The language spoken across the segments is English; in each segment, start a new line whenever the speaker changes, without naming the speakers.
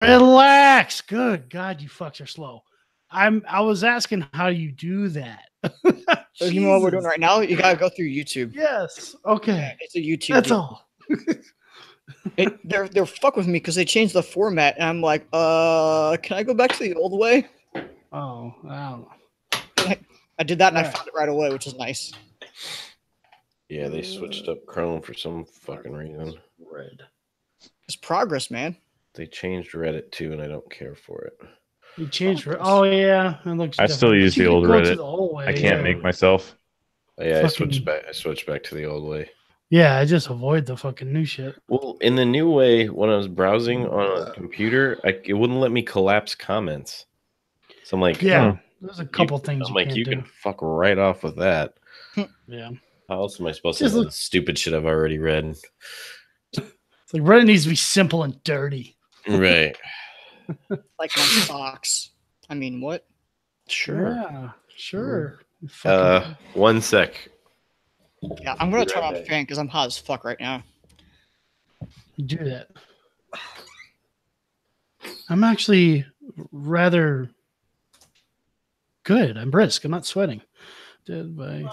Relax. Good God, you fucks are slow. I was asking how you do that.
So you know what we're doing right now? You gotta go through YouTube.
Yes. Okay.
Yeah, it's a YouTube.
That's
deal.
all.
They're fuck with me because they changed the format, and I'm like, can I go back to the old way?
Oh, I don't know.
I did that, and I found it right away, which is nice.
Yeah, they switched up Chrome for some fucking reason.
Red.
It's progress, man.
They changed Reddit too, and I don't care for it.
You changed for yeah. It looks
I still use the old Reddit. I can't make myself.
Yeah, I switched back to the old way.
Yeah, I just avoid the fucking new shit.
Well, in the new way, when I was browsing on a computer, it wouldn't let me collapse comments. So I'm like,
yeah, there's a couple things.
I'm like, you can fuck right off with that.
Yeah.
How else am I supposed to know the stupid shit I've already read?
It's like Reddit needs to be simple and dirty.
Right.
Like my socks. I mean, what?
Sure.
Yeah, sure.
1 sec.
Yeah, I'm gonna turn on the fan because I'm hot as fuck right now.
Do that. I'm actually rather good. I'm brisk. I'm not sweating. Doesn't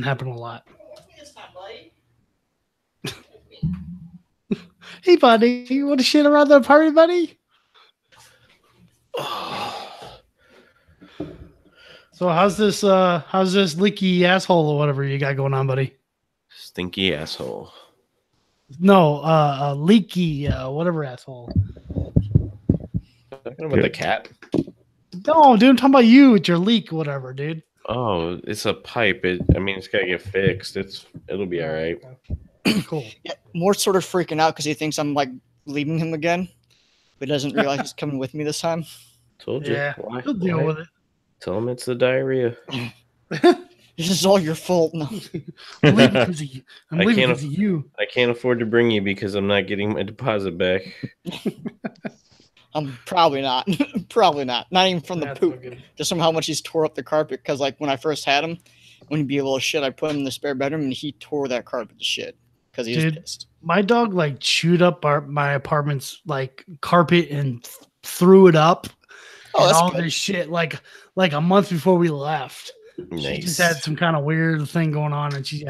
happen a lot. Hey, buddy, you want to shit around the party, buddy? So how's this leaky asshole or whatever you got going on, buddy?
Stinky asshole.
No, leaky whatever asshole.
Talking about the cat?
No, dude, I'm talking about you with your leak, whatever, dude.
Oh, it's a pipe. It's gotta get fixed. It'll be all right.
Cool.
Yeah, Mort's sort of freaking out because he thinks I'm like leaving him again, but doesn't realize he's coming with me this time.
Told you.
Yeah, he'll deal with it.
Tell him it's the diarrhea.
This is all your fault. No.
I'm leaving because of you. I'm leaving because of you.
I can't afford to bring you because I'm not getting my deposit back.
I'm probably not. Probably not. Not even from the poop. Just from how much he's tore up the carpet. Because like when I first had him, when he'd be a little shit, I put him in the spare bedroom and he tore that carpet to shit. Because he was pissed.
My dog like chewed up my apartment's like carpet and threw it up.
Oh,
and
that's
all
good.
this shit like a month before we left.
Nice.
She just had some kind of weird thing going on, and she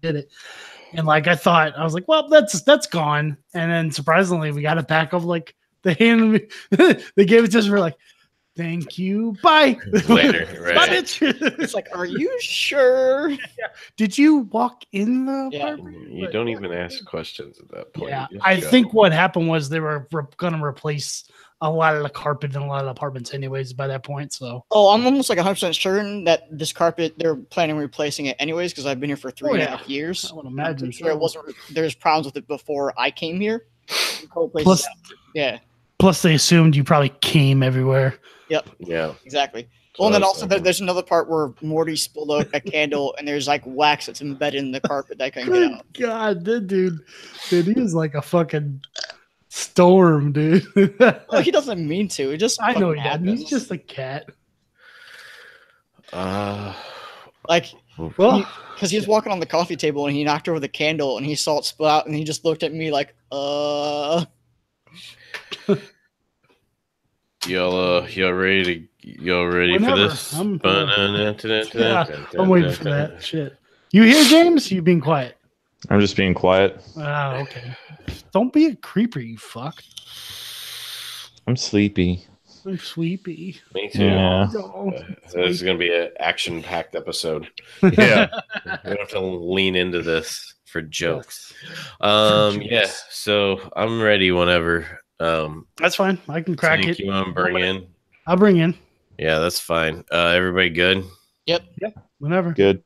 did it. And like I was like, well, that's gone. And then surprisingly, we got it back up. Like they handed me, they gave it to us. We're like, thank you, bye.
Later, right?
Bye, bitch.
It's like, are you sure?
Yeah. Did you walk in the apartment?
You don't even ask questions at that point.
Yeah, I think what happened was they were going to replace a lot of the carpet in a lot of the apartments anyways by that point. So
I'm almost like 100% certain that this carpet, they're planning on replacing it anyways because I've been here for 3.5 years.
I would imagine.
Sure, there's problems with it before I came here.
Plus, they assumed you probably came everywhere.
Yep.
Yeah.
Exactly. Well, and then also there's another part where Morty spilled out a candle and there's like wax that's embedded in the carpet that I couldn't get out.
God, that dude, he is like a fucking storm, dude.
Well, he doesn't mean to. He just
I know he doesn't. He's just a cat.
Like,
well,
because he was walking on the coffee table and he knocked over the candle and he saw it spill out and he just looked at me like,
Y'all ready for this?
I'm waiting for that shit. You here, James? You being quiet?
I'm just being quiet.
Oh, okay. Don't be a creeper, you fuck.
I'm sleepy.
I'm sleepy.
Me too.
Yeah.
This is gonna be an action-packed episode.
Yeah.
We have to lean into this for jokes. Yeah. So I'm ready whenever.
That's fine. I can crack it.
You want to bring in?
I'll bring in.
Yeah, that's fine. Everybody good?
Yep.
Whenever.
Good.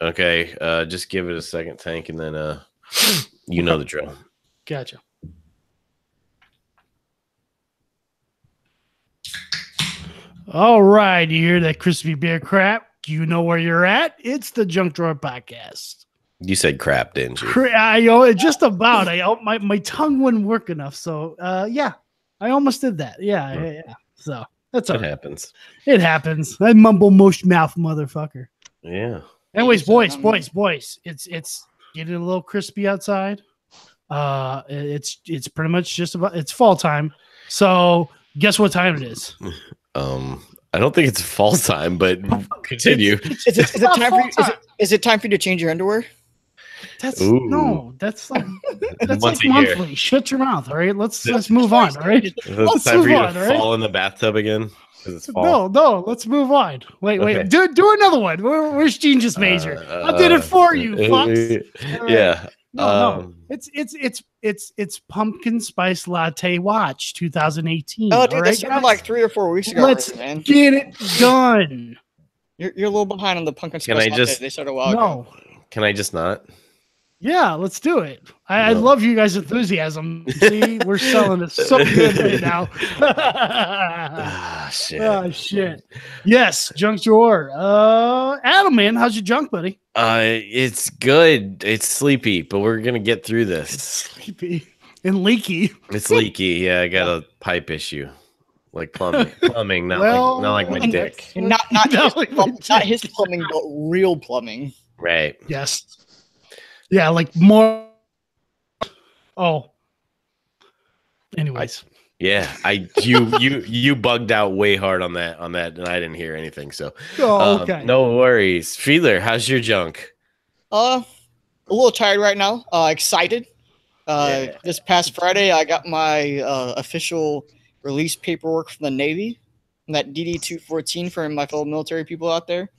Okay. Just give it a second, Tank, and then you know the drill.
Gotcha. All right, you hear that crispy bear crap? You know where you're at. It's the Junk Drawer Podcast.
You said crap, didn't you?
Just about. My tongue wouldn't work enough. So, yeah, I almost did that. Yeah. So that's all.
It happens.
It happens. I mumble mush mouth, motherfucker.
Yeah.
Anyways, boys, it's getting a little crispy outside. It's pretty much just about it's fall time. So guess what time it is?
I don't think it's fall time, but continue.
Is it time for you to change your underwear?
That's
Ooh.
no, that's like
Once a
monthly.
year.
Shut your mouth, all right? Let's move on, all right?
It's
Let's
time for you
move on,
to
all right?
fall in the bathtub again. 'Cause it's fall.
No, let's move on. Wait,
Okay.
do another one. Where's Genius Major? I did it for you, fucks. All right.
Yeah.
No. It's Pumpkin Spice Latte Watch 2018.
Oh, dude,
all
that
right,
started
guys?
like 3 or 4 weeks ago.
Let's
already, man.
get it done.
You're a little behind on the pumpkin
Can
spice
I
latte.
just-
They started a while ago.
No.
Can I just not?
Yeah, let's do it. I
No.
love you guys' enthusiasm. See, we're selling it so good right now.
Ah, shit.
Oh, shit. Yes, junk drawer. Adam, man, how's your junk, buddy?
It's good. It's sleepy, but we're gonna get through this.
Sleepy and leaky.
It's leaky. Yeah, I got a pipe issue, like plumbing, not
Well,
not like my dick.
Not his plumbing, but real plumbing.
Right.
Yes. Yeah, like more. Oh. Anyways.
Yeah. You bugged out way hard on that, and I didn't hear anything. So
Okay.
no worries. Feeler, how's your junk?
A little tired right now. Excited.
Yeah.
This past Friday, I got my official release paperwork from the Navy, that DD-214 for my fellow military people out there.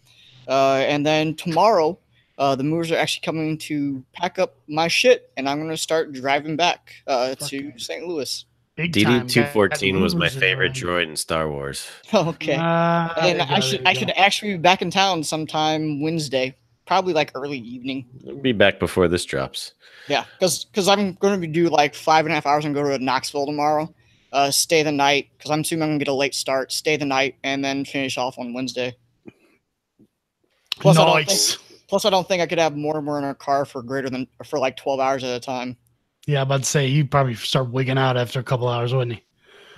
And then tomorrow, the movers are actually coming to pack up my shit, and I'm going to start driving back to St. Louis.
Big time.
DD-214 was my
Got
favorite
movers
droid in Star Wars.
Okay. And
there
I
you
should
go.
actually be back in town sometime Wednesday, probably like early evening.
I'll be back before this drops.
Yeah, because I'm going to do like 5.5 hours and go to Knoxville tomorrow. Stay the night because I'm assuming I'm going to get a late start. Stay the night and then finish off on Wednesday. Plus,
Nice.
I don't think I could have more in our car for like 12 hours at a time.
Yeah, I'm about to say he'd probably start wigging out after a couple hours, wouldn't he?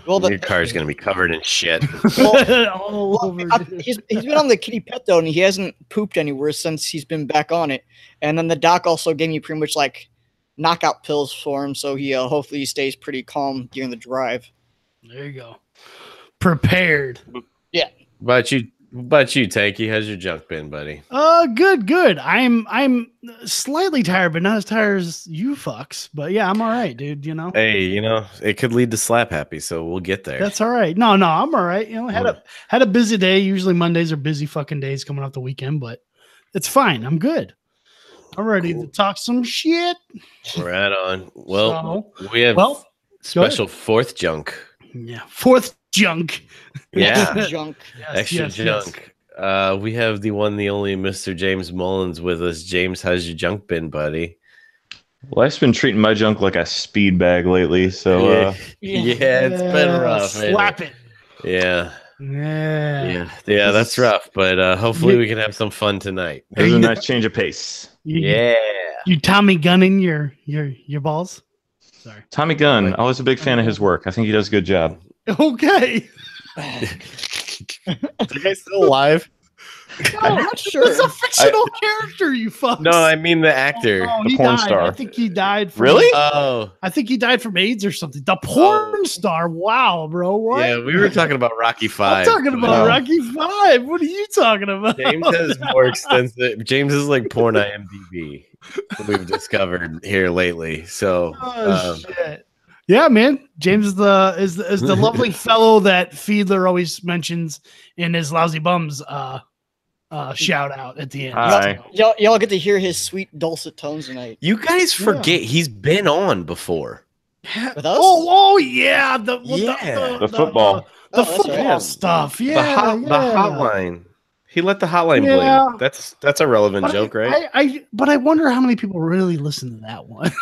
Well,
Your car's gonna be covered in shit.
All over.
he's been on the kitty pet though, and he hasn't pooped anywhere since he's been back on it. And then the doc also gave me pretty much like knockout pills for him, so he hopefully he stays pretty calm during the drive.
There you go. Prepared.
But you, Tanky, how's your junk been, buddy?
Good. I'm slightly tired, but not as tired as you fucks. But yeah, I'm all right, dude. You know.
Hey, it could lead to slap happy, so we'll get there.
That's all right. No, I'm all right. You know, had a busy day. Usually Mondays are busy fucking days coming off the weekend, but it's fine. I'm good. I'm ready to talk some shit.
Right on. Well,
So,
we have
well,
special fourth junk.
yeah, fourth junk.
Yeah.
Junk.
Yes,
Extra
yes.
junk. We have the one, the only Mr. James Mullins with us. James, how's your junk been, buddy?
Well, I've been treating my junk like a speed bag lately, so
Yeah, it's been rough. ain't
Slap
it?
it.
Yeah.
Yeah.
That's rough. But hopefully we can have some fun tonight.
it was a nice change of pace.
Yeah.
You Tommy gunning your balls? Sorry.
Tommy Gunn, I was a big fan of his work. I think he does a good job.
Okay.
Is the guy still alive?
I'm not sure.
It's a fictional character, you fucks.
No, I mean the actor.
Oh,
The
he
porn
died.
star.
I think he died from
Really?
Oh,
I think he died from AIDS or something. The porn star. Wow, bro. What?
yeah. We were talking about Rocky
I'm
Five.
talking about
Wow.
Rocky 5. What are you talking about?
James has more extensive. James is like porn IMDb. That we've discovered here lately. So,
Oh, shit. Yeah, man. James is the lovely fellow that Fiedler always mentions in his Lousy Bums shout out at the end.
Hi.
Y'all get to hear his sweet dulcet tones tonight.
you guys forget he's been on before.
With us?
Oh yeah, the
football.
the
Oh, that's
football
right.
stuff. Yeah,
The hotline. He let the hotline
Yeah.
bling. That's a relevant joke, right?
But I wonder how many people really listen to that one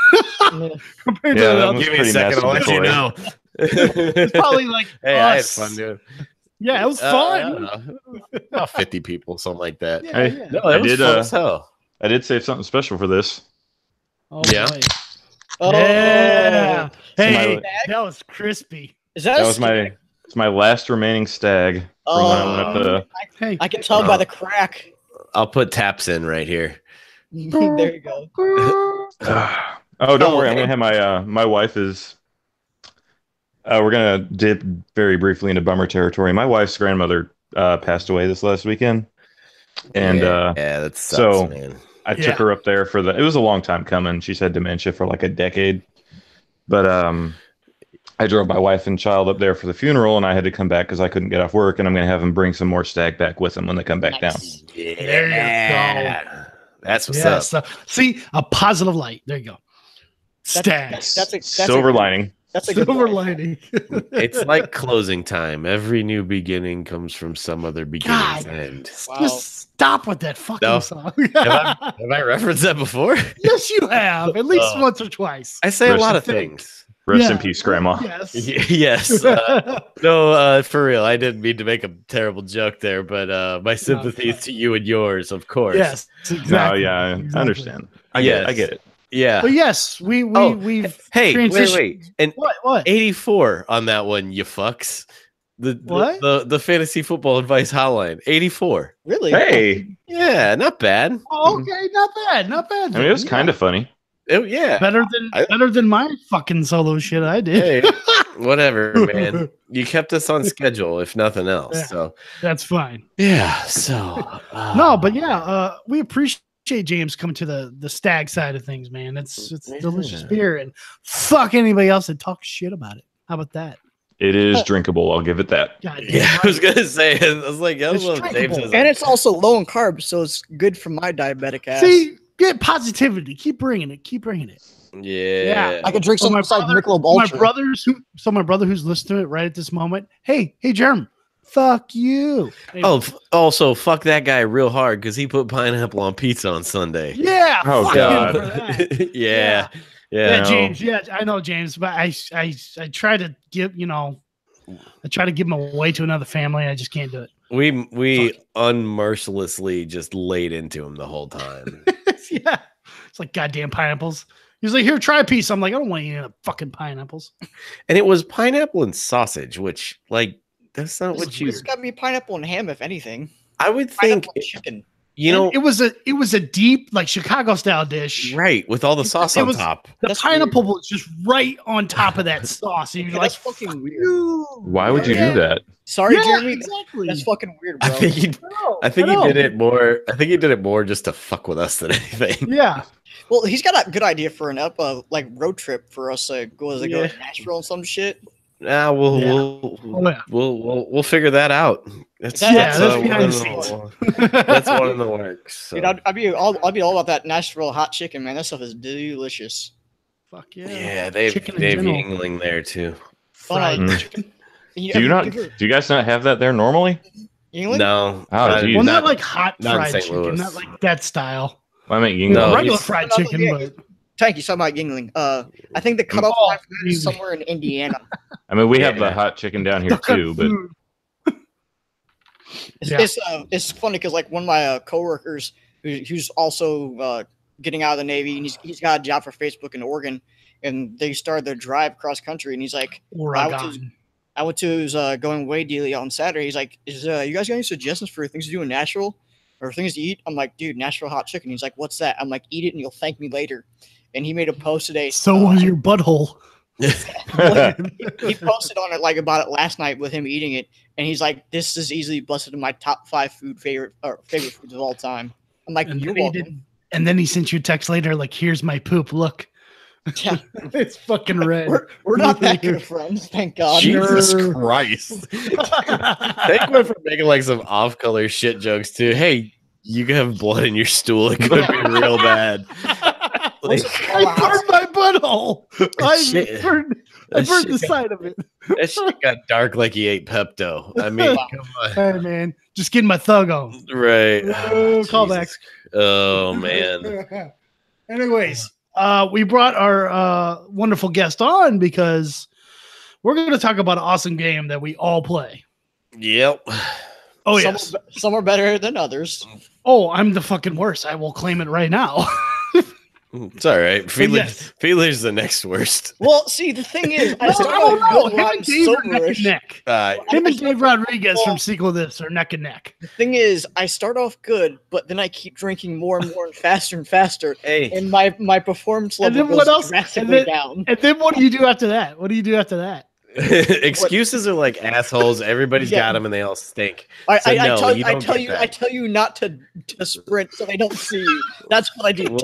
compared
Yeah,
to the
that
other.
was
Give me a
pretty
second. I'll let you
masturbatory.
know.
It's probably like
Hey, I had
us.
fun doing.
Yeah, it was
I
fun.
don't know. About 50 people, something like that.
Yeah,
Hey,
yeah.
No,
I
it was
did,
fun as hell.
I did save something special for this.
Oh,
Yeah.
boy.
Oh,
Yeah. Hey,
my-
that was crispy.
Is that,
That
a
was
stag?
my last remaining stag from when I went up to
Hey,
I can tell by the crack.
I'll put taps in right here.
There you go.
Oh, don't worry. I'm gonna have my wife is. We're gonna dip very briefly into bummer territory. My wife's grandmother passed away this last weekend, and
yeah, that sucks,
so
man.
I took her up there for the. It was a long time coming. She's had dementia for like a decade, but I drove my wife and child up there for the funeral, and I had to come back because I couldn't get off work. And I'm gonna have them bring some more stag back with them when they come back down.
Yeah,
There you go.
That's what's
Yeah,
up.
so, see, a positive light. There you go. Stags.
That's
Silver lining.
That's a good
Silver
one.
lining.
It's like closing time. Every new beginning comes from some other beginning's end.
Wow.
Just stop with that fucking
No.
song.
Have I referenced that before?
Yes, you have. At least once or twice.
I say a
Rest
lot
in
of things.
Rest in
Yeah.
peace, Grandma.
Yes.
Yes. No, for real. I didn't mean to make a terrible joke there, but my sympathies to you and yours, of course.
Yes, exactly.
No, yeah,
Exactly.
I understand. I get it.
Yeah.
But yes, we've
Hey,
transitioned.
wait. And
What?
84 on that one, you fucks.
What?
The fantasy football advice hotline. 84.
Really?
Hey,
Yeah, not bad.
Oh, okay, not bad, not bad.
I mean, it was kind of funny.
Yeah.
better
I-
than my fucking solo shit I did.
Hey, whatever, man. You kept us on schedule, if nothing else.
Yeah.
So
That's fine.
yeah. So
No, but yeah, we appreciate James coming to the stag side of things, man. It's
Yeah.
delicious beer, and fuck anybody else that talks shit about it. How about that?
It is drinkable. I'll give it that.
God damn
yeah, I was
right.
gonna say. I was like, I
It's
love James.
drinkable.
Is
And it's also low in carbs, so it's good for my diabetic ass.
See, get positivity. Keep bringing it. Keep bringing it.
yeah.
I could drink
So
something besides Michelob Ultra.
My brother who's listening to it right at this moment. Hey, Jerem, fuck you.
Oh, also fuck that guy real hard because he put pineapple on pizza on Sunday.
Yeah.
Oh,
fuck
God.
him for that.
yeah.
Yeah,
no.
James. Yeah, I know James, but I try to give I try to give him away to another family. I just can't do it.
We unmercilessly just laid into him the whole time.
Yeah, it's like goddamn pineapples. He's like, here, try a piece. I'm like, I don't want to eat any fucking pineapples.
And it was pineapple and sausage, which like that's not what you.
It's got to be pineapple and ham, if anything.
I would think
Pineapple and chicken.
you know
And it was a deep like Chicago style dish.
right with all the sauce
It
on
was-
top.
The
That's
pineapple was just right on top of that sauce, and you're
Yeah,
like,
that's fucking weird.
"Ew."
Why would you
Yeah.
do that?
Sorry,
Yeah,
Jeremy.
exactly.
That's fucking weird,
I
bro.
think he
I
he
know.
did it more. I think he did it more just to fuck with us than anything.
Yeah,
Well, he's got a good idea for an like road trip for us to go to
Yeah.
Nashville and some shit.
Nah,
Yeah. Oh, yeah.
we'll figure that out. That's
Yeah,
that's
one
behind
in
the
that's one in the works. So.
Dude, I'd be all about that Nashville hot chicken, man. That stuff is delicious.
Fuck yeah.
yeah, Dave
Chicken in
Yingling
general.
there too.
Fried
Mm.
chicken.
Do you guys not have that there normally?
England?
No,
Oh, geez.
Well, not like hot
not in
fried
St.
chicken,
Louis.
not like that style.
I mean, you
No,
know,
Regular
he's-
fried
No,
chicken,
yeah.
but
Thank you. Talking about Yingling. I think the cutoff
Oh,
line for that is
easy.
somewhere in Indiana.
I mean, we have
Yeah.
the hot chicken down here too, but
Yeah.
It's funny because like one of my coworkers who's also getting out of the Navy, and he's got a job for Facebook in Oregon, and they started their drive cross country, and he's like,
Oregon.
I went to his going away deal on Saturday. He's like, you guys got any suggestions for things to do in Nashville or things to eat? I'm like, dude, Nashville hot chicken. He's like, what's that? I'm like, eat it and you'll thank me later. And he made a post today.
So was your butthole.
He posted on it like about it last night with him eating it, and he's like, "This is easily busted in my top 5 favorite foods of all time." I'm like,
And
"You're
then,
welcome."
and then he sent you a text later, like, here's my poop. Look.
Yeah.
It's fucking red.
We're not that good of friends, thank God.
Jesus
Nerd.
Christ! Thank you for making like some off-color shit jokes too. Hey, you have blood in your stool. It could be real bad. Like,
I burned my butthole.
Shit.
I burned the
Shit.
side of it.
that shit got dark like he ate Pepto. I mean, come on.
Hey, man. Just getting my thug on.
Right.
Oh, call back.
Jesus. Oh man.
Anyways, we brought our wonderful guest on because we're going to talk about an awesome game that we all play.
Yep.
Oh,
some,
yes.
some are better than others.
Oh, I'm the fucking worst. I will claim it right now.
It's all right.
yes.
Feeler's the next worst.
Well, see, the thing is, I
No,
start
I don't
off
know.
good
Him
while
and
I'm
Dave are neck and
soberish.
neck.
Uh,
Him and Dave Rodriguez from Sequel This are neck and neck.
The thing is, I start off good, but then I keep drinking more and more and faster,
hey,
and my performance
And
level
then what
goes
else?
drastically down.
And then what do you do after that? What do you do after that?
excuses are like assholes. Everybody's
Yeah.
got them, and they all stink.
I tell you not to sprint so they don't see you. That's what I do.
Don't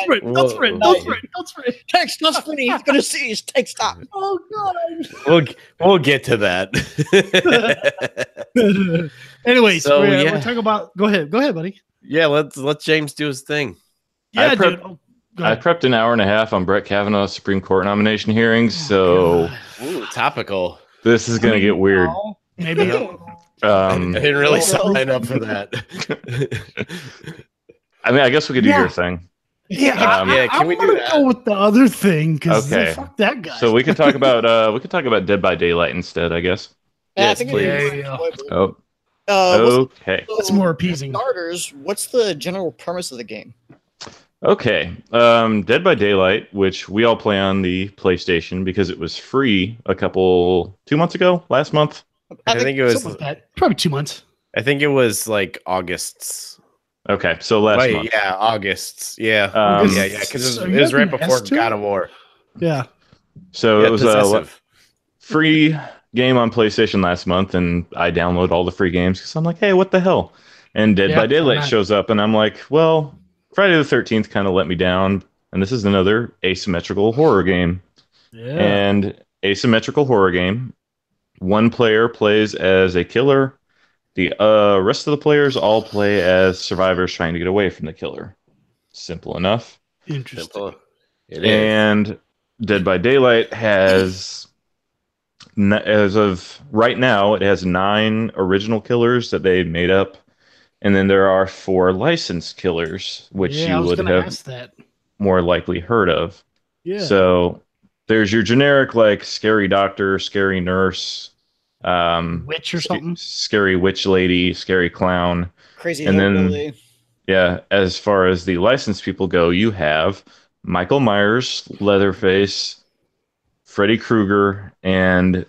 sprint. Don't sprint. Don't sprint. Don't sprint.
Text, don't sprint. He's gonna see you. Take stop.
Oh god.
We'll get to that.
Anyways,
So,
we're
yeah.
talking about. Go ahead, buddy.
Yeah, let James do his thing.
Yeah,
prep-
dude. Oh, go
I
ahead.
prepped an hour and a half on Brett Kavanaugh's Supreme Court nomination hearings,
Oh,
so
God.
Ooh, topical.
this is going to get weird.
No, maybe.
I didn't really
well-
sign up for that.
I mean, I guess we could do
Yeah.
your thing.
Yeah,
Yeah, can we do
wanna
that?
go with the other thing because
Okay.
fuck that guy.
So we can talk about Dead by Daylight instead, I guess.
Yeah, I
Yes,
think
please.
it'd be
Yeah, yeah.
more enjoyable.
Oh, okay.
So,
That's more appeasing.
for starters, what's the general premise of the game?
Okay. Dead by Daylight, which we all play on the PlayStation because it was free 2 months ago, last month.
I think it was.
Something like that. Probably 2 months.
I think it was like August's.
Okay, so last
Wait,
month.
yeah, August's. Yeah,
Um,
yeah, because
So
it
you
was
have
right
an
before
S to it?
God of War.
Yeah.
So
Yeah,
it was a
possessive.
free game on PlayStation last month, and I download all the free games because I'm like, hey, what the hell? And Dead
Yeah,
by
why
Daylight
not?
shows up, and I'm like, well, Friday the 13th kind of let me down, and this is another asymmetrical horror game.
Yeah.
And asymmetrical horror game, one player plays as a killer, the rest of the players all play as survivors trying to get away from the killer. Simple enough.
Interesting.
Simple. It is.
And Dead by Daylight has, as of right now, it has 9 original killers that they made up. And then there are 4 licensed killers, which
Yeah, I
you
was
would
gonna
have
ask that.
more likely heard of.
Yeah.
So there's your generic, like, scary doctor, scary nurse,
Witch or something.
scary witch lady, scary clown.
Crazy
And then-
hillbilly.
Yeah, as far as the licensed people go, you have Michael Myers, Leatherface, Freddy Krueger, and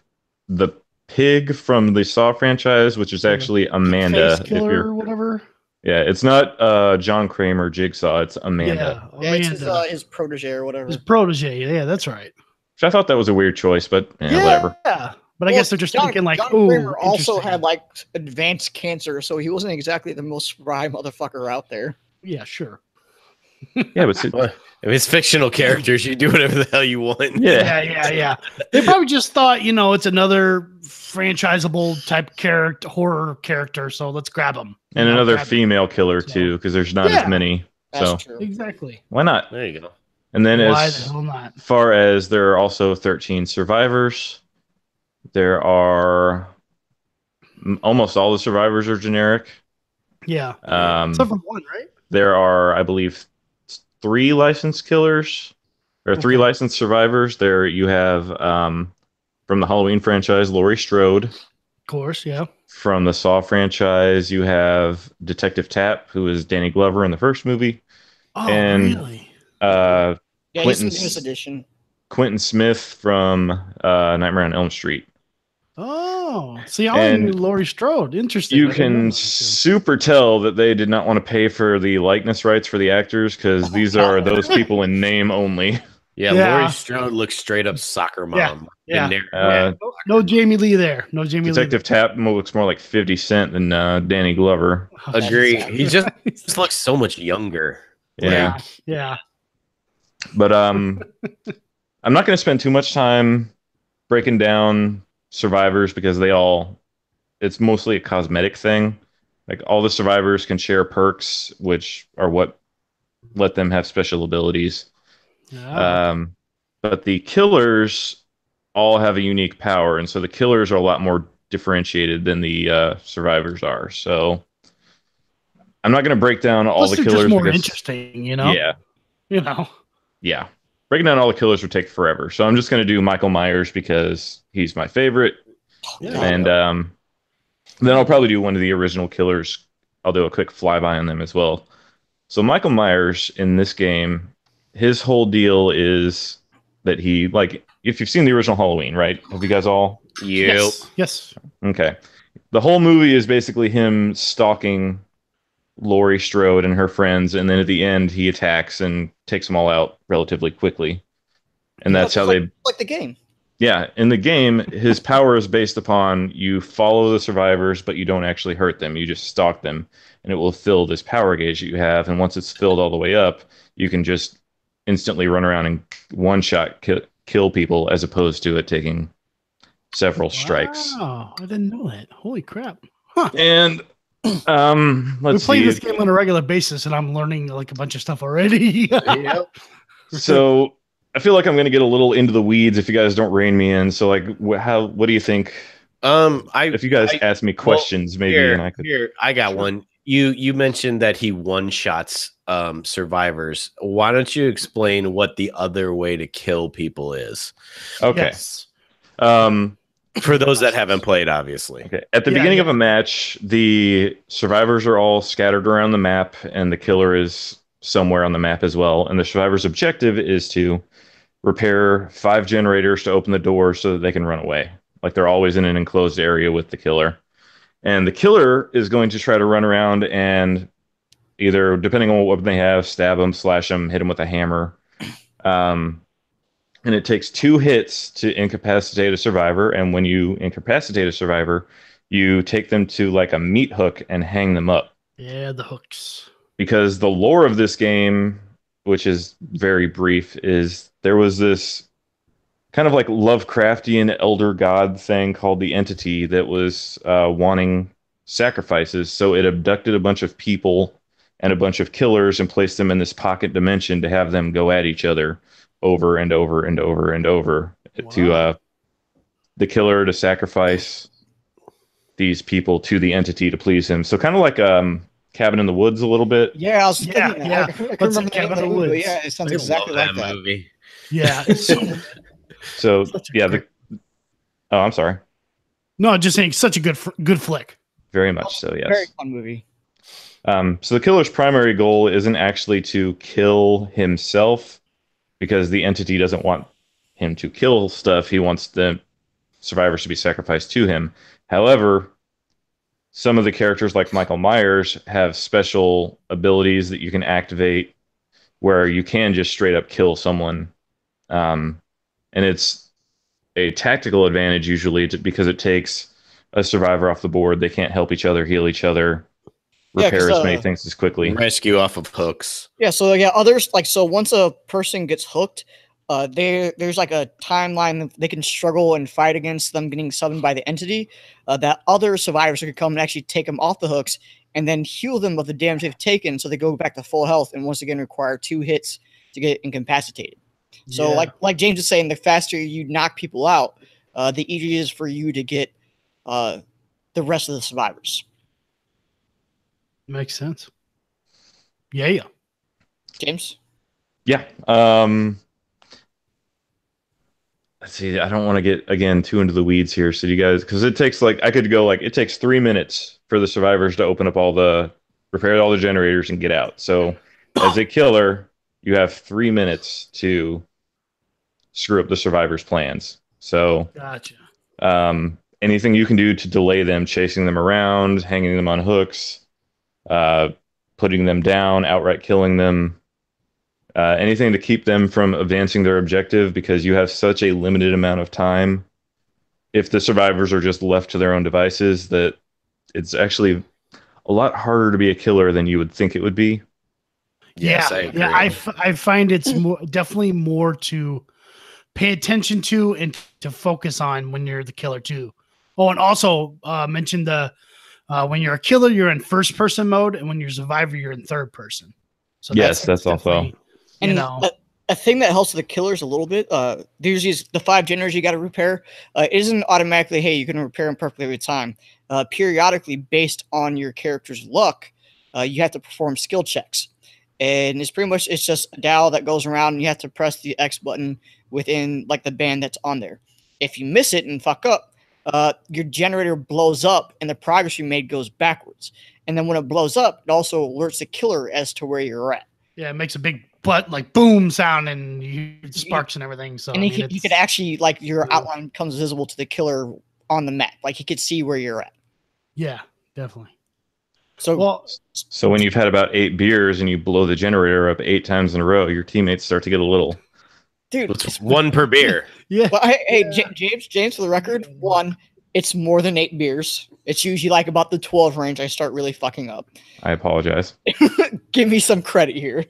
the pig from the Saw franchise, which is actually Amanda.
Face killer or whatever.
Yeah, it's not John Kramer Jigsaw, it's Amanda.
Yeah,
Yeah, it's
Amanda.
his protege or whatever.
His protege. Yeah, that's right.
Which I thought that was a weird choice, but whatever.
Yeah. But I
Well,
guess they're just
John,
thinking like,
John
oh,
Kramer also
interesting.
had like advanced cancer, so he wasn't exactly the most spry motherfucker out there.
Yeah, sure.
Yeah, but
If it's fictional characters, you do whatever the hell you want.
Yeah. They probably just thought, it's another franchisable type character, horror character. So let's grab them.
and another female killer
So-
too, because there's not
Yeah.
as many.
That's
So
true.
Exactly.
why not?
There you go.
And then
Why the
as
hell not?
far as there are also 13 survivors, there are almost all the survivors are generic.
Yeah.
Um,
Except for one, right?
there are, I believe, 3 licensed killers or 3
Okay.
licensed survivors. There you have from the Halloween franchise, Laurie Strode.
Of course, yeah.
From the Saw franchise, you have Detective Tapp, who is Danny Glover in the first movie.
Oh,
And-
really?
Uh,
Yeah, he's in
Quentin's-
this edition.
Quentin Smith from Nightmare on Elm Street.
Oh, see, I only
and
knew Laurie Strode. Interesting.
You
I didn't know
can
that, too.
super tell that they did not want to pay for the likeness rights for the actors because these are those people in name only.
Yeah,
Yeah.
Laurie Strode looks straight up soccer mom.
Yeah.
In there.
Uh,
No Jamie Lee there. No Jamie
Detective Tapp looks more like 50 Cent than Danny Glover.
Lee.
Agree. He just looks so much younger.
Yeah.
Yeah.
But I'm not going to spend too much time breaking down survivors because it's mostly a cosmetic thing. Like all the survivors can share perks, which are what let them have special abilities.
Yeah.
But the killers all have a unique power, and so the killers are a lot more differentiated than the survivors are. So I'm not going to break down all
Plus
the
they're
killers.
just more
because-
interesting, you know?
Yeah,
You know?
yeah. Breaking down all the killers would take forever. So I'm just going to do Michael Myers because he's my favorite.
Yeah.
And then I'll probably do one of the original killers. I'll do a quick flyby on them as well. So Michael Myers in this game his whole deal is that he, like, if you've seen the original Halloween, right? Have you guys all?
Yep.
Yes.
Okay. The whole movie is basically him stalking Laurie Strode and her friends, and then at the end he attacks and takes them all out relatively quickly. And that's how they
like the game.
Yeah, in the game, his power is based upon you follow the survivors, but you don't actually hurt them. You just stalk them, and it will fill this power gauge that you have. And once it's filled all the way up, you can just instantly run around and one-shot kill people, as opposed to it taking several strikes.
Oh, I didn't know that. Holy crap! Huh.
And
we play this game on a regular basis, and I'm learning like a bunch of stuff already.
Yep.
So I feel like I'm going to get a little into the weeds if you guys don't rein me in. So, like, what do you think? If you guys ask me questions, maybe
I got one. You mentioned that he one-shots survivors. Why don't you explain what the other way to kill people is?
Okay.
Yes.
For those that haven't played, obviously.
Okay. At the beginning of a match, the survivors are all scattered around the map, and the killer is somewhere on the map as well. And the survivor's objective is to repair 5 generators to open the door so that they can run away. Like, they're always in an enclosed area with the killer. And the killer is going to try to run around and either, depending on what weapon they have, stab them, slash them, hit them with a hammer. And it takes 2 hits to incapacitate a survivor. And when you incapacitate a survivor, you take them to like a meat hook and hang them up.
Yeah, the hooks.
Because the lore of this game, which is very brief, is there was this kind of like Lovecraftian elder god thing called the Entity that was wanting sacrifices. So it abducted a bunch of people and a bunch of killers and placed them in this pocket dimension to have them go at each other over and over and over and over. Wow. To the killer to sacrifice these people to the Entity to please him. So kind of like Cabin in the Woods a little bit.
Yeah, I was thinking that.
Yeah.
I couldn't remember
Cabin in the Woods.
Yeah, it sounds exactly like that
movie.
Yeah.
So yeah, oh, I'm sorry.
No, just saying, such a good flick.
Very much so. Yes.
Very fun movie.
So the killer's primary goal isn't actually to kill himself, because the Entity doesn't want him to kill stuff. He wants the survivors to be sacrificed to him. However, some of the characters, like Michael Myers, have special abilities that you can activate where you can just straight up kill someone. And it's a tactical advantage usually because it takes a survivor off the board. They can't help each other, heal each other, repair as many things as quickly.
Rescue off of hooks.
Yeah, so others, like, so once a person gets hooked, there's like a timeline that they can struggle and fight against them getting summoned by the Entity, that other survivors could come and actually take them off the hooks and then heal them of the damage they've taken, so they go back to full health and once again require 2 hits to get incapacitated. So like James is saying, the faster you knock people out, the easier it is for you to get the rest of the survivors.
Makes sense. Yeah.
James?
Yeah. Let's see. I don't want to get, again, too into the weeds here. So you guys, because it takes it takes 3 minutes for the survivors to repair all the generators and get out. So as a killer, you have 3 minutes to screw up the survivors' plans. So
gotcha.
Anything you can do to delay them, chasing them around, hanging them on hooks, putting them down, outright killing them, anything to keep them from advancing their objective, because you have such a limited amount of time. If the survivors are just left to their own devices, that it's actually a lot harder to be a killer than you would think it would be.
Yes,
yeah, I find it's definitely more to pay attention to and to focus on when you're the killer too. Oh, and also mention when you're a killer, you're in first person mode, and when you're a survivor, you're in third person. So
yes, that's also.
And a thing that helps the killers a little bit, there's the 5 generators you got to repair. It isn't automatically, hey, you can repair them perfectly every time. Periodically, based on your character's luck, you have to perform skill checks. And it's just a dial that goes around, and you have to press the X button within like the band that's on there. If you miss it and fuck up, your generator blows up and the progress you made goes backwards. And then when it blows up, it also alerts the killer as to where you're at.
Yeah, it makes a big butt like boom sound and you hear sparks and everything. So
And he could actually like your
Yeah.
outline becomes visible to the killer on the map. Like he could see where you're at.
yeah, definitely.
So
Well,
So when you've had about 8 beers and you blow the generator up 8 times in a row, your teammates start to get a little.
dude,
It's one per beer.
yeah,
well, hey, James, for the record, one, it's more than 8 beers. It's usually like about the 12 range. I start really fucking up.
I apologize.
Give me some credit here.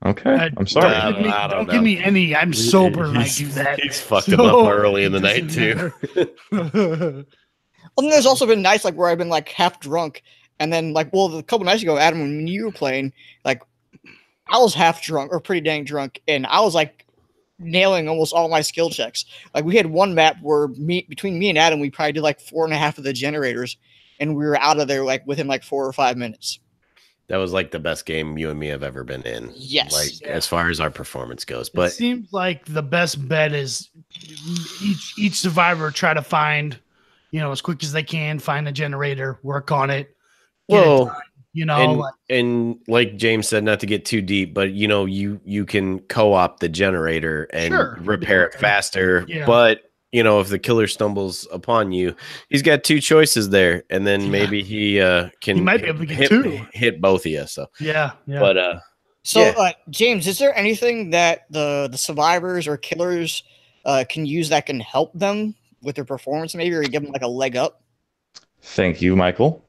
Okay, I'm sorry.
I
Don't
don't
give
know.
me any. I'm sober and I do that.
He's fucked him up early in the night too.
too.
Well, then there's also been nights like where I've been like half drunk, and then like, well, a couple nights ago, Adam, when you were playing, like, I was half drunk or pretty dang drunk, and I was like nailing almost all my skill checks. Like we had one map where between me and Adam, we probably did like 4.5 of the generators, and we were out of there like within like 4 or 5 minutes.
That was like the best game you and me have ever been in.
Yes.
Like as far as our performance goes.
It
But
seems like the best bet is each survivor try to find, as quick as they can, find a generator, work on it. Get it
well,
done,
and like James said, not to get too deep, but you can co-op the generator and
Sure.
repair it faster.
Yeah.
But if the killer stumbles upon you, he's got 2 choices there, and then
Yeah.
maybe he can
He might be able to get 2.
hit both of you. So
yeah.
but
So,
Yeah.
James, is there anything that the survivors or killers can use that can help them with their performance, maybe, or give them like a leg up?
Thank you, Michael.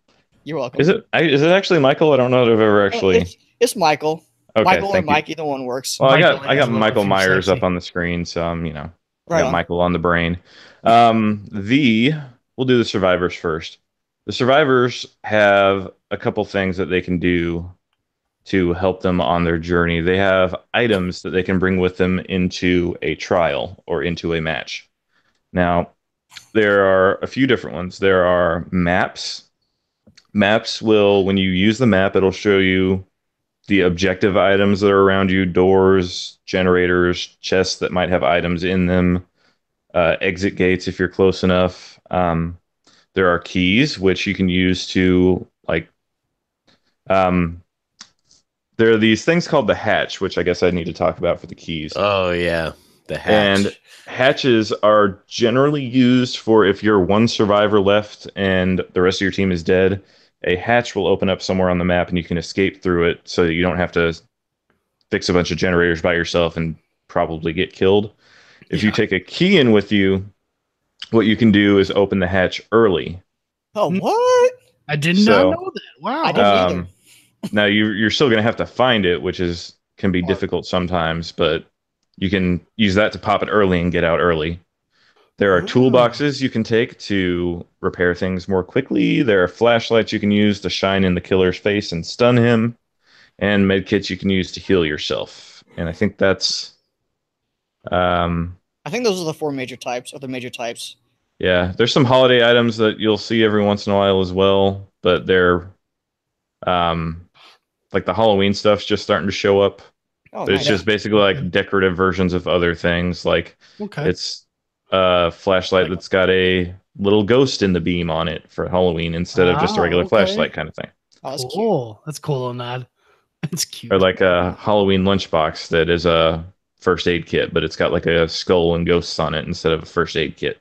You're welcome.
Is it actually Michael? I don't know if I've ever actually.
It's Michael.
Okay,
Michael or
thank you.
Mike, either one works.
Well, I
Michael
got
has a little
Michael
too
Myers
sexy.
up on the screen, so I'm I
Right
got
on.
Michael on the brain. We'll do the survivors first. The survivors have a couple things that they can do to help them on their journey. They have items that they can bring with them into a trial or into a match. Now, there are a few different ones. There are maps. Maps will, when you use the map, it'll show you the objective items that are around you, doors, generators, chests that might have items in them, exit gates if you're close enough. There are keys, which you can use to, there are these things called the hatch, which I guess I need to talk about for the keys.
oh yeah, the hatch.
And hatches are generally used for if you're one survivor left and the rest of your team is dead. A hatch will open up somewhere on the map and you can escape through it so that you don't have to fix a bunch of generators by yourself and probably get killed. If you take a key in with you, what you can do is open the hatch early.
Oh, what?
I did
So,
not know that. Wow.
I didn't either.
Now you're still going to have to find it, which can be
Hard.
difficult sometimes, but you can use that to pop it early and get out early. There are toolboxes you can take to repair things more quickly. There are flashlights you can use to shine in the killer's face and stun him, and medkits you can use to heal yourself. And I think that's,
I think those are the 4 major types, or the major types.
yeah. There's some holiday items that you'll see every once in a while as well, but they're, like the Halloween stuff's just starting to show up.
Oh,
But it's
nice.
just basically like decorative versions of other things. Like
Okay.
it's a flashlight that's got a little ghost in the beam on it for Halloween instead of just a regular
okay.
flashlight kind of thing.
Oh, that's cute.
Cool. That's cool, little nod. That's cute.
Or like a Halloween lunchbox that is a first aid kit, but it's got like a skull and ghosts on it instead of a first aid kit.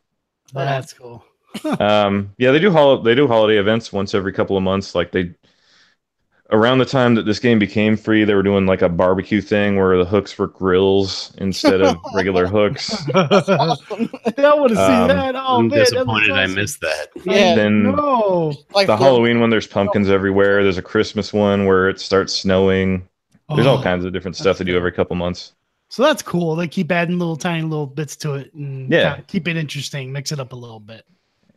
That's cool.
Yeah, they do holiday events once every couple of months. Like around the time that this game became free, they were doing like a barbecue thing where the hooks were grills instead of regular hooks.
Awesome.
I want to see
Um,
that. Oh
I'm
man, that
disappointed
looks
I
awesome.
missed that.
Yeah.
Then
No.
Like
the Halloween one, there's pumpkins everywhere. There's a Christmas one where it starts snowing. There's all
Oh,
kinds of different stuff they do every couple months.
So that's cool. They keep adding tiny little bits to it and
Yeah.
kinda keep it interesting, mix it up a little bit.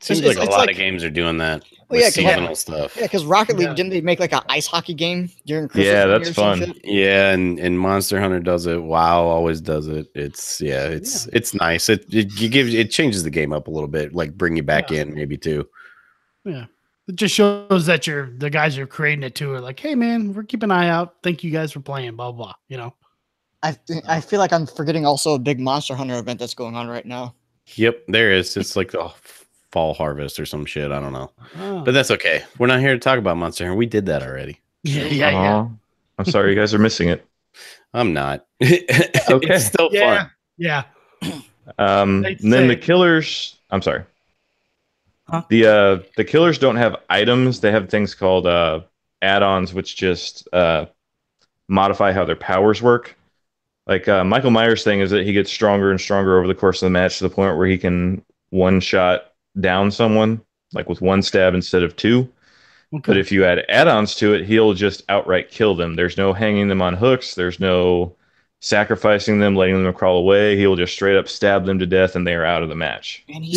Seems
It's-
like a
it's
lot
like-
of games are doing that
Well,
with
yeah, 'cause
seasonal stuff.
Yeah, because Rocket League,
Yeah.
didn't they make like an ice hockey game during Christmas?
Yeah,
New
that's
Year or some
fun.
shit?
Yeah, and Monster Hunter does it. WoW always does it. It's nice. It changes the game up a little bit, like bring you back
Yeah.
in maybe too.
Yeah. It just shows that the guys who are creating it too are like, hey man, we're keeping an eye out. Thank you guys for playing, blah blah.
I feel like I'm forgetting also a big Monster Hunter event that's going on right now.
Yep, there is. It's like the fall harvest or some shit. I don't know,
Oh.
but that's okay. We're not here to talk about Monster Hunter. We did that already.
yeah.
Aw. I'm sorry you guys are missing it.
I'm not.
Okay.
It's still fun.
Yeah.
And then the killers. I'm sorry.
Huh?
The killers don't have items. They have things called add-ons, which just modify how their powers work. Like Michael Myers' thing is that he gets stronger and stronger over the course of the match to the point where he can one shot down someone like with one stab instead of two.
Okay.
But if you add add-ons to it, he'll just outright kill them. There's no hanging them on hooks. There's no sacrificing them, letting them crawl away. He'll just straight up stab them to death, and they are out of the match.
And he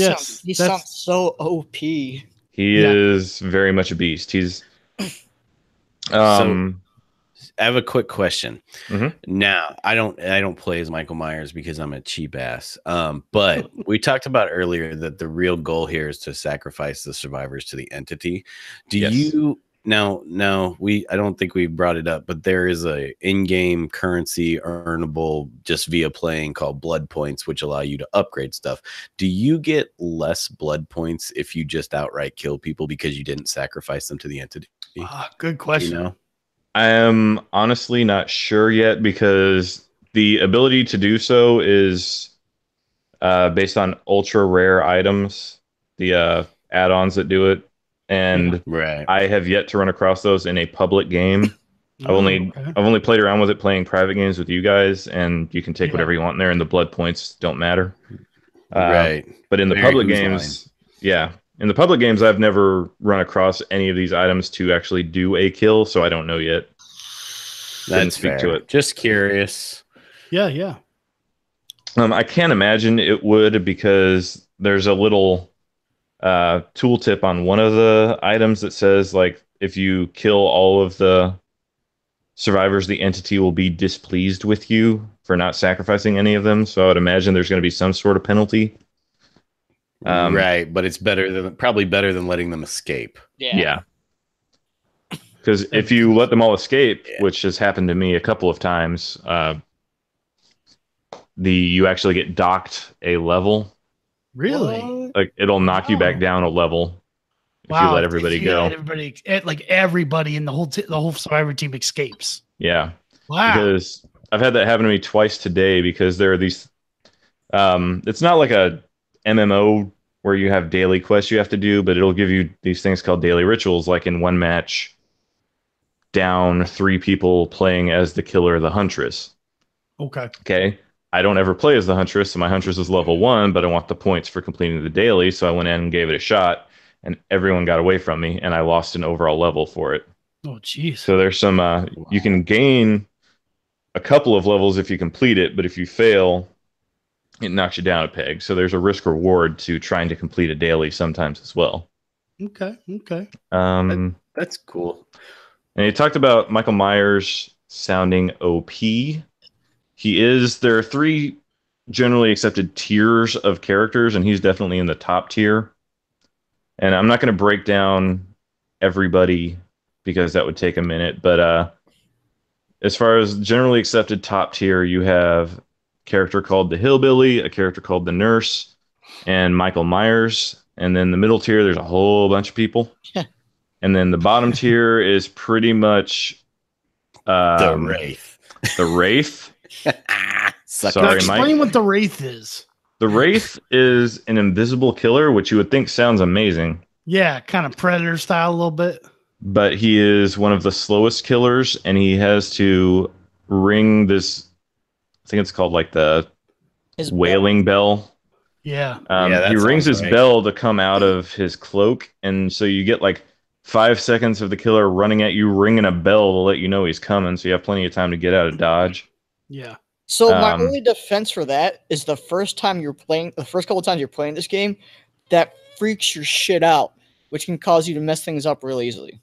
sounds so OP.
He is very much a beast. He's
So, I have a quick question.
Mhm.
Now, I don't play as Michael Myers because I'm a cheap ass. But we talked about earlier that the real goal here is to sacrifice the survivors to the entity. Do
Yes.
you now I don't think we brought it up, but there is a in-game currency earnable just via playing called blood points, which allow you to upgrade stuff. Do you get less blood points if you just outright kill people because you didn't sacrifice them to the entity?
Good question.
You know?
I am honestly not sure yet because the ability to do so is based on ultra rare items, the add-ons that do it, and
Right.
I have yet to run across those in a public game. I've only played around with it playing private games with you guys, and you can take whatever you want in there, and the blood points don't matter.
Right.
But in the public games, in the public games, I've never run across any of these items to actually do a kill, so I don't know yet.
That's fair.
To it.
Just curious.
Yeah.
I can't imagine it would because there's a little tooltip on one of the items that says, like, if you kill all of the survivors, the entity will be displeased with you for not sacrificing any of them. So I would imagine there's going to be some sort of penalty.
Right, but it's probably better than letting them escape.
Yeah. Because if you let them all escape, which has happened to me a couple of times, you actually get docked a level.
Really?
Like it'll knock you back down a level if you let everybody go.
Everybody in the whole survivor team escapes.
Yeah.
Wow.
Because I've had that happen to me twice today because there are these. It's not like a MMO where you have daily quests you have to do, but it'll give you these things called daily rituals. Like in one match, down 3 people playing as the killer, the Huntress. Okay. I don't ever play as the Huntress, so my Huntress is level 1, but I want the points for completing the daily, so I went in and gave it a shot, and everyone got away from me, and I lost an overall level for it.
Oh, jeez.
So there's some, you can gain a couple of levels if you complete it, but if you fail, it knocks you down a peg. So there's a risk reward to trying to complete a daily sometimes as well.
Okay.
That's cool.
And you talked about Michael Myers sounding OP. There are 3 generally accepted tiers of characters, and he's definitely in the top tier. And I'm not going to break down everybody because that would take a minute. But as far as generally accepted top tier, you have a character called the Hillbilly, a character called the Nurse, and Michael Myers. And then the middle tier, there's a whole bunch of people. And then the bottom tier is pretty much
the Wraith.
The Wraith.
Sorry, explain what the Wraith is.
The Wraith is an invisible killer, which you would think sounds amazing.
Yeah, kind of Predator style a little bit.
But he is one of the slowest killers, and he has to ring this, I think it's called like his wailing bell.
Yeah.
He rings his bell to come out of his cloak, and so you get like 5 seconds of the killer running at you, ringing a bell to let you know he's coming, so you have plenty of time to get out of dodge.
Yeah.
So my only defense for that is the first couple of times you're playing this game, that freaks your shit out, which can cause you to mess things up real easily.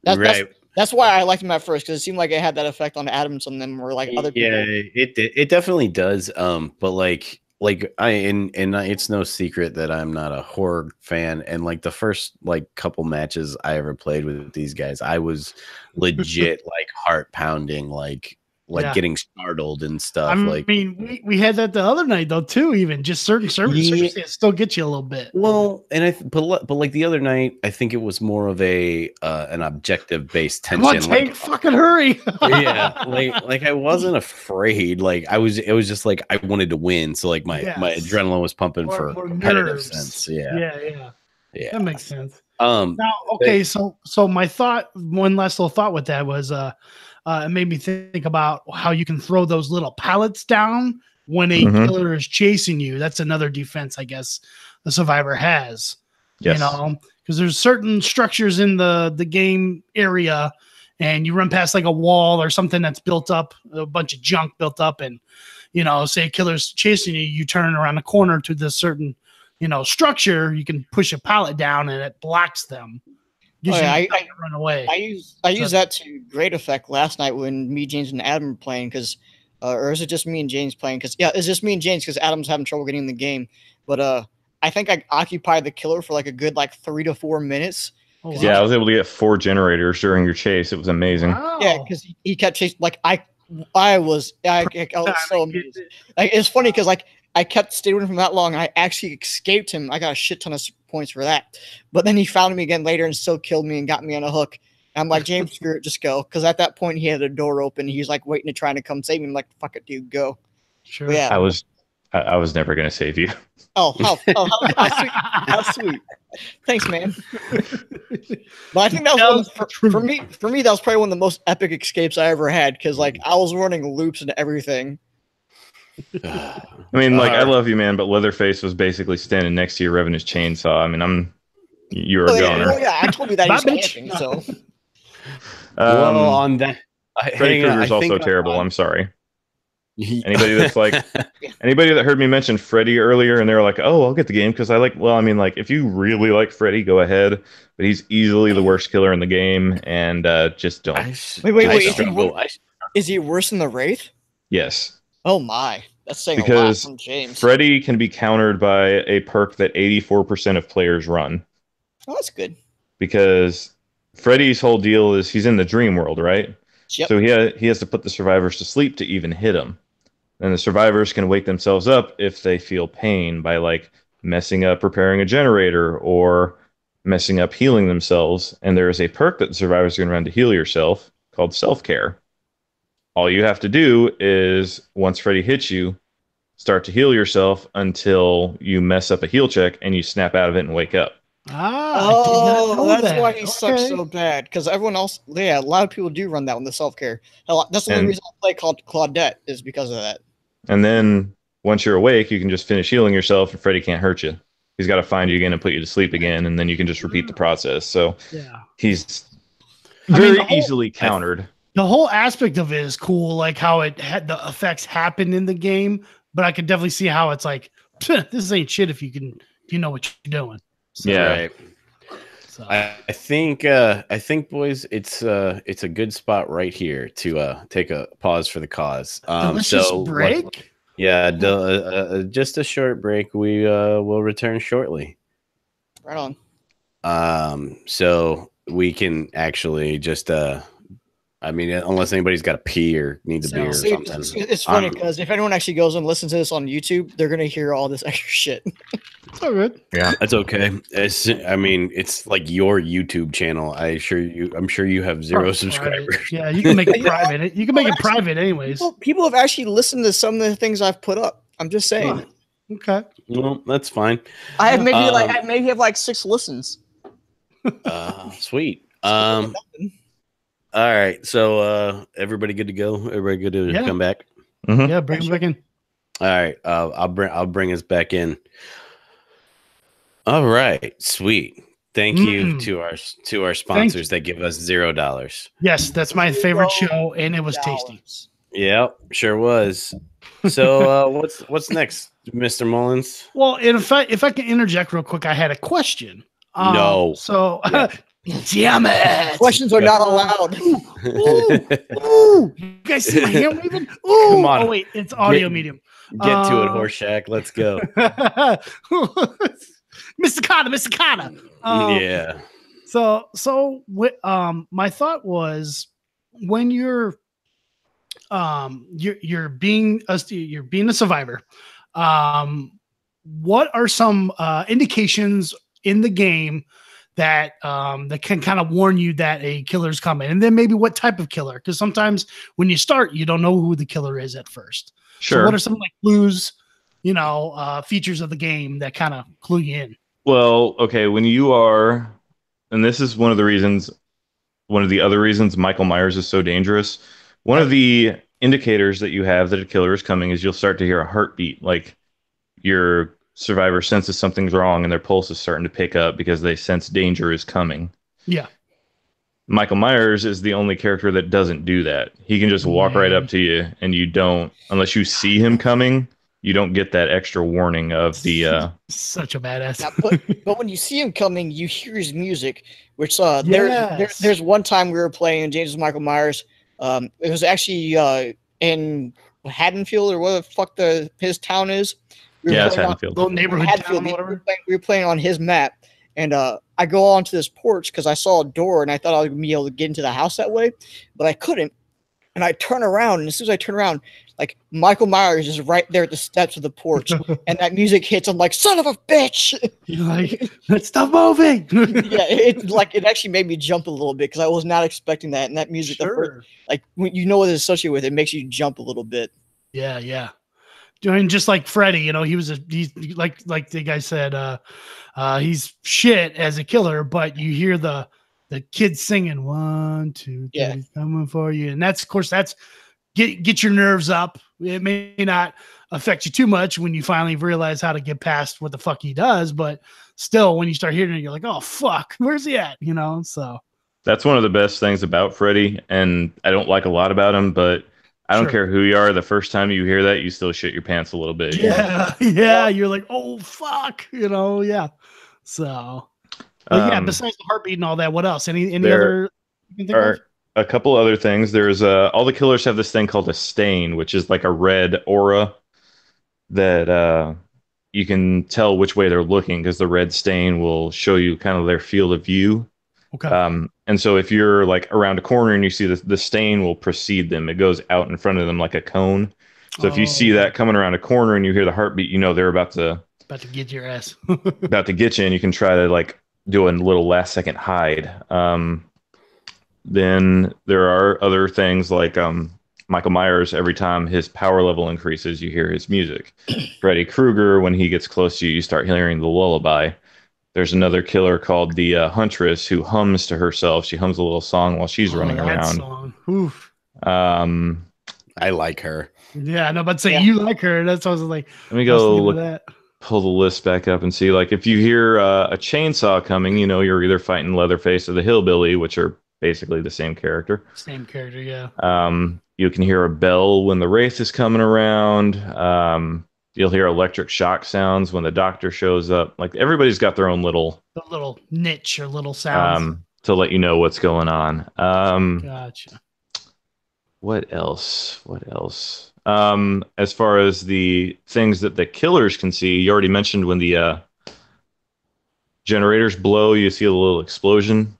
That's why I liked him at first, because it seemed like it had that effect on Adams and them, or like other people.
Yeah, it definitely does. But like it's no secret that I'm not a horror fan, and like the first couple matches I ever played with these guys, I was legit like heart pounding, like like getting startled and stuff.
I
like,
mean, we had that the other night though too. Even just certain circumstances still get you a little bit.
Well, and but like the other night, I think it was more of a an objective based tension.
Come on, Tank, fucking hurry!
Yeah, like I wasn't afraid. Like it was just like I wanted to win. So like my adrenaline was pumping for competitive sense.
Yeah. That makes sense.
Now,
okay, so my thought, one last little thought with that was, it made me think about how you can throw those little pallets down when a killer is chasing you. That's another defense, I guess, the survivor has.
Yes.
You know, because there's certain structures in the game area, and you run past like a wall or something that's built up, a bunch of junk built up, and you know, say a killer's chasing you, you turn around the corner to this certain structure, you can push a pallet down and it blocks them.
I
run away.
I use that to great effect last night when me, James, and Adam were playing, because or is it just me and James playing? Because it's just me and James because Adam's having trouble getting in the game. But I think I occupied the killer for like a good 3 to 4 minutes.
Oh, wow.
Yeah, I was able to get 4 generators during your chase. It was amazing.
Wow.
Yeah, because he kept chasing. I was so amazed. It's funny because I kept staying with him that long. I actually escaped him. I got a shit ton of points for that. But then he found me again later and still killed me and got me on a hook. And I'm like, James, screw it, just go. Because at that point, he had a door open. He's like waiting to try to come save me. I'm like, fuck it, dude, go.
Sure.
But yeah.
I was never going to save you.
Oh, how sweet. How sweet. Thanks, man. But I think that was for me, that was probably one of the most epic escapes I ever had. Because I was running loops and everything.
I mean, I love you, man, but Leatherface was basically standing next to your Revenant's chainsaw. I mean, you were a goner.
Oh, yeah, I told you that he was camping, so.
Well, on that,
Freddy Krueger's also terrible. I'm sorry. Anybody that's anybody that heard me mention Freddy earlier and they were like, "Oh, I'll get the game because I like." Well, I mean, if you really like Freddy, go ahead. But he's easily the worst killer in the game, and just don't.
Wait. Is he worse than the Wraith?
Yes.
Oh my, that's saying
because
a lot from James.
Freddy can be countered by a perk that 84% of players run.
Oh, that's good.
Because Freddy's whole deal is he's in the dream world, right?
Yep.
So he has to put the survivors to sleep to even hit him. And the survivors can wake themselves up if they feel pain by messing up repairing a generator or messing up healing themselves. And there is a perk that the survivors can run to heal yourself called self-care. All you have to do is, once Freddy hits you, start to heal yourself until you mess up a heal check and you snap out of it and wake up.
That's why he sucks so bad. Because everyone else, a lot of people do run that one, the self-care. That's the only reason I play called Claudette is because of that.
And then once you're awake, you can just finish healing yourself and Freddy can't hurt you. He's got to find you again and put you to sleep again, and then you can just repeat the process. So he's very easily countered.
The whole aspect of it is cool, like how it had the effects happen in the game, but I could definitely see how it's this ain't shit if you know what you're doing. So,
right. So. I think boys, it's a good spot right here to take a pause for the cause.
Delicious break.
Just a short break. We will return shortly.
Right on.
So we can actually just unless anybody's got to pee or needs a beer or something.
It's funny because if anyone actually goes and listens to this on YouTube, they're gonna hear all this extra shit.
It's all good.
Yeah, that's okay. It's like your YouTube channel. I'm sure you have 0 subscribers.
Yeah, you can make it private. You can make it private, anyways.
People have actually listened to some of the things I've put up. I'm just saying.
Oh, okay.
Well, that's fine.
I have maybe have 6 listens.
Sweet. All right, so everybody good to go? Everybody good to come back?
Mm-hmm.
Yeah, bring us back in.
All right, I'll bring us back in. All right, sweet. Thank you to our sponsors that give us $0.
Yes, that's my favorite show, and it was tasty.
Yep, sure was. So what's next, Mr. Mullins?
Well, if I can interject real quick, I had a question.
No.
So. Yeah. Damn it!
Questions are not allowed.
Ooh. You guys see my hand waving? Ooh.
Come on.
Oh wait, it's audio medium.
Get to it, Horseshack. Let's go.
Mr. Carter.
Yeah.
So my thought was when you're you're being a survivor. What are some indications in the game that that can kind of warn you that a killer's coming, and then maybe what type of killer? Because sometimes when you start, you don't know who the killer is at first.
Sure.
So what are some like clues, features of the game that kind of clue you in?
Well, okay, when you are, and this is one of the other reasons Michael Myers is so dangerous. One of the indicators that you have that a killer is coming is you'll start to hear a heartbeat, like your survivor senses something's wrong and their pulse is starting to pick up because they sense danger is coming.
Yeah.
Michael Myers is the only character that doesn't do that. He can just walk right up to you, and you don't, unless you see him coming, you don't get that extra warning of the.
Such a badass.
Yeah, but when you see him coming, you hear his music, which there's one time we were playing James Michael Myers. It was actually in Haddonfield or what the fuck his town is.
It's Haddonfield.
Little neighborhood town, whatever.
We were playing on his map. And I go onto this porch because I saw a door and I thought I would be able to get into the house that way, but I couldn't. And I turn around, and as soon as I turn around, like Michael Myers is right there at the steps of the porch, and that music hits. I'm like, son of a bitch!
You're like, let's stop moving.
Yeah, it actually made me jump a little bit because I was not expecting that. And that music, when you know what it's associated with, it makes you jump a little bit.
Yeah, yeah. And just like Freddy, he's like the guy said, he's shit as a killer, but you hear the kids singing 1, 2, 3, he's coming for you, and that's get your nerves up. It may not affect you too much when you finally realize how to get past what the fuck he does, but still, when you start hearing it, you're like, oh fuck, where's he at? So
that's one of the best things about Freddy, and I don't like a lot about him, but I don't care who you are. The first time you hear that, you still shit your pants a little bit.
Yeah. You're like, oh fuck, yeah. So, besides the heartbeat and all that, what else? Any other? You can think of?
A couple other things. There's all the killers have this thing called a stain, which is like a red aura that you can tell which way they're looking because the red stain will show you kind of their field of view.
Okay.
And so if you're like around a corner and you see the stain will precede them, it goes out in front of them like a cone. So if you see that coming around a corner and you hear the heartbeat, they're about to
get your ass,
about to get you, and you can try to like do a little last second hide. Then there are other things like Michael Myers. Every time his power level increases, you hear his music. Freddy Krueger, when he gets close to you, you start hearing the lullaby. There's another killer called the Huntress who hums to herself. She hums a little song while she's running around.
Song. Oof.
I like her.
Yeah, no, but say you like her. That's what I was like.
Let me go pull the list back up and see. Like if you hear a chainsaw coming, you're either fighting Leatherface or the Hillbilly, which are basically the same character.
Same character, yeah.
You can hear a bell when the Wraith is coming around. You'll hear electric shock sounds when the doctor shows up. Like everybody's got their own little
niche or little sounds
to let you know what's going on.
Gotcha.
What else? As far as the things that the killers can see, you already mentioned when the generators blow, you see a little explosion.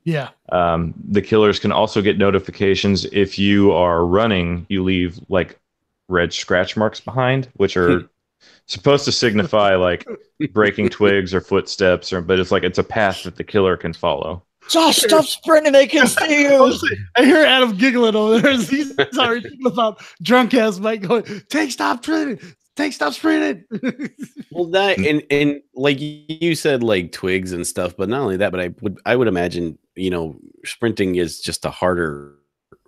Yeah.
The killers can also get notifications if you are running. You leave like red scratch marks behind, which are supposed to signify like breaking twigs or footsteps, but it's a path that the killer can follow.
Josh, stop sprinting! They can see you.
I hear Adam giggling over there. He's already thinking about drunk ass Mike going, stop sprinting.
Well, that and like you said, like twigs and stuff, but not only that, but I would imagine sprinting is just a harder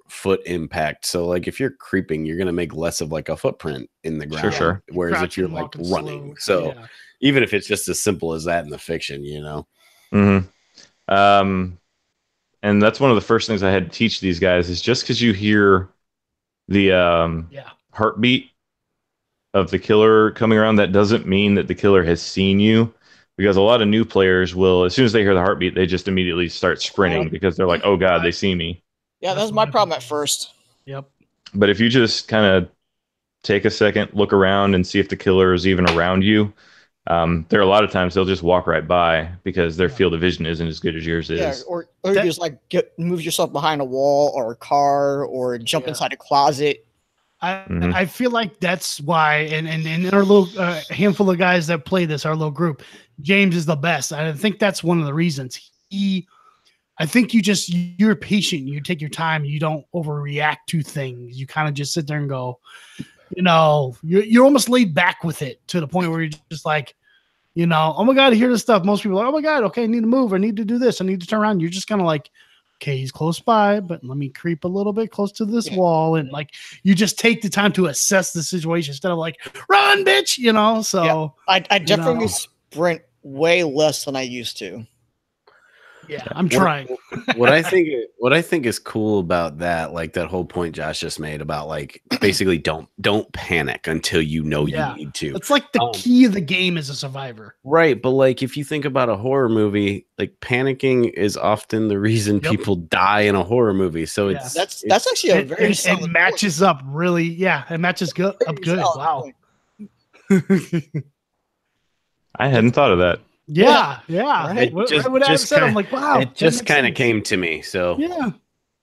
foot impact. So like if you're creeping, you're gonna make less of like a footprint in the ground.
Sure.
Whereas if you're like running, so even if it's just as simple as that in the fiction,
Mm-hmm. And that's one of the first things I had to teach these guys is just because you hear the heartbeat of the killer coming around, that doesn't mean that the killer has seen you. Because a lot of new players will, as soon as they hear the heartbeat, they just immediately start sprinting because they're like, oh God, they see me.
Yeah, that was my problem at first.
Yep.
But if you just kind of take a second, look around and see if the killer is even around you, there are a lot of times they'll just walk right by because their field of vision isn't as good as yours is.
Yeah, or you just like move yourself behind a wall or a car or jump inside a closet
I feel like that's why, and our little handful of guys that play this, our little group, James is the best. I think that's one of the reasons. I think you're patient. You take your time. You don't overreact to things. You kind of just sit there and go, you're almost laid back with it to the point where you're just like, oh my God, I hear this stuff. Most people are like, oh my God, okay, I need to move. I need to do this. I need to turn around. You're just kind of like, okay, he's close by, but let me creep a little bit close to this wall. And like, you just take the time to assess the situation instead of like, run, bitch, so.
Yeah, I definitely sprint way less than I used to.
Yeah, I'm trying.
What I think is cool about that, like that whole point Josh just made about like basically don't panic until you need to.
It's like the key of the game as a survivor.
Right, but like if you think about a horror movie, like panicking is often the reason people die in a horror movie. So that's
actually a very solid
it matches up really. Yeah, it matches good up good. Wow.
I hadn't thought of that.
Yeah.
Right?
I'm like, wow.
It just kind of came to me. So
yeah,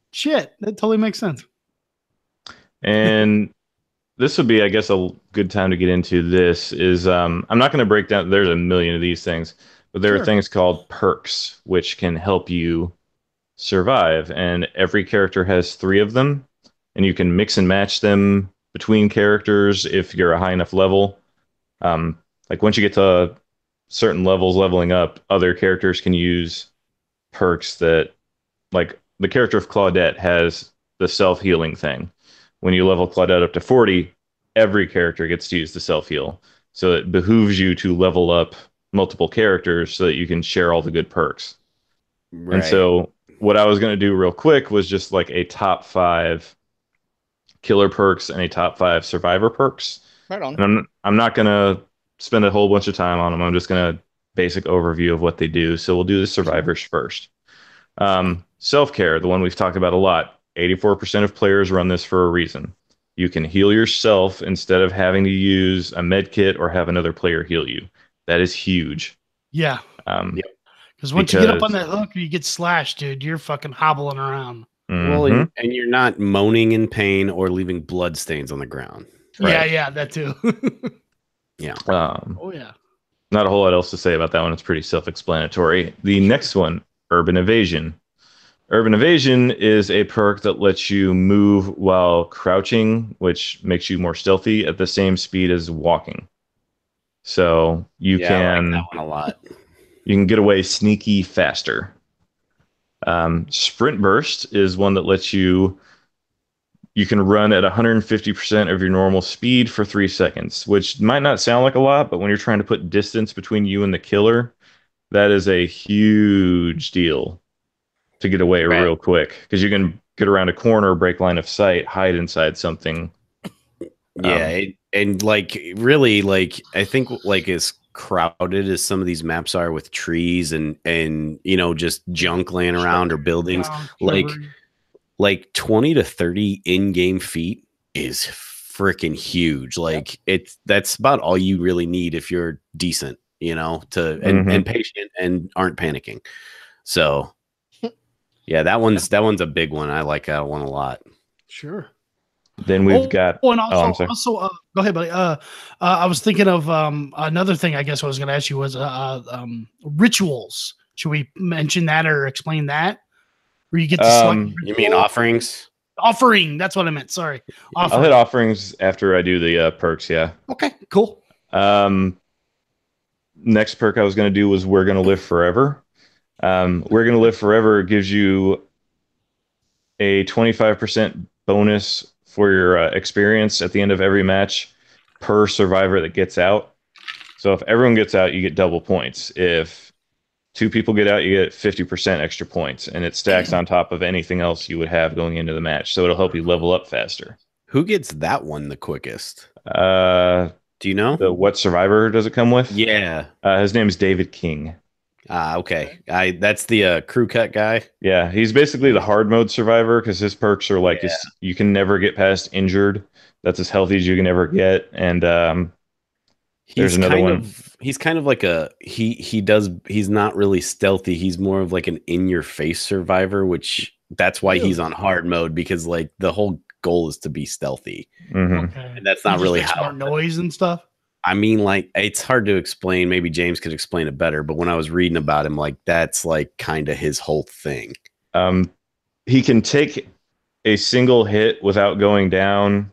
shit, that totally makes sense.
And this would be, I guess, a good time to get into this. Is I'm not going to break down. There's a million of these things, but there are things called perks which can help you survive, and every character has 3 of them, and you can mix and match them between characters if you're a high enough level. Like once you get to certain levels leveling up, other characters can use perks that, like the character of Claudette has the self-healing thing. When you level Claudette up to 40, every character gets to use the self-heal. So it behooves you to level up multiple characters so that you can share all the good perks. Right. And so what I was going to do real quick was just like a top 5 killer perks and a top 5 survivor perks.
Right on.
And I'm not going to spend a whole bunch of time on them. I'm just going to basic overview of what they do. So we'll do the survivors first. Self-care, the one we've talked about a lot. 84% of players run this for a reason. You can heal yourself instead of having to use a med kit or have another player heal you. That is huge.
Yeah. Because once you get up on that hook, you get slashed, dude. You're fucking hobbling around.
Well, and you're not moaning in pain or leaving blood stains on the ground.
Right? Yeah, that too.
Yeah.
Not a whole lot else to say about that one. It's pretty self-explanatory. The next one, Urban Evasion. Urban Evasion is a perk that lets you move while crouching, which makes you more stealthy at the same speed as walking. So you can
I like that one a lot.
You can get away sneaky faster. Sprint Burst is one that lets you can run at 150% of your normal speed for 3 seconds, which might not sound like a lot, but when you're trying to put distance between you and the killer, that is a huge deal to get away real quick, because you can get around a corner, break line of sight, hide inside something.
Yeah, and like really, like I think like as crowded as some of these maps are with trees and just junk laying around or buildings, like 20 to 30 in-game feet is freaking huge. Like that's about all you really need if you're decent, and patient and aren't panicking. So yeah, that one's a big one. I like that one a lot.
Sure.
Then we've got.
Oh, and also, go ahead, buddy. I was thinking of another thing. I guess I was going to ask you was rituals. Should we mention that or explain that? Where you get to select.
You mean offerings?
Offering. That's what I meant. Sorry.
I'll hit offerings after I do the perks. Yeah.
Okay. Cool.
Next perk I was going to do was We're Gonna Live Forever. We're Gonna Live Forever gives you a 25% bonus for your experience at the end of every match per survivor that gets out. So if everyone gets out, you get double points. If 2 people get out, you get 50% extra points, and it stacks on top of anything else you would have going into the match. So it'll help you level up faster.
Who gets that one the quickest?
Do
you know?
What survivor does it come with?
Yeah.
His name is David King.
Okay. That's the crew cut guy.
Yeah, he's basically the hard mode survivor because his perks are like you can never get past injured. That's as healthy as you can ever get. And there's another one.
He's kind of like he's not really stealthy. He's more of like an in your face survivor, which that's why he's on hard mode, because like the whole goal is to be stealthy.
Okay.
And that's not really how
smart noise and stuff.
I mean, like, it's hard to explain. Maybe James could explain it better. But when I was reading about him, like, that's like kind of his whole thing.
He can take a single hit without going down.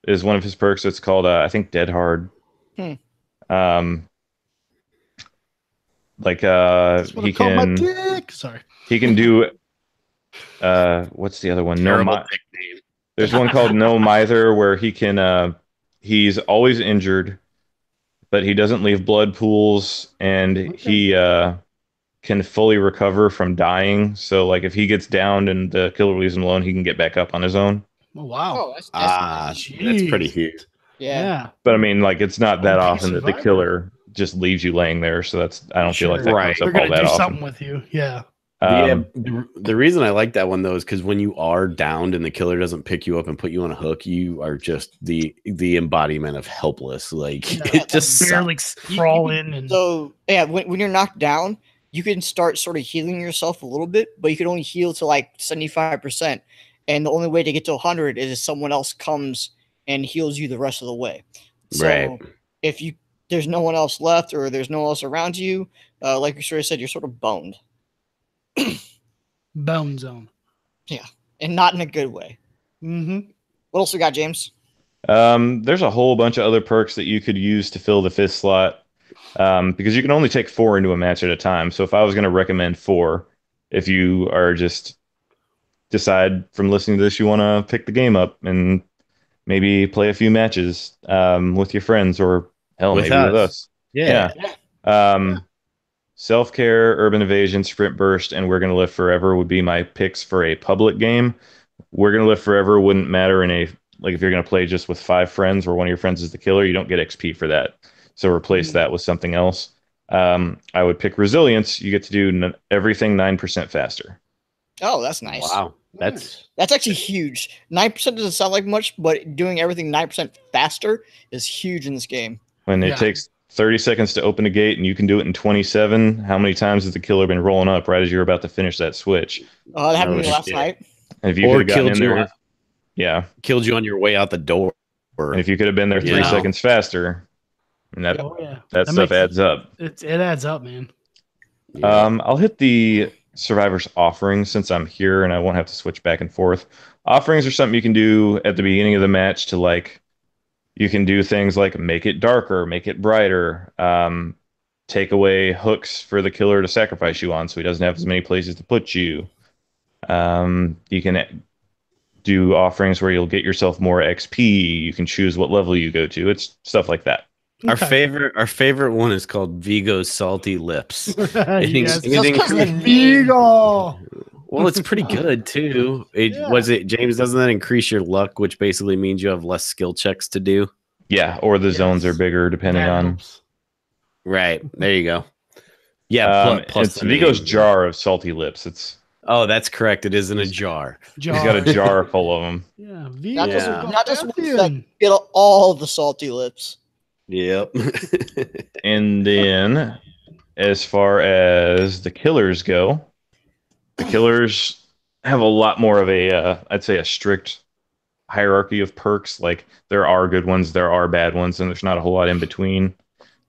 Is one of his perks. It's called, I think, Dead Hard. Like, he can.
Sorry.
He can do. What's the other one? There's one called No Mither where he can. He's always injured, but he doesn't leave blood pools, and he can fully recover from dying. So, like, if he gets downed and the killer leaves him alone, he can get back up on his own.
Oh wow!
Oh, that's
That's pretty huge.
Yeah.
But I mean, like, it's not that often that the killer just leaves you laying there. So I don't feel like that comes up all that often.
Something with you, yeah.
The reason I like that one though is because when you are downed and the killer doesn't pick you up and put you on a hook, you are just the embodiment of helpless. Like it just
barely crawl in. And
so yeah, when you're knocked down, you can start sort of healing yourself a little bit, but you can only heal to like 75%, and the only way to get to 100 is if someone else comes and heals you the rest of the way. So if there's no one else left or there's no one else around you, like you sort of said, you're sort of boned.
Bone zone.
Yeah, and not in a good way. What else we got, James?
There's a whole bunch of other perks that you could use to fill the 5th slot, because you can only take 4 into a match at a time. So if I was going to recommend 4, if you are just decide from listening to this you want to pick the game up and maybe play a few matches with your friends, or hell, maybe with us. Yeah. Self-Care, Urban Evasion, Sprint Burst, and We're Gonna Live Forever would be my picks for a public game. We're Gonna Live Forever wouldn't matter if you're gonna play just with 5 friends where one of your friends is the killer, you don't get XP for that. So replace that with something else. I would pick Resilience. You get to do everything 9% faster.
Oh, that's nice.
Wow. That's
actually huge. 9% doesn't sound like much, but doing everything 9% faster is huge in this game.
When it takes 30 seconds to open a gate and you can do it in 27, how many times has the killer been rolling up right as you're about to finish that switch?
That happened to me last night.
And if you could have gotten in there,
killed you on your way out the door.
And if you could have been there 3 seconds faster, and that stuff adds up.
It adds up, man.
I'll hit the Survivor's offerings since I'm here and I won't have to switch back and forth. Offerings are something you can do at the beginning of the match to, like, you can do things like make it darker, make it brighter, take away hooks for the killer to sacrifice you on so he doesn't have as many places to put you. You can do offerings where you'll get yourself more XP. You can choose what level you go to. It's stuff like that.
Our favorite one is called Vigo's Salty Lips.
Vigo.
Well, it's pretty good too. James, doesn't that increase your luck, which basically means you have less skill checks to do?
Yeah, or the zones are bigger depending on.
Right. There you go. Yeah,
plus it's Vigo's jar of salty lips.
That's correct. It is in a jar.
He's got a jar full of them.
Yeah,
not just one, get all the salty lips.
Yep.
And then, as far as the killers go, the killers have a lot more of I'd say a strict hierarchy of perks. Like, there are good ones, there are bad ones, and there's not a whole lot in between,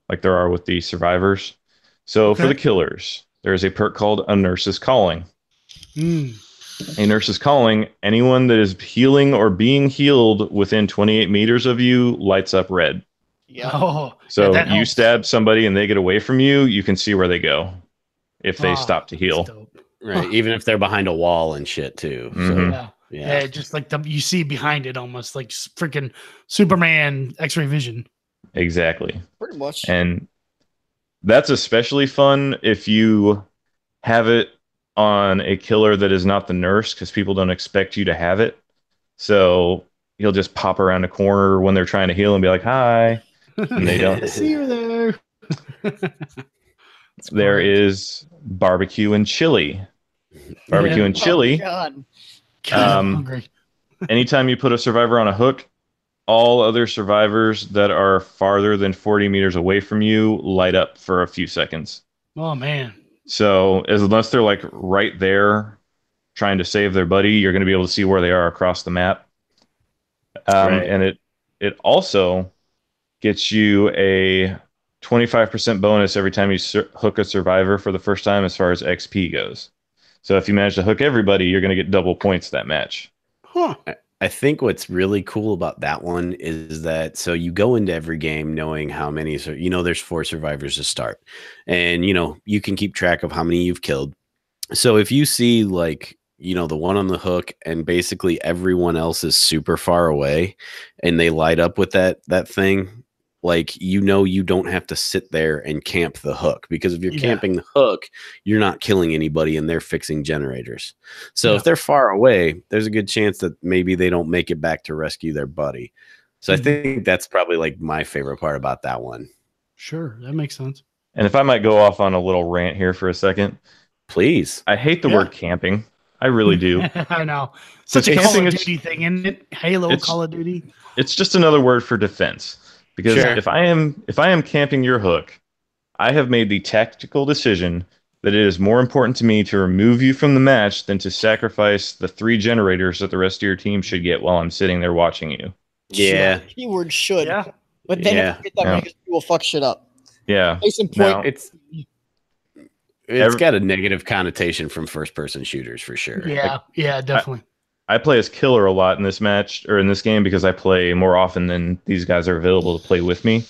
like there are with the survivors. So for the killers, there's a perk called A Nurse's Calling. A Nurse's Calling, anyone that is healing or being healed within 28 meters of you lights up red.
Yeah.
So you stab somebody and they get away from you, you can see where they go if they stop to heal.
Right, even if they're behind a wall and shit too. So,
yeah, just like you see behind it, almost like freaking Superman X-ray vision.
Exactly.
Pretty much.
And that's especially fun if you have it on a killer that is not the nurse, because people don't expect you to have it. So he'll just pop around a corner when they're trying to heal and be like, "Hi," and they don't
see you there.
There is barbecue and chili. Barbecue and chili.
God,
I'm hungry.
Anytime you put a survivor on a hook, all other survivors that are farther than 40 meters away from you light up for a few seconds.
Oh man.
So unless they're like right there trying to save their buddy, you're going to be able to see where they are across the map.
Right.
And it also gets you a 25% bonus every time you hook a survivor for the first time as far as XP goes. So if you manage to hook everybody, you're going to get double points that match.
Huh.
I think what's really cool about that one is that so you go into every game knowing how many, there's 4 survivors to start, and you can keep track of how many you've killed. So if you see like the one on the hook and basically everyone else is super far away and they light up with that thing, like you don't have to sit there and camp the hook, because if you're camping the hook, you're not killing anybody and they're fixing generators. So if they're far away, there's a good chance that maybe they don't make it back to rescue their buddy. So I think that's probably like my favorite part about that one.
Sure, that makes sense.
And if I might go off on a little rant here for a second,
please.
I hate the word camping. I really do.
I know. Such a
camping,
Call of Duty thing, isn't it? Halo, Call of Duty.
It's just another word for defense. Because if I am camping your hook, I have made the tactical decision that it is more important to me to remove you from the match than to sacrifice the 3 generators that the rest of your team should get while I'm sitting there watching you.
Yeah.
Keyword should.
Yeah.
But then if you get that because people fuck shit up.
Yeah.
Case in point,
it's got a negative connotation from first-person shooters for sure.
Yeah, definitely.
I play as killer a lot in this match or in this game because I play more often than these guys are available to play with me.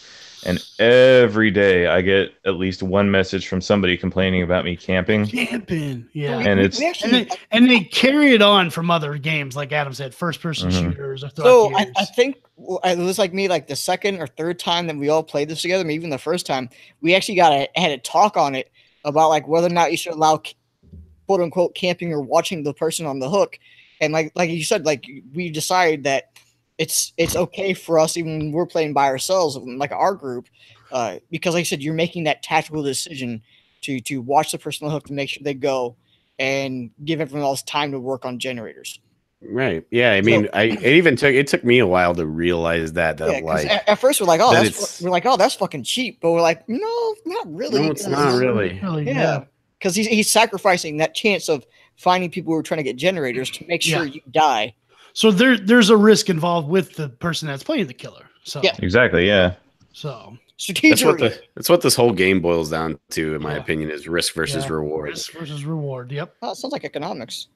And every day I get at least one message from somebody complaining about me camping.
Yeah.
And
they carry it on from other games, like Adam said, first-person shooters.
So I think it was like me, like the second or third time that we all played this together, maybe even the first time, we actually had a talk on it about like whether or not you should allow quote unquote camping or watching the person on the hook. And like you said, like we decided that it's okay for us even when we're playing by ourselves, like our group, because like I said, you're making that tactical decision to watch the person on the hook to make sure they go and give everyone else time to work on generators.
Right. Yeah. I mean, it took me a while to realize that like
at first we're like, that's fucking cheap, but we're like, no, not really.
No, it's not really.
Yeah. Because he's sacrificing that chance of finding people who are trying to get generators to make sure you die.
So there's a risk involved with the person that's playing the killer. So
exactly, yeah.
So
that's what this whole game boils down to, in my opinion, is risk versus reward.
Risk versus reward. Yep.
Oh, it sounds like economics.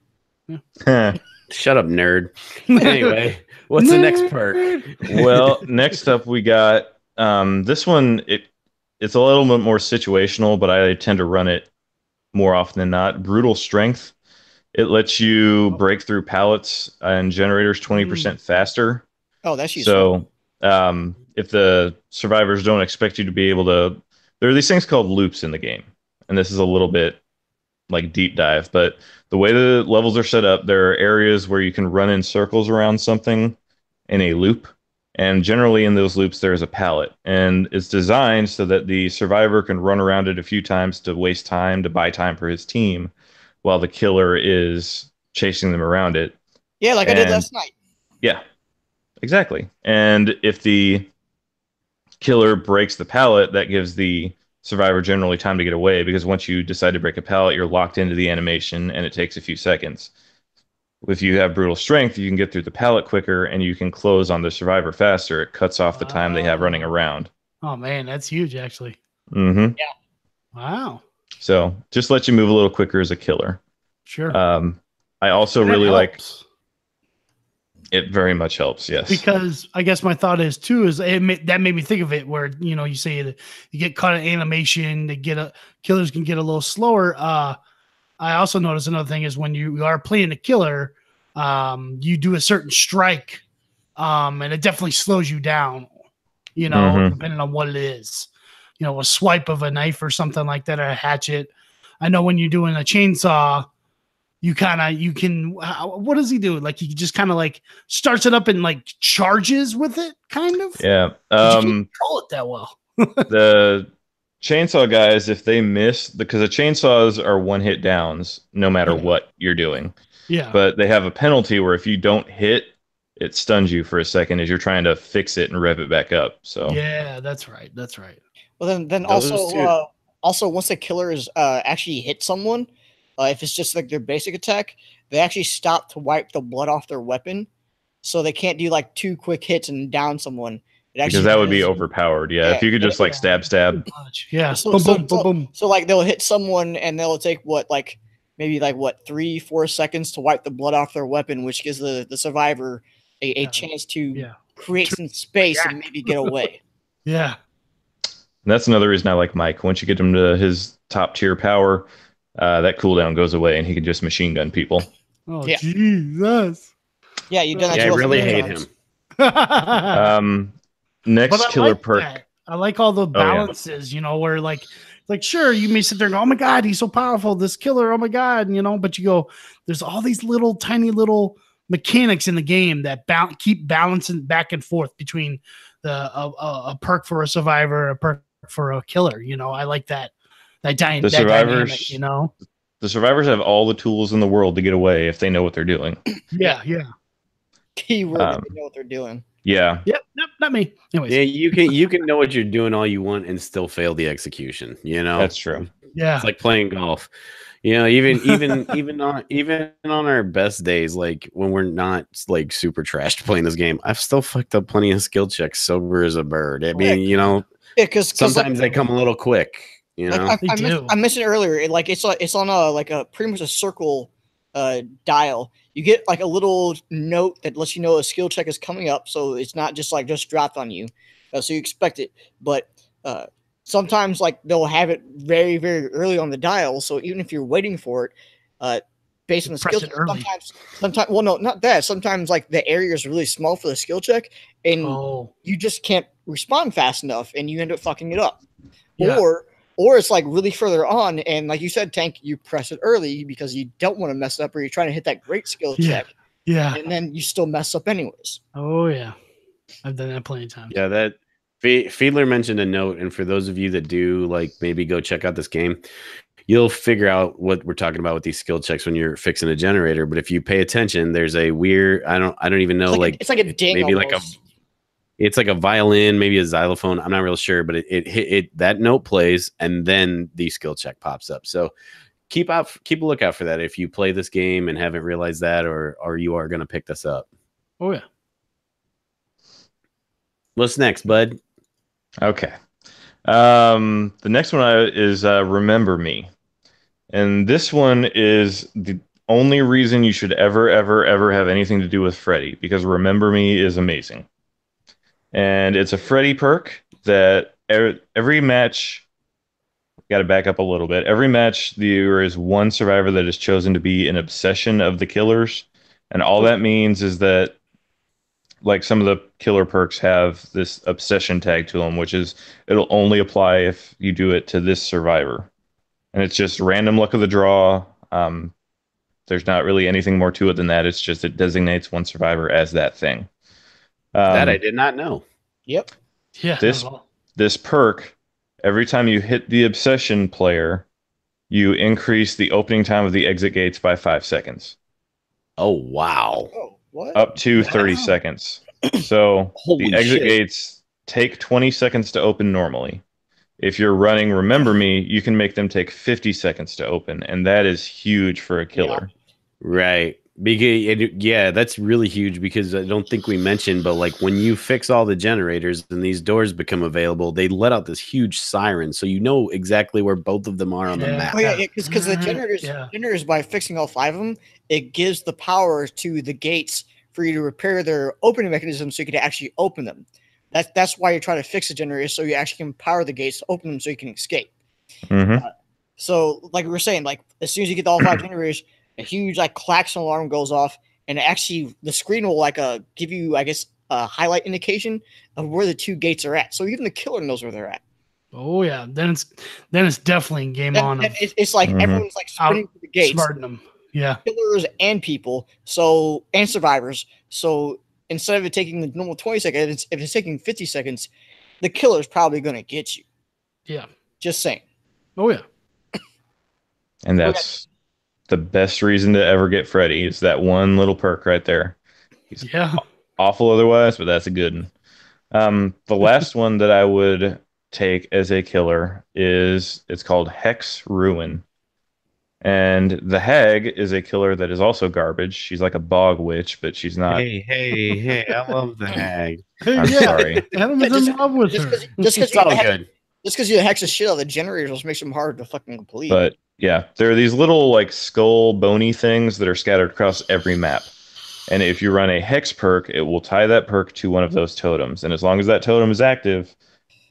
Yeah.
Shut up, nerd. Anyway, what's the next perk?
Well, next up we got this one. It's a little bit more situational, but I tend to run it more often than not. Brutal Strength. It lets you break through pallets and generators 20% faster.
Oh, that's useful.
So if the survivors don't expect you to be able to, there are these things called loops in the game, and this is a little bit like deep dive, but the way the levels are set up, there are areas where you can run in circles around something in a loop, and generally in those loops there is a pallet, and it's designed so that the survivor can run around it a few times to waste time, to buy time for his team, while the killer is chasing them around it.
Yeah, like I did last night.
Yeah, exactly. And if the killer breaks the pallet, that gives the survivor generally time to get away, because once you decide to break a pallet, you're locked into the animation and it takes a few seconds. If you have Brutal Strength, you can get through the pallet quicker and you can close on the survivor faster. It cuts off the time they have running around.
Oh man, that's huge actually.
Mm-hmm.
Yeah.
Wow.
So just let you move a little quicker as a killer.
Sure.
I also really like it. Very much helps, yes. Because
I guess my thought is too is that made me think of it where you say that you get caught in animation, killers can get a little slower. I also noticed another thing is when you are playing a killer, you do a certain strike, and it definitely slows you down. Depending on what it is. A swipe of a knife or something like that, or a hatchet. I know when you're doing a chainsaw, you can, what does he do? Like he just kind of like starts it up and like charges with it, kind of.
Yeah.
You can't control it that well.
The chainsaw guys, if they miss, because the chainsaws are one hit downs, no matter what you're doing.
Yeah.
But they have a penalty where if you don't hit, it stuns you for a second as you're trying to fix it and rev it back up. So
yeah, that's right.
Well, then also once the killer is actually hit someone, if it's just like their basic attack, they actually stop to wipe the blood off their weapon, so they can't do like 2 quick hits and down someone. It
Because
actually
that would be
does-
overpowered. Yeah, if
Yeah,
you could just like stab.
Yeah.
So,
Boom,
so,
boom, boom,
so,
boom.
so, like they'll hit someone and they'll take maybe 3-4 seconds to wipe the blood off their weapon, which gives the survivor a
Yeah.
chance to
Yeah.
create some space and maybe get away.
Yeah.
And that's another reason I like Mike. Once you get him to his top tier power, that cooldown goes away and he can just machine gun people.
Oh,
Yeah.
Jesus.
Yeah, you've done that.
Yeah, I
to us
really
many
hate
times.
him.
Next
But I
killer
like
perk.
that. I like all the
Oh, yeah.
balances, where like sure, you may sit there and go, oh my God, he's so powerful, this killer, oh my God, but you go, there's all these little tiny little mechanics in the game that keep balancing back and forth between a perk for a survivor, a perk for a killer. I like that dynamic,
The survivors have all the tools in the world to get away if they know what they're doing.
Yeah.
Keyword, if they know what they're doing.
Yeah.
Yep, nope, not me. Anyways.
Yeah, you can know what you're doing all you want and still fail the execution.
That's true.
Yeah,
it's like playing golf. Even on our best days, like when we're not like super trashed playing this game, I've still fucked up plenty of skill checks sober as a bird. I mean,
because
sometimes they come a little quick.
I mentioned earlier, it's on a pretty much a circle dial. You get like a little note that lets you know a skill check is coming up, so it's not just dropped on you, so you expect it. But sometimes they'll have it very, very early on the dial, so even if you're waiting for it, based on the skill check, sometimes well, no, not that. Sometimes the area is really small for the skill check, and you just can't respond fast enough, and you end up fucking it up.
Yeah.
Or it's really further on, and like you said, Tank, you press it early because you don't want to mess up, or you're trying to hit that great skill check.
Yeah.
And then you still mess up anyways.
Oh yeah. I've done that plenty of times.
Yeah, that Fiedler mentioned a note, and for those of you that do maybe go check out this game, you'll figure out what we're talking about with these skill checks when you're fixing a generator. But if you pay attention, there's a weird I don't even know
it's like a ding,
maybe
almost.
It's like a violin, maybe a xylophone. I'm not real sure, but it that note plays, and then the skill check pops up. So keep a lookout for that if you play this game and haven't realized that, or you are going to pick this up.
Oh yeah.
What's next, bud?
Okay. The next one is Remember Me, and this one is the only reason you should ever have anything to do with Freddy, because Remember Me is amazing. And it's a Freddy perk that every match, got to back up a little bit. Every match, there is one survivor that is chosen to be an obsession of the killers. And all that means is that some of the killer perks have this obsession tag to them, which is it'll only apply if you do it to this survivor. And it's just random luck of the draw. There's not really anything more to it than that. It's just it designates one survivor as that thing.
That I did not know.
Yep.
Yeah.
This perk, every time you hit the obsession player, you increase the opening time of the exit gates by 5 seconds.
Oh wow!
Oh, what?
Up to 30 seconds. So the exit gates take 20 seconds to open normally. If you're running Remember Me, you can make them take 50 seconds to open, and that is huge for a killer.
Yeah. Right. Because that's really huge, because I don't think we mentioned, but when you fix all the generators and these doors become available, they let out this huge siren, so you know exactly where both of them are on the map.
Oh yeah, because the generators, by fixing all 5 of them, it gives the power to the gates for you to repair their opening mechanism, so you can actually open them. That's why you're trying to fix the generators, so you actually can power the gates to open them, so you can escape.
Mm-hmm.
So like we were saying, as soon as you get all 5 generators, a huge klaxon alarm goes off, and actually the screen will give you, I guess, a highlight indication of where the 2 gates are at. So even the killer knows where they're at.
Oh yeah, then it's definitely game on.
It's like everyone's sprinting to the gates,
smarting them. Yeah,
killers and people, and survivors. So instead of it taking the normal 20 seconds, if it's taking 50 seconds, the killer's probably going to get you.
Yeah,
just saying.
Oh yeah,
and that's the best reason to ever get Freddy, is that one little perk right there. He's awful otherwise, but that's a good one. The last one that I would take as a killer it's called Hex Ruin. And the hag is a killer that is also garbage. She's like a bog witch, but she's not.
Hey! I love the hag.
I'm
Yeah,
sorry.
Adam is in love with
just
her.
because
It's all good.
you hex the shit out of the generators, which makes them hard to fucking complete.
But yeah, there are these little like skull bony things that are scattered across every map. And if you run a hex perk, it will tie that perk to one of those totems. And as long as that totem is active,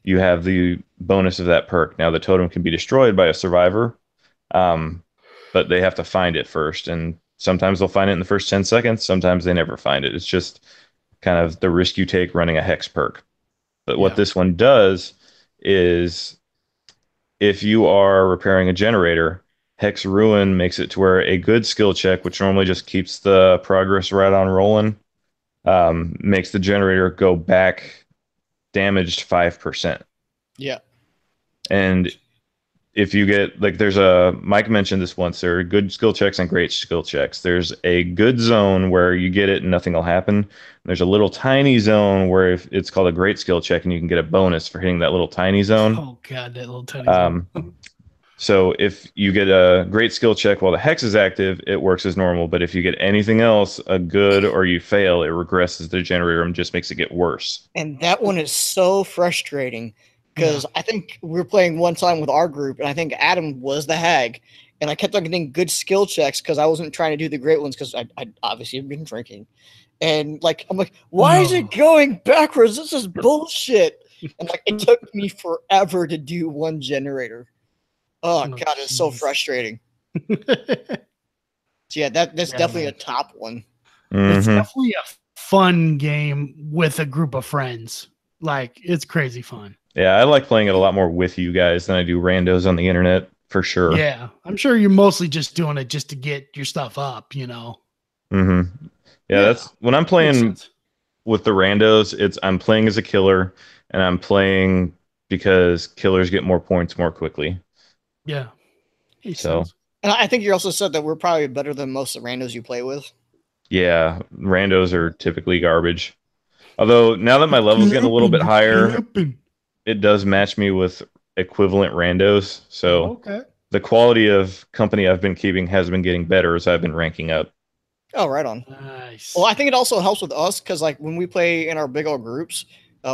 you have the bonus of that perk. Now, the totem can be destroyed by a survivor, but they have to find it first. And sometimes they'll find it in the first 10 seconds. Sometimes they never find it. It's just kind of the risk you take running a hex perk. But what this one does is if you are repairing a generator, Hex Ruin makes it to where a good skill check, which normally just keeps the progress right on rolling, makes the generator go back damaged 5%.
Yeah.
And if you get, like, there's a, Mike mentioned this once, there are good skill checks and great skill checks. There's a good zone where you get it and nothing will happen. There's a little tiny zone where if it's called a great skill check and you can get a bonus for hitting that little tiny zone.
Oh god, that little tiny zone.
So if you get a great skill check while the hex is active, it works as normal. But if you get anything else, a good or you fail, it regresses the generator and just makes it get worse.
And that one is so frustrating because I think we were playing one time with our group, and I think Adam was the hag, and I kept on getting good skill checks because I wasn't trying to do the great ones because I obviously have been drinking. And like I'm like, why is it going backwards? This is bullshit. And like it took me forever to do one generator. Oh god, it's so frustrating. So yeah, that's definitely a top one.
It's definitely a fun game with a group of friends. Like it's crazy fun.
Yeah, I like playing it a lot more with you guys than I do randos on the internet, for sure.
Yeah, I'm sure you're mostly just doing it just to get your stuff up, you know.
Yeah, that's when I'm playing with the randos, I'm playing as a killer and I'm playing because killers get more points more quickly.
Yeah.
So,
and I think you also said that we're probably better than most of the randos you play with.
Yeah, randos are typically garbage. Although now that my level's getting a little bit higher, it does match me with equivalent randos. So the quality of company I've been keeping has been getting better as I've been ranking up.
Oh, right on.
Nice.
Well, I think it also helps with us because like when we play in our big old groups,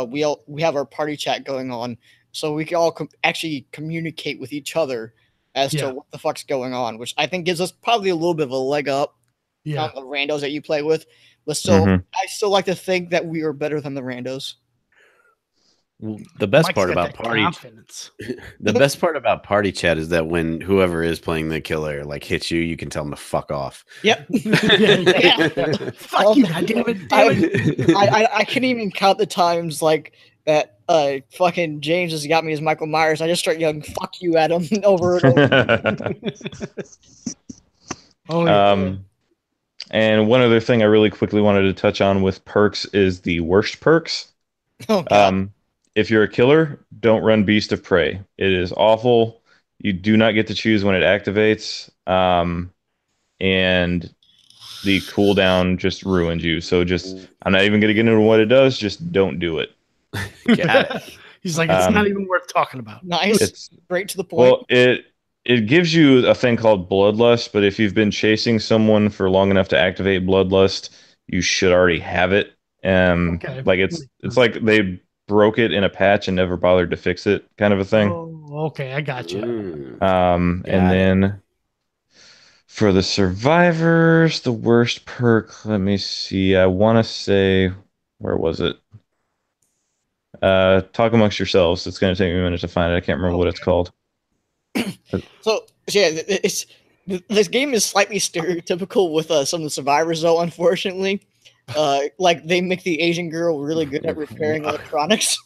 we have our party chat going on, so we can all actually communicate with each other as to what the fuck's going on, which I think gives us probably a little bit of a leg up on the randos that you play with. But still, I still like to think that we are better than the randos.
Well, the best part about party chat is that when whoever is playing the killer like hits you, you can tell them to fuck off.
Yep.
Fuck you, goddammit.
I can't even count the times like that fucking James has got me as Michael Myers. I just start yelling "fuck you" at him over and over.
And one other thing I really quickly wanted to touch on with perks is the worst perks.
Oh, God.
If you're a killer, don't run Beast of Prey. It is awful. You do not get to choose when it activates. And the cooldown just ruins you. So I'm not even going to get into what it does. Just don't do it.
He's like, it's not even worth talking about.
Nice. It's straight to the point.
Well, it gives you a thing called Bloodlust, but if you've been chasing someone for long enough to activate Bloodlust, you should already have it. Like it's like they broke it in a patch and never bothered to fix it, kind of a thing.
Oh, okay, I got you.
And then for the survivors, the worst perk, let me see. I want to say, where was it? Talk amongst yourselves. It's going to take me a minute to find it. I can't remember what it's called.
So yeah, this game is slightly stereotypical with some of the survivors, though. Unfortunately, like they make the Asian girl really good at repairing electronics.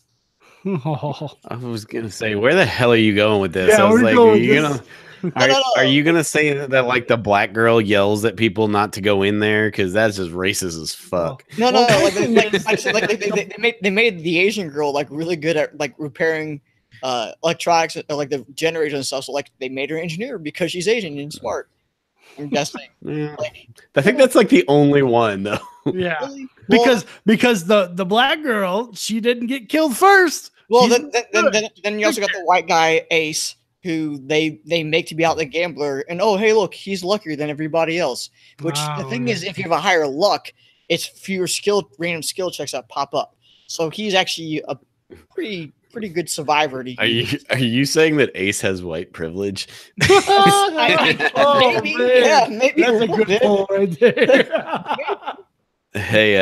I was gonna say, where the hell are you going with this?
Yeah,
I was like, are you
No.
are you gonna say that like the black girl yells at people not to go in there because that's just racist as fuck?
No. They made the Asian girl like really good at like repairing electronics, like the generators and stuff. So like they made her engineer because she's Asian and smart. I'm guessing.
I think that's like the only one though.
Yeah, because the black girl, she didn't get killed first.
Well, then you also got the white guy Ace, who they make to be out the gambler, and oh hey look, he's luckier than everybody else. Which the thing is, if you have a higher luck, it's fewer random skill checks that pop up. So he's actually a pretty good survivor.
Are you saying that Ace has white privilege?
Maybe, yeah, maybe
that's a good pull right there.
Hey,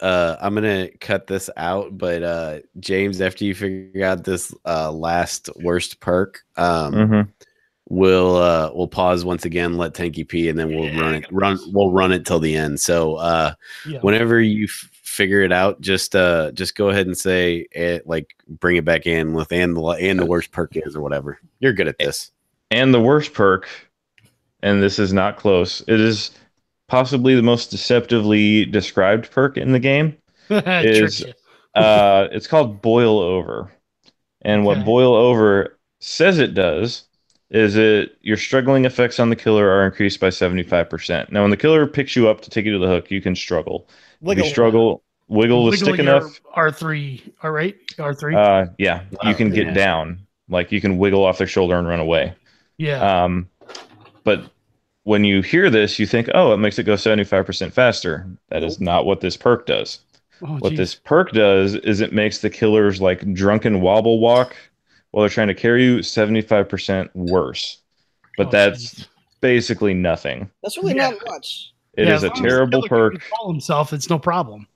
I'm gonna cut this out, but James, after you figure out this last worst perk, we'll pause once again, let Tanky pee, and then we'll run it till the end. So whenever you figure it out, just go ahead and say it, like bring it back in with and the worst perk is or whatever. You're good at this.
And the worst perk, and this is not close, it is possibly the most deceptively described perk in the game. Is it's called Boil Over. And what Boil Over says it does is your struggling effects on the killer are increased by 75%. Now when the killer picks you up to take you to the hook, you can struggle. If you struggle, wiggle the stick enough.
R3, all right? R3?
Yeah, you can get down. Like you can wiggle off their shoulder and run away.
Yeah.
But when you hear this, you think, oh, it makes it go 75% faster. That is not what this perk does. What this perk does is it makes the killers like drunken wobble walk while they're trying to carry you 75% worse. But that's basically nothing.
That's really not much.
It is a terrible perk.
He can call himself, it's no problem.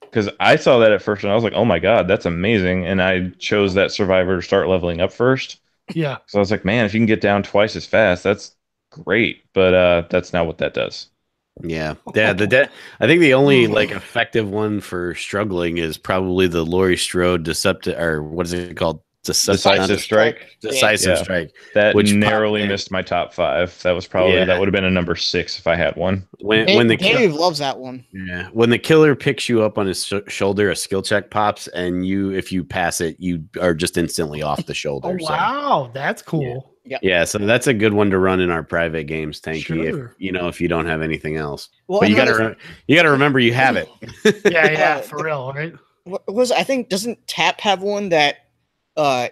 Because I saw that at first and I was like, oh my God, that's amazing. And I chose that survivor to start leveling up first.
Yeah.
So I was like, man, if you can get down twice as fast, that's great. But that's not what that does.
Yeah. I think the only like effective one for struggling is probably the Laurie Strode deceptive, or what is it called?
Decisive strike.
Decisive strike.
That narrowly missed my top 5. That was probably that would have been a number 6 if I had one.
When the Dave loves that one.
Yeah. When the killer picks you up on his shoulder, a skill check pops, and if you pass it, you are just instantly off the shoulder.
Oh wow, that's cool.
Yeah, so that's a good one to run in our private games, Tanky. If you don't have anything else, well, but you gotta remember you have it.
yeah, for real, right?
I think doesn't Tap have one that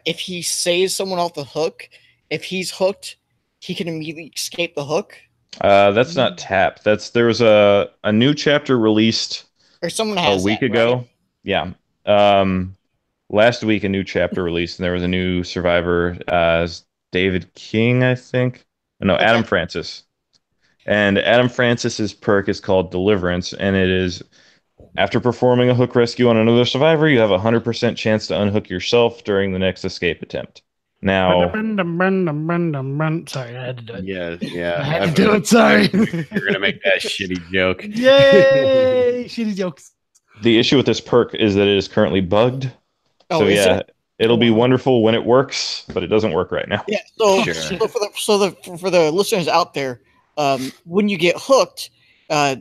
if he saves someone off the hook, if he's hooked, he can immediately escape the hook?
That's not Tap. There was a new chapter released
or someone has
a week ago. Right? Yeah. Last week a new chapter released, and there was a new survivor, David King, I think. No, Adam Francis. And Adam Francis's perk is called Deliverance, and it is after performing a hook rescue on another survivor, you have a 100% chance to unhook yourself during the next escape attempt. Now,
sorry, I had to do it.
Yeah,
I had to do it. Sorry,
you're gonna make that shitty joke.
Yay, shitty jokes.
The issue with this perk is that it is currently bugged. So it'll be wonderful when it works, but it doesn't work right now.
Yeah. So, for the listeners out there, when you get hooked,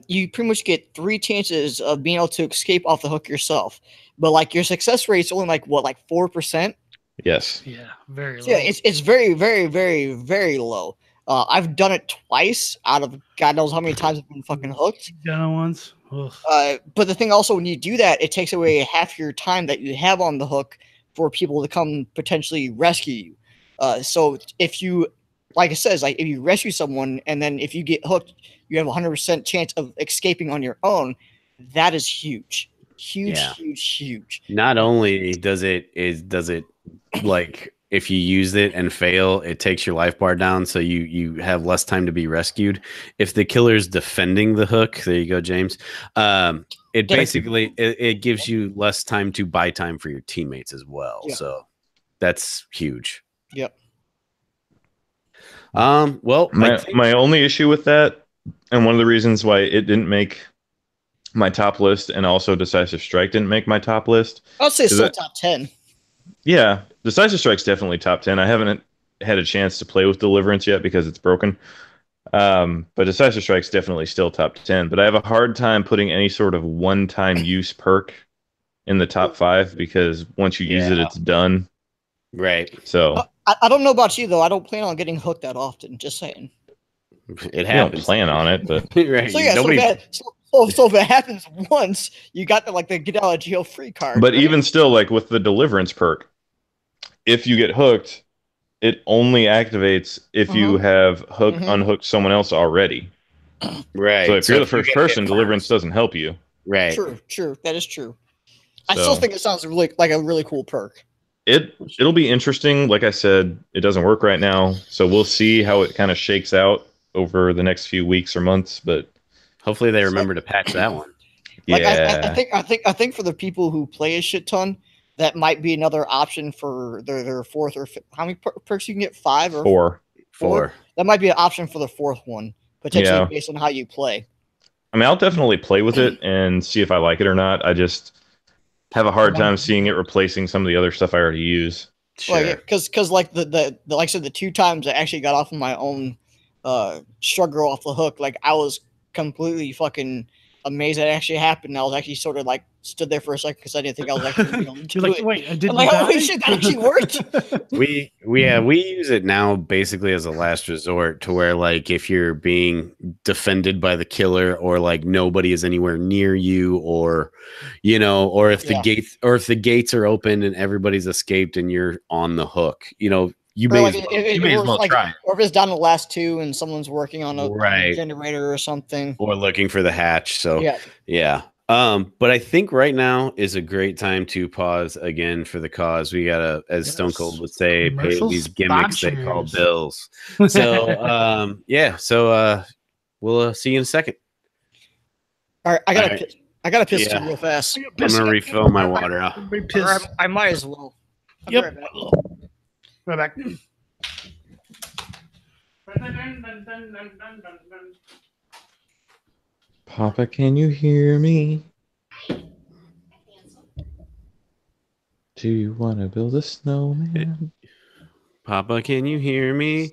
you pretty much get 3 chances of being able to escape off the hook yourself. But like your success rate is only like 4%.
Yes.
Yeah. Very low.
Yeah. It's very, very, very, very low. I've done it twice out of God knows how many times I've been fucking hooked.
Done it once.
But the thing also, when you do that, it takes away half your time that you have on the hook for people to come potentially rescue you. So if you, like it says, like if you rescue someone and then if you get hooked, you have a 100% chance of escaping on your own. That is huge. Huge.
Not only does it like if you use it and fail, it takes your life bar down, so you have less time to be rescued. If the killer's defending the hook, there you go, James. It basically it gives you less time to buy time for your teammates as well. Yeah. So that's huge.
Yep.
Well,
my only issue with that, and one of the reasons why it didn't make my top list, and also Decisive Strike didn't make my top list.
I'll say still top 10.
Yeah, Decisive Strike's definitely top 10. I haven't had a chance to play with Deliverance yet because it's broken. But Decisive Strike's definitely still top 10. But I have a hard time putting any sort of one-time use perk in the top 5 because once you use it, it's done.
Right.
So
I don't know about you though. I don't plan on getting hooked that often. Just saying.
It happens.
You don't plan on it, but
right.
So yeah, so if it happens once, you got the get out of jail free card.
But even still, like with the Deliverance perk, if you get hooked, it only activates if you have unhooked someone else already.
Right.
So if you're the first person, Deliverance doesn't help you.
Right.
True. That is true. I still think it sounds really like a really cool perk.
It'll be interesting. Like I said, it doesn't work right now, so we'll see how it kind of shakes out over the next few weeks or months. But
hopefully they remember to patch that one.
Like
yeah,
I think for the people who play a shit ton, that might be another option for their fourth or fifth. How many perks you can get? 5 or
4?
That might be an option for the fourth one, potentially based on how you play.
I mean, I'll definitely play with it and see if I like it or not. I just have a hard time seeing it replacing some of the other stuff I already use.
Sure. Because like the like I said, the 2 times I actually got off of my own struggle off the hook, like I was completely fucking amazed that it actually happened. I was actually sort of like stood there for a second because I didn't think I was actually going to do it.
Wait, I didn't.
I'm like, holy shit, that actually worked.
we use it now basically as a last resort, to where like if you're being defended by the killer, or like nobody is anywhere near you, or or if the gates are open and everybody's escaped and you're on the hook, you may as well try it.
Or if it's down to the last 2 and someone's working on a generator or something,
or looking for the hatch. So yeah. But I think right now is a great time to pause again for the cause. We gotta, as Stone Cold would say, pay these gimmicks they call bills. So we'll see you in a second.
All right, I gotta piss too real fast.
I'm gonna refill my water out.
I might as well.
Yep. Right back.
Papa, can you hear me? Do you want to build a snowman?
Papa, can you hear me?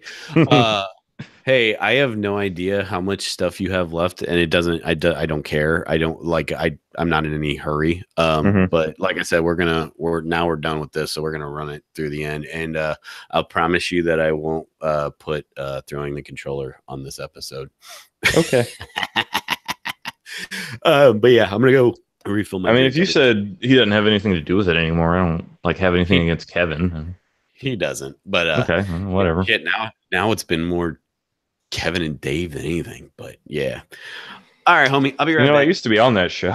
Hey, I have no idea how much stuff you have left, and it doesn't. I don't care. I don't like. I'm not in any hurry. But like I said, we're done with this, so we're gonna run it through the end, and I'll promise you that I won't put throwing the controller on this episode.
Okay.
But yeah, I'm gonna go refill my.
I mean, if you said he doesn't have anything to do with it anymore, I don't have anything against Kevin.
He doesn't, but
okay, whatever.
Shit, now it's been more Kevin and Dave than anything, but yeah. All right, homie, I'll be right back.
I used to be on that show.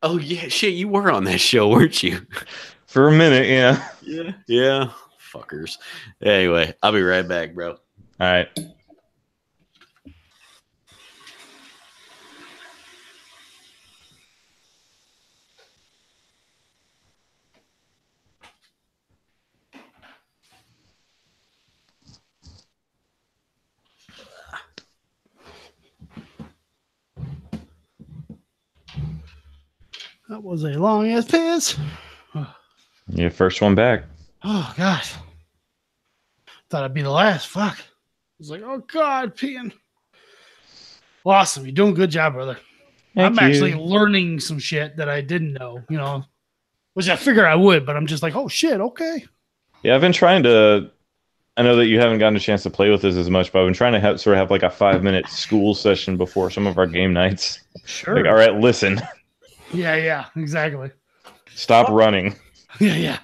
Oh yeah, shit, you were on that show, weren't you?
For a minute, yeah.
Yeah, fuckers. Anyway, I'll be right back, bro.
All right.
That was a long ass piss.
Yeah, first one back.
Oh gosh. Thought I'd be the last. Fuck. I was like, oh God, peeing. Awesome. You're doing a good job, brother. I'm actually learning some shit that I didn't know, which I figure I would, but I'm just like, oh shit, okay.
Yeah, I've been trying to. I know that you haven't gotten a chance to play with this as much, but I've been trying to have like a 5-minute school session before some of our game nights.
Sure.
Like, all right, listen.
Yeah, exactly.
Stop running.
Yeah.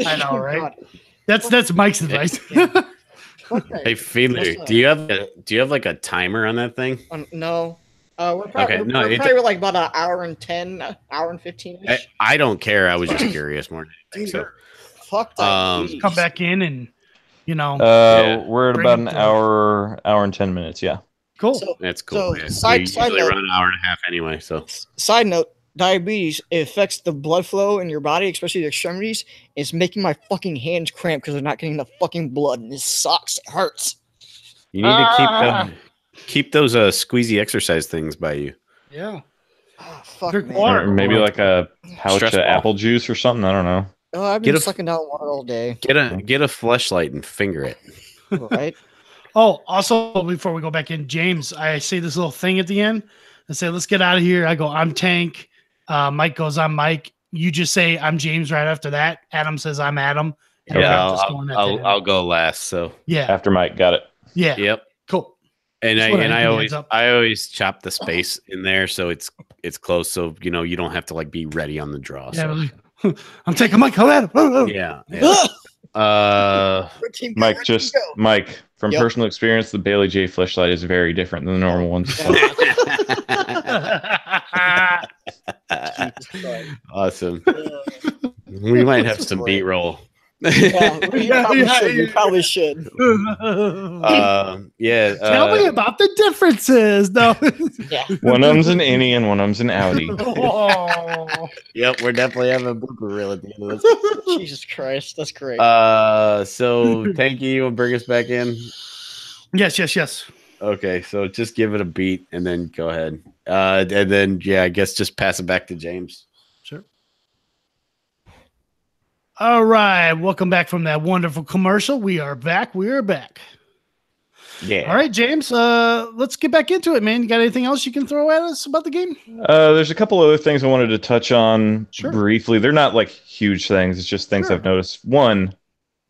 I know, right? That's Mike's advice.
Hey, Fiedler, do you have like a timer on that thing?
No. We're probably like about an hour and 10, hour and 15.
I don't care. I was just curious more than anything. So.
Fuck that.
Come back in and
we're at about an hour and 10 minutes. Yeah.
Cool.
That's cool.
So,
we
side
usually
note,
run an hour and a half anyway. So
side note, diabetes, it affects the blood flow in your body, especially the extremities. It's making my fucking hands cramp because they're not getting the fucking blood, and this sucks. It hurts.
You need to keep those squeezy exercise things by you.
Yeah.
Oh, fuck,
or maybe like a pouch of apple juice or something. I don't know.
Oh, I've been sucking down water all day.
Get a fleshlight and finger it.
Right.
Oh, also, before we go back in, James, I say this little thing at the end. I say, let's get out of here. I go, I'm Tank. Mike goes, I'm Mike. You just say, I'm James right after that. Adam says, I'm Adam.
Yeah, I'll go last. So
yeah,
after Mike, got it.
Yeah.
Yep.
Cool.
And I always chop the space in there so it's close. So you don't have to like be ready on the draw. So.
Yeah, I'm taking Mike. Adam.
Yeah.
Red team, go,
Mike,
red team,
just
go.
Mike, from
Yep.
personal experience, the Bailey J fleshlight is very different than the normal ones.
Jesus Christ.
Awesome.
Uh,
We might have some
Great.
B-roll.
yeah, we probably should. We
yeah.
probably should.
Yeah.
Tell me about the differences. No.
Yeah.
One of them's an innie and one of them's an outie.
Oh.
Yep, we're definitely having a blooper reel at the end of this.
Jesus Christ, that's great.
So Tanky, you will bring us back in?
Yes.
Okay, so just give it a beat and then go ahead. And then I guess just pass it back to James.
Sure. All right, welcome back from that wonderful commercial. We are back.
Yeah.
All right, James. Let's get back into it, man. You got anything else you can throw at us about the game?
There's a couple other things I wanted to touch on
Sure.
briefly. They're not like huge things. It's just things
Sure.
I've noticed. One,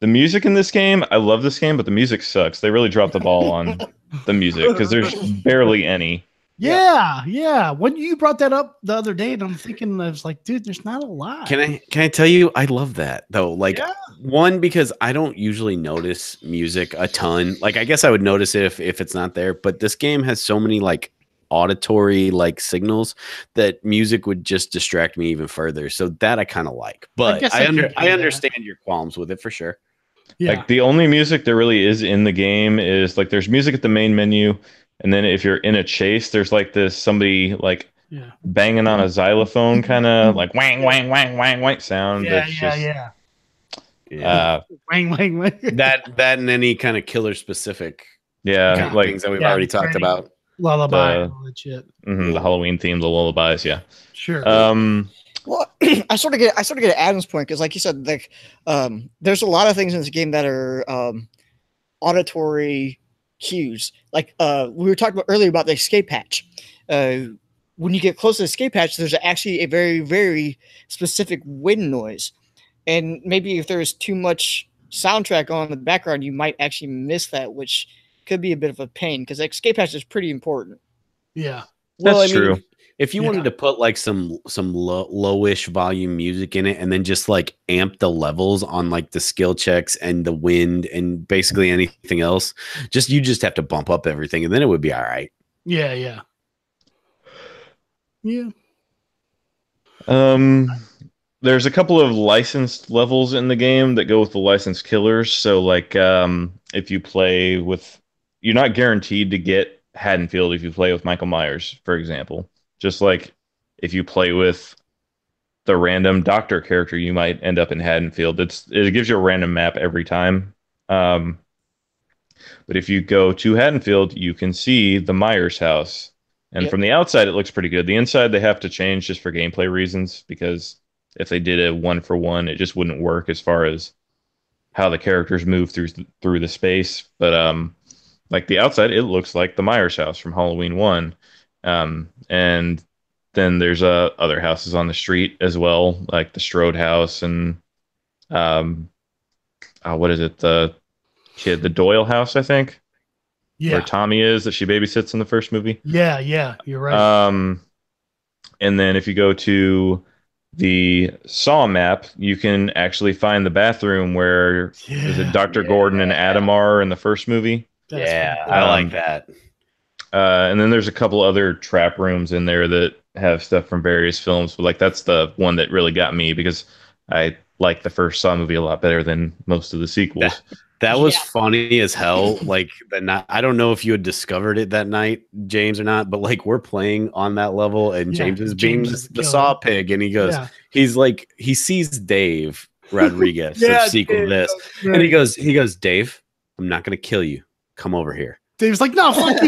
the music in this game. I love this game, but the music sucks. They really dropped the ball on the music because there's barely any.
Yeah. When you brought that up the other day, and I'm thinking, I was like, dude, there's not a lot.
Can I tell you I love that though? Like
Yeah.
one, because I don't usually notice music a ton. Like I guess I would notice it if it's not there, but this game has so many like auditory like signals that music would just distract me even further. So that I kind of like. But
guess
I
I can do
I
that.
understand your qualms with it for sure.
Yeah.
Like the only music there really is in the game is like there's music at the main menu, and then if you're in a chase, there's like this somebody like
Yeah.
banging on a xylophone kind of like wang wang wang wang wang sound.
Yeah.
that's just,
Yeah.
Wang.
That and any kind of killer specific
yeah,
kind of
like
things that we've
Yeah,
already talked
very-
about.
Lullaby
The-
and all that shit.
the Halloween theme, the lullabies. Yeah.
Sure.
Well, I sort of get at Adam's point because, like you said, like there's a lot of things in this game that are auditory cues. Like we were talking about earlier about the escape hatch. When you get close to the escape hatch, there's actually a very, very specific wind noise, and maybe if there's too much soundtrack on in the background, you might actually miss that, which could be a bit of a pain because escape hatch is pretty important.
yeah.
That's true.
If you wanted to put like some lowish volume music in it and then just like amp the levels on like the skill checks and the wind and basically anything else, you just have to bump up everything and then it would be all right.
Yeah.
There's a couple of licensed levels in the game that go with the licensed killers. So like if you play with, you're not guaranteed to get Haddonfield if you play with Michael Myers, for example. Just like if you play with the random doctor character, you might end up in Haddonfield. It gives you a random map every time. But if you go to Haddonfield, you can see the Myers house. And from the outside, it looks pretty good. The inside, they have to change just for gameplay reasons, because if they did a 1-for-1, it just wouldn't work as far as how the characters move through the space. But like the outside, it looks like the Myers house from Halloween 1. And then there's other houses on the street as well, like the Strode house and what is it? The Doyle house, I think.
Yeah.
Where Tommy is, that she babysits in the first movie.
Yeah. You're right.
And then if you go to the Saw map, you can actually find the bathroom where is it Dr. Gordon and Adam are in the first movie.
That's
I like that.
And then there's a couple other trap rooms in there that have stuff from various films, but like that's the one that really got me because I like the first Saw movie a lot better than most of the sequels.
That was funny as hell. Like I don't know if you had discovered it that night, James, or not, but like we're playing on that level and James is being the Saw pig, and he goes, he's like, he sees Dave Rodriguez of sequel to this, and he goes, Dave, I'm not gonna kill you. Come over here.
Dave's like, no, fuck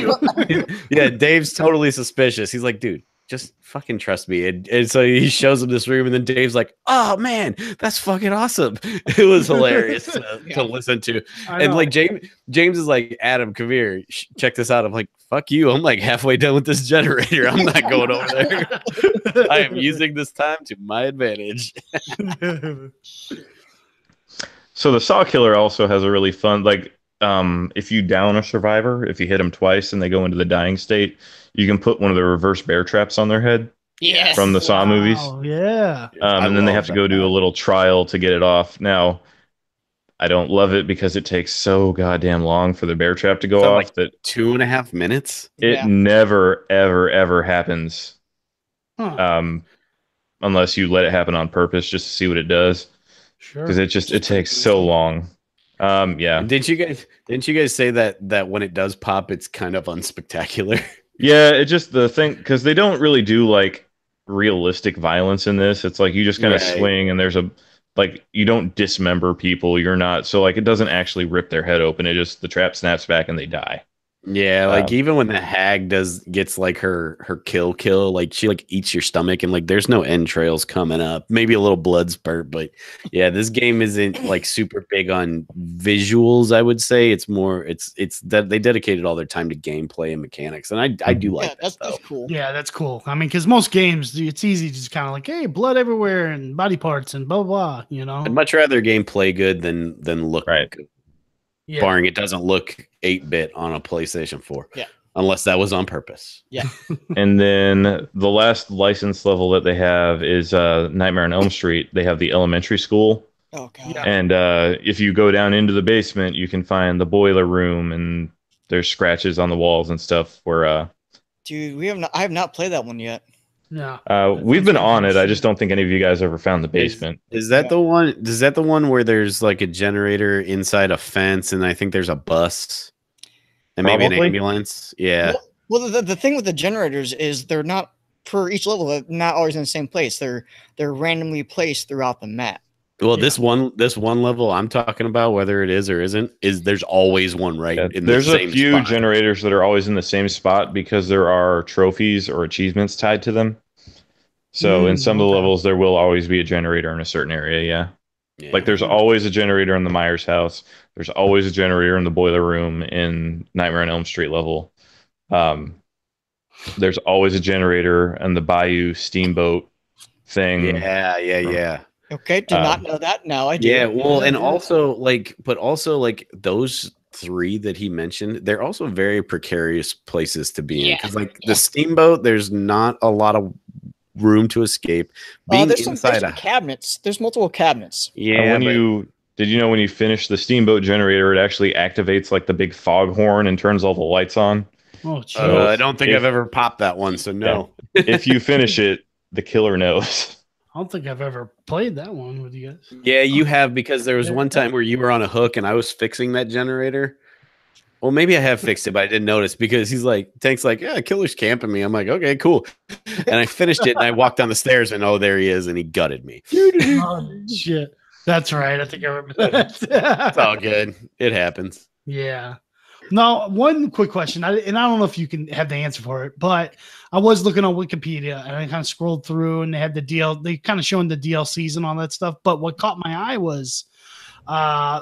you.
Yeah, Dave's totally suspicious. He's like, dude, just fucking trust me. And so he shows him this room, and then Dave's like, oh man, that's fucking awesome. It was hilarious to listen to. And like James is like, Adam, come here, check this out. I'm like, fuck you. I'm like halfway done with this generator. I'm not going over there. I am using this time to my advantage.
So the Saw killer also has a really fun, like, if you down a survivor, if you hit them twice and they go into the dying state, you can put one of the reverse bear traps on their head.
Yes.
From the Saw movies.
Yeah.
And then they have to go do a little trial to get it off. Now, I don't love it because it takes so goddamn long for the bear trap to go off that
2.5 minutes.
it
Yeah.
never, ever, ever happens.
Huh.
Unless you let it happen on purpose just to see what it does. Because
Sure.
it takes so long. Yeah.
And didn't you guys say that when it does pop, it's kind of unspectacular?
Yeah, it just the thing because they don't really do like realistic violence in this. It's like you just kind of
Right.
swing and there's a like you don't dismember people. You're not so like it doesn't actually rip their head open. It just the trap snaps back and they die.
Yeah, like even when the hag gets like her kill, like she like eats your stomach and like there's no entrails coming up. Maybe a little blood spurt, but yeah, this game isn't like super big on visuals, I would say. It's more it's that they dedicated all their time to gameplay and mechanics. And I do like
That's
that.
cool.
Yeah, that's cool. I mean, because most games, it's easy to just kind of like, hey, blood everywhere and body parts and blah blah. You know,
I'd much rather game play good than look
Right.
good.
yeah.
Barring it doesn't look 8-bit on a PlayStation 4.
Yeah.
Unless that was on purpose.
Yeah.
And then the last license level that they have is Nightmare on Elm Street. They have the elementary school.
Oh god.
Yeah.
And if you go down into the basement, you can find the boiler room and there's scratches on the walls and stuff where
Dude, I have not played that one yet.
Yeah.
we've been on it. I just don't think any of you guys ever found the basement.
Is that the one? Is that the one where there's like a generator inside a fence, and I think there's a bus, and maybe an
Probably.
ambulance? Yeah.
Well, the thing with the generators is they're not for each level. They're not always in the same place. They're randomly placed throughout the map.
Well, this one level I'm talking about, whether it is or isn't, is there's always one right
Yeah,
in
there's
the
a
same
few
spot.
generators that are always in the same spot because there are trophies or achievements tied to them. So in some of the
okay.
levels, there will always be a generator in a certain area. Yeah.
Yeah.
Like there's always a generator in the Myers house. There's always a generator in the boiler room in Nightmare on Elm Street level. There's always a generator in the Bayou Steamboat thing.
Yeah.
Okay, did not know that. Now I do.
Yeah, well, and also like those three that he mentioned, they're also very precarious places to be in because like the steamboat, there's not a lot of room to escape. Being
there's
inside
some cabinets. There's multiple cabinets.
yeah,
Did you know when you finish the steamboat generator, it actually activates like the big foghorn and turns all the lights on?
Oh, geez.
I don't think I've ever popped that one, so no.
If you finish it, the killer knows.
I don't think I've ever played that one with you guys.
Yeah, you have because there was one time where you were on a hook and I was fixing that generator. Well, maybe I have fixed it, but I didn't notice because Tank's like, yeah, killer's camping me. I'm like, okay, cool. And I finished it and I walked down the stairs and there he is and he gutted me.
Oh, shit. That's right. I think I remember that.
It's all good. It happens.
Yeah. Now, one quick question, and I don't know if you can have the answer for it, but I was looking on Wikipedia and I kind of scrolled through and they had they kind of showing the DLCs and all that stuff. But what caught my eye was,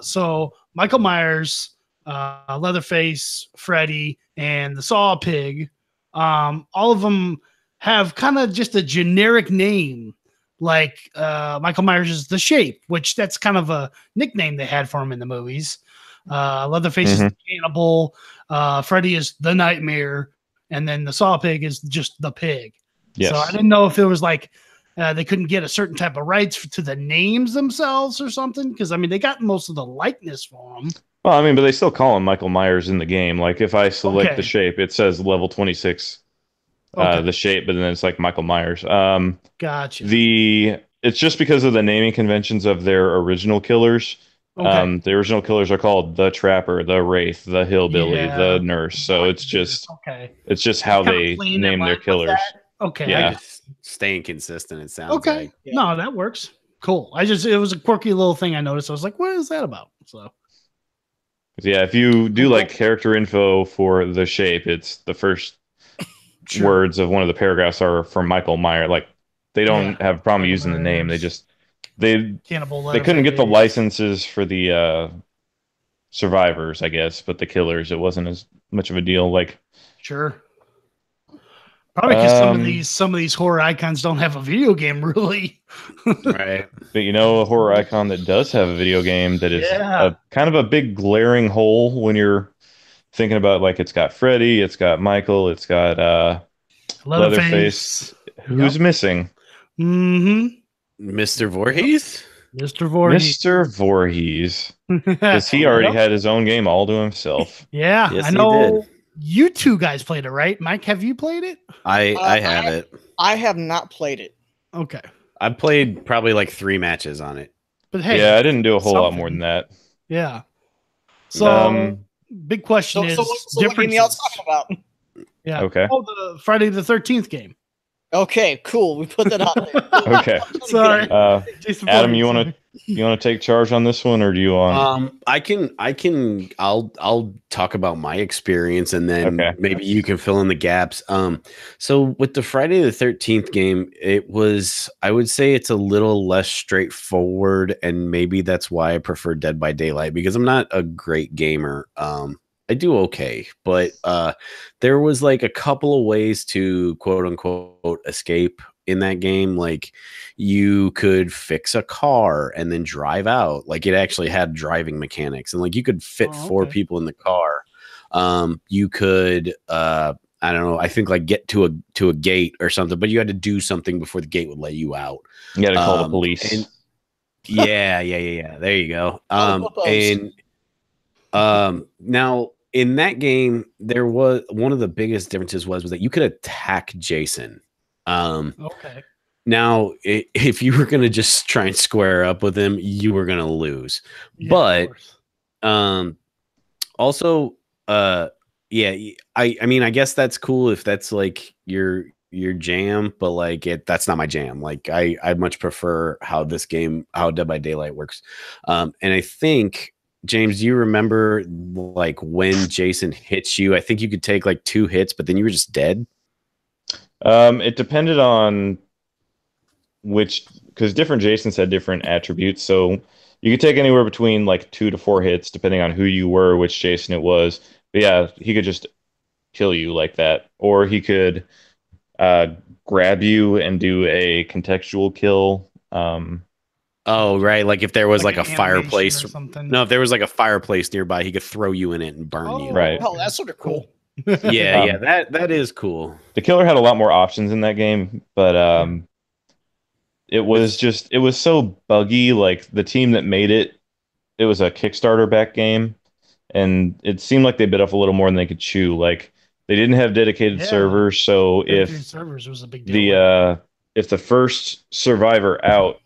so Michael Myers, Leatherface, Freddy, and the Saw Pig, all of them have kind of just a generic name. Like Michael Myers is the Shape, which that's kind of a nickname they had for him in the movies. Leatherface is the Cannibal, Freddy is the Nightmare, and then the Saw Pig is just the Pig.
Yes.
So I didn't know if it was like they couldn't get a certain type of rights to the names themselves or something, because I mean they got most of the likeness for them.
Well, I mean, but they still call him Michael Myers in the game. Like if I select the Shape, it says level 26, the Shape, but then it's like Michael Myers.
Gotcha.
It's just because of the naming conventions of their original killers. The original killers are called the Trapper, the Wraith, the Hillbilly, the Nurse. So it's just how they name their killers.
Okay.
Yeah.
Just staying consistent, it sounds like.
Yeah. No, that works. Cool. It was a quirky little thing I noticed. I was like, what is that about? So
yeah, if you do like character info for the Shape, it's the first words of one of the paragraphs are from Michael Myers. Like they don't have a problem using the name. They just
Cannibal
they couldn't get the licenses for the survivors, I guess, but the killers, it wasn't as much of a deal. Like
sure. Probably because some of these horror icons don't have a video game, really.
Right.
But you know, a horror icon that does have a video game that is kind of a big glaring hole when you're thinking about, like, it's got Freddy, it's got Michael, it's got Leatherface. Who's missing?
Mm-hmm.
Mr. Voorhees?
Mr. Voorhees.
Mr. Voorhees. Because he already had his own game all to himself.
Yeah,
Yes,
I
he
know.
did.
You two guys played it, right? Mike, have you played it?
I have it.
I have not played it.
Okay,
I've played probably like 3 matches on it.
but hey,
Yeah, I didn't do a whole lot
something.
more than that.
Yeah. So,
Um,
big question
So,
is
so what game y'all talking about?
Yeah.
Okay.
Oh, the Friday the 13th game.
Okay, cool. We put that out there.
Okay.
Sorry. Jason
Adam, you
Voorhees,
want to take charge on this one, or do you want?
I'll talk about my experience, and then
Okay.
maybe you can fill in the gaps. So with the Friday the 13th game, I would say it's a little less straightforward, and maybe that's why I prefer Dead by Daylight, because I'm not a great gamer. I do okay, but there was like a couple of ways to quote unquote escape in that game. Like, you could fix a car and then drive out. Like, it actually had driving mechanics, and like you could fit 4 people in the car. You could I don't know, I think like get to a gate or something, but you had to do something before the gate would let you out.
You got to call the police.
And yeah. There you go. Now in that game, there was one of the biggest differences was that you could attack Jason.
Okay.
Now, if you were going to just try and square up with him, you were going to lose.
Yeah,
But
of course.
also, yeah, I mean, I guess that's cool if that's like your jam, but like that's not my jam. Like I much prefer how Dead by Daylight works. And I think, James, do you remember like when Jason hits you? I think you could take like 2 hits, but then you were just dead.
It depended on because different Jasons had different attributes. So you could take anywhere between like 2 to 4 hits, depending on who you were, which Jason it was. But yeah, he could just kill you like that, or he could grab you and do a contextual kill.
Oh, right. Like if there was like a
an
fireplace
animation or something.
No, if there was like a fireplace nearby, he could throw you in it and burn you.
Right.
Oh, that's sort of cool.
Yeah, that is cool.
The killer had a lot more options in that game, but it was so buggy. Like, the team that made it was a Kickstarter back game, and it seemed like they bit off a little more than they could chew. Like, they didn't have dedicated servers, so
Dedicated servers was a big deal.
if the first survivor out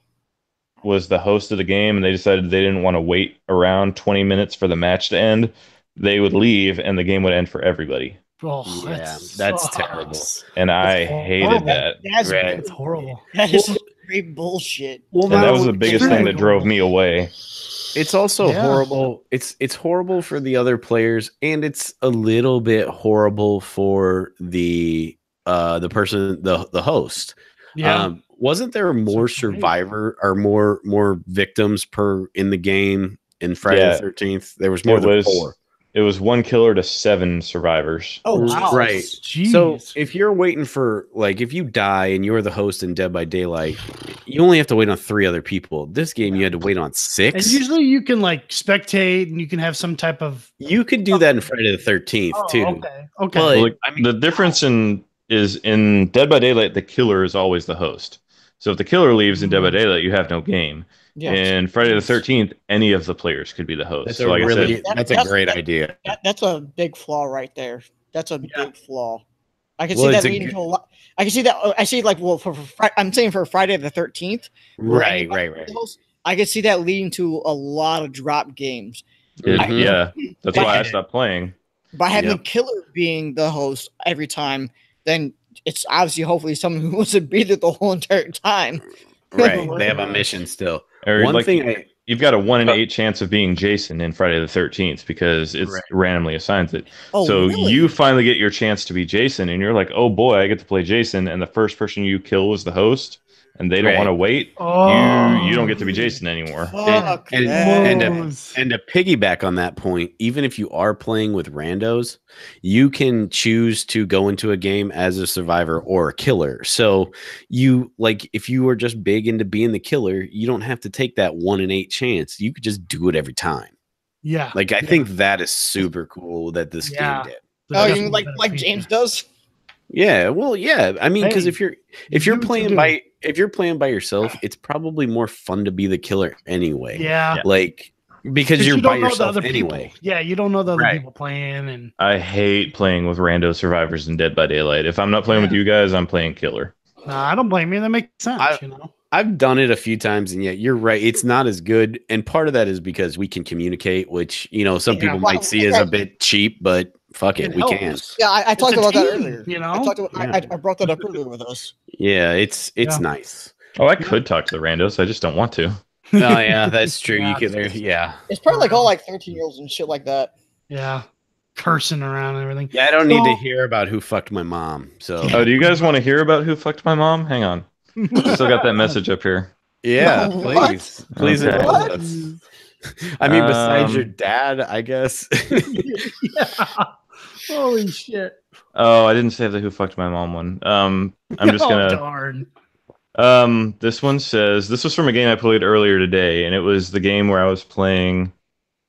was the host of the game, and they decided they didn't want to wait around 20 minutes for the match to end, they would leave and the game would end for everybody.
Oh,
Yeah, that's terrible.
And I hated that.
That's horrible.
That is great bullshit.
Well,
And that was the biggest thing that drove me away.
It's also horrible. It's horrible for the other players, and it's a little bit horrible for the person, the host.
Yeah.
Wasn't there more survivor or more victims in the game in Friday the 13th? There was more than 4.
It was 1 killer to 7 survivors.
Oh, wow.
Right.
Jeez.
So if you're waiting for, like, if you die and you're the host in Dead by Daylight, you only have to wait on 3 other people. This game, you had to wait on 6.
And usually you can like spectate and you can have some type of.
You could do that in Friday the 13th too.
Okay.
But,
Well,
I mean,
the difference is in Dead by Daylight, the killer is always the host. So if the killer leaves in Dead by Daylight, you have no game.
Yeah.
And Friday the 13th, any of the players could be the host.
That's
So like I said,
that's a great idea.
That's a big flaw right there. That's a big flaw. I can
Well,
see that
it's a
leading to a lot. I can see that. I see like I'm saying for Friday the 13th.
Right.
I can see that leading to a lot of drop games.
yeah, that's why I stopped playing.
By having killer being the host every time, then it's obviously hopefully someone who wants to be there the whole entire time.
Right. They have a mission still.
Or
One
like,
thing
you've got a 1 in 8 chance of being Jason in Friday the 13th because it's randomly assigns it.
Oh,
so
really?
you finally get your chance to be Jason, and you're like, oh boy, I get to play Jason, and the first person you kill is the host, and they don't want to wait. You don't get to be Jason anymore.
Fuck
and to piggyback on that point, even if you are playing with randos, you can choose to go into a game as a survivor or a killer. So you, like, if you are just big into being the killer, you don't have to take that 1 in 8 chance. You could just do it every time.
Yeah.
Like, I think that is super cool that this game did.
Oh, you mean like James does?
Yeah, well, yeah. I mean, because if you're playing if you're playing by yourself, it's probably more fun to be the killer anyway.
Yeah.
Like because you're
you
by
don't know the
yourself
other
anyway.
people. Yeah, you don't know the other
Right.
people playing, and
I hate playing with rando survivors in Dead by Daylight. If I'm not playing with you guys, I'm playing killer.
nah, I don't blame you. That makes sense. You know.
I've done it a few times, and yet you're right. It's not as good, and part of that is because we can communicate, which some people might see as a bit cheap, but fuck it, we can.
Yeah, I talked about that earlier.
You know,
I brought that up earlier with us.
Yeah, it's nice.
Oh, I could talk to the randos. I just don't want to.
Oh yeah, that's true.
Yeah,
You can there. Yeah.
It's probably like all like 13-year-olds and shit like that.
Yeah, cursing around and everything.
Yeah, I don't need to hear about who fucked my mom. So.
Oh, do you guys want to hear about who fucked my mom? Hang on. I still got that message up here.
Yeah,
No,
please.
Okay.
Indulge us. I mean, besides your dad, I guess.
Yeah. Holy shit.
Oh, I didn't save the who fucked my mom one. I'm just gonna.
Darn.
This one says this was from a game I played earlier today, and it was the game where I was playing.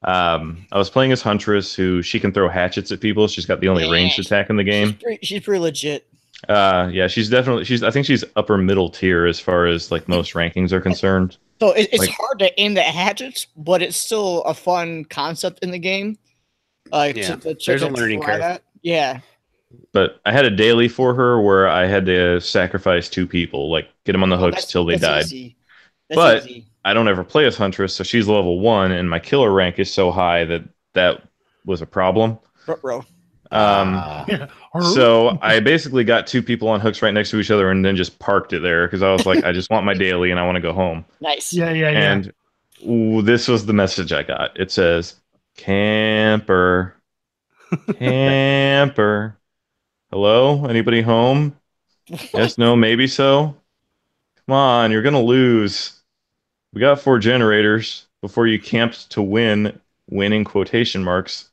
I was playing as Huntress, who she can throw hatchets at people. She's got the only ranged attack in the game.
She's pretty legit.
Yeah, she's definitely. I think she's upper middle tier as far as like most rankings are concerned.
So it's
Like-
hard to aim the hatchets, but it's still a fun concept in the game.
Yeah, there's a learning
try
curve.
that. Yeah.
But I had a daily for her where I had to sacrifice 2 people, like get them on the hooks
That's-
till they
that's
died.
easy. That's
But
easy.
I don't ever play as Huntress, so she's level 1, and my killer rank is so high that was a problem.
Bro.
Yeah.
So I basically got 2 people on hooks right next to each other and then just parked it there because I was like, I just want my daily and I want to go home.
Nice.
Yeah.
And this was the message I got. It says, camper, camper. Hello? Anybody home? Yes, no, maybe so. Come on, you're going to lose. We got 4 generators before you camped to win in quotation marks.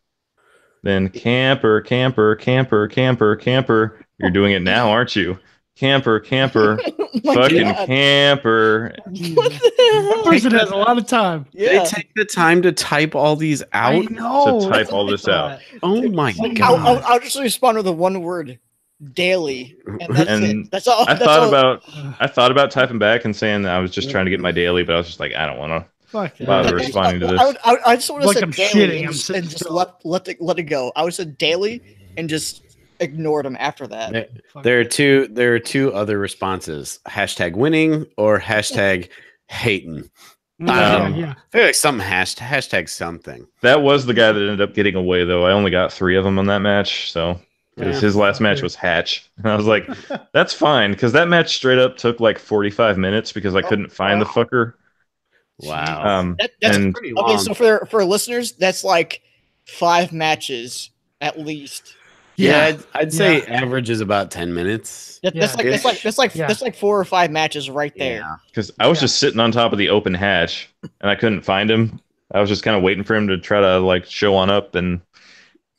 Then camper, camper, camper, camper, camper. You're doing it now, aren't you? Camper, camper,
My
fucking
God.
camper.
What the hell?
person has a lot of time.
They
Yeah.
take the time to type all these
I
out.
know.
To type all this out.
Oh my
I'll,
god!
I'll just respond with the one word, daily, and that's
And
it. That's all.
I
that's
thought
all.
about typing back and saying that I was just trying to get my daily, but I was just like, I don't want to
Fuck yeah.
bother responding to this.
I just want to
Like
say
I'm
daily
shitting,
and
I'm
just,
sitting
and just
still.
let it go. I would say daily and just ignored them after that.
There are two other responses: hashtag winning or hashtag hating.
Yeah.
I feel like some hashtag something.
That was the guy that ended up getting away, though. I only got 3 of them on that match, so 'cause his last match was Hatch. And I was like, that's fine, because that match straight up took like 45 minutes because I couldn't find the fucker.
Wow.
That's
and
Pretty
okay.
long.
So for listeners, that's like 5 matches at least.
Yeah, I'd say average is about 10 minutes.
That's
Yeah.
like 4 or 5 matches right there.
Yeah.
because I was just sitting on top of the open hatch and I couldn't find him. I was just kind of waiting for him to try to like show on up, and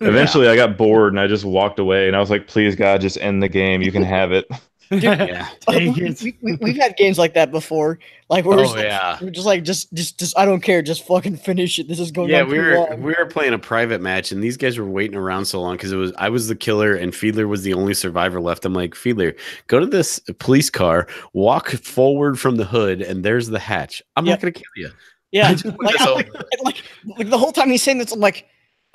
eventually I got bored and I just walked away and I was like, please God, just end the game. You can have it.
Yeah.
Take it.
We've had games like that before. Like we're just,
yeah.
we're just like just I don't care, just fucking finish it. This is going
Yeah,
on
we
too
were
long.
playing a private match, and these guys were waiting around so long because I was the killer, and Fiedler was the only survivor left. I'm like, Fiedler, go to this police car, walk forward from the hood, and there's the hatch. I'm not gonna kill you.
Yeah,
I just want
like,
this
I'm like the whole time he's saying this, I'm like,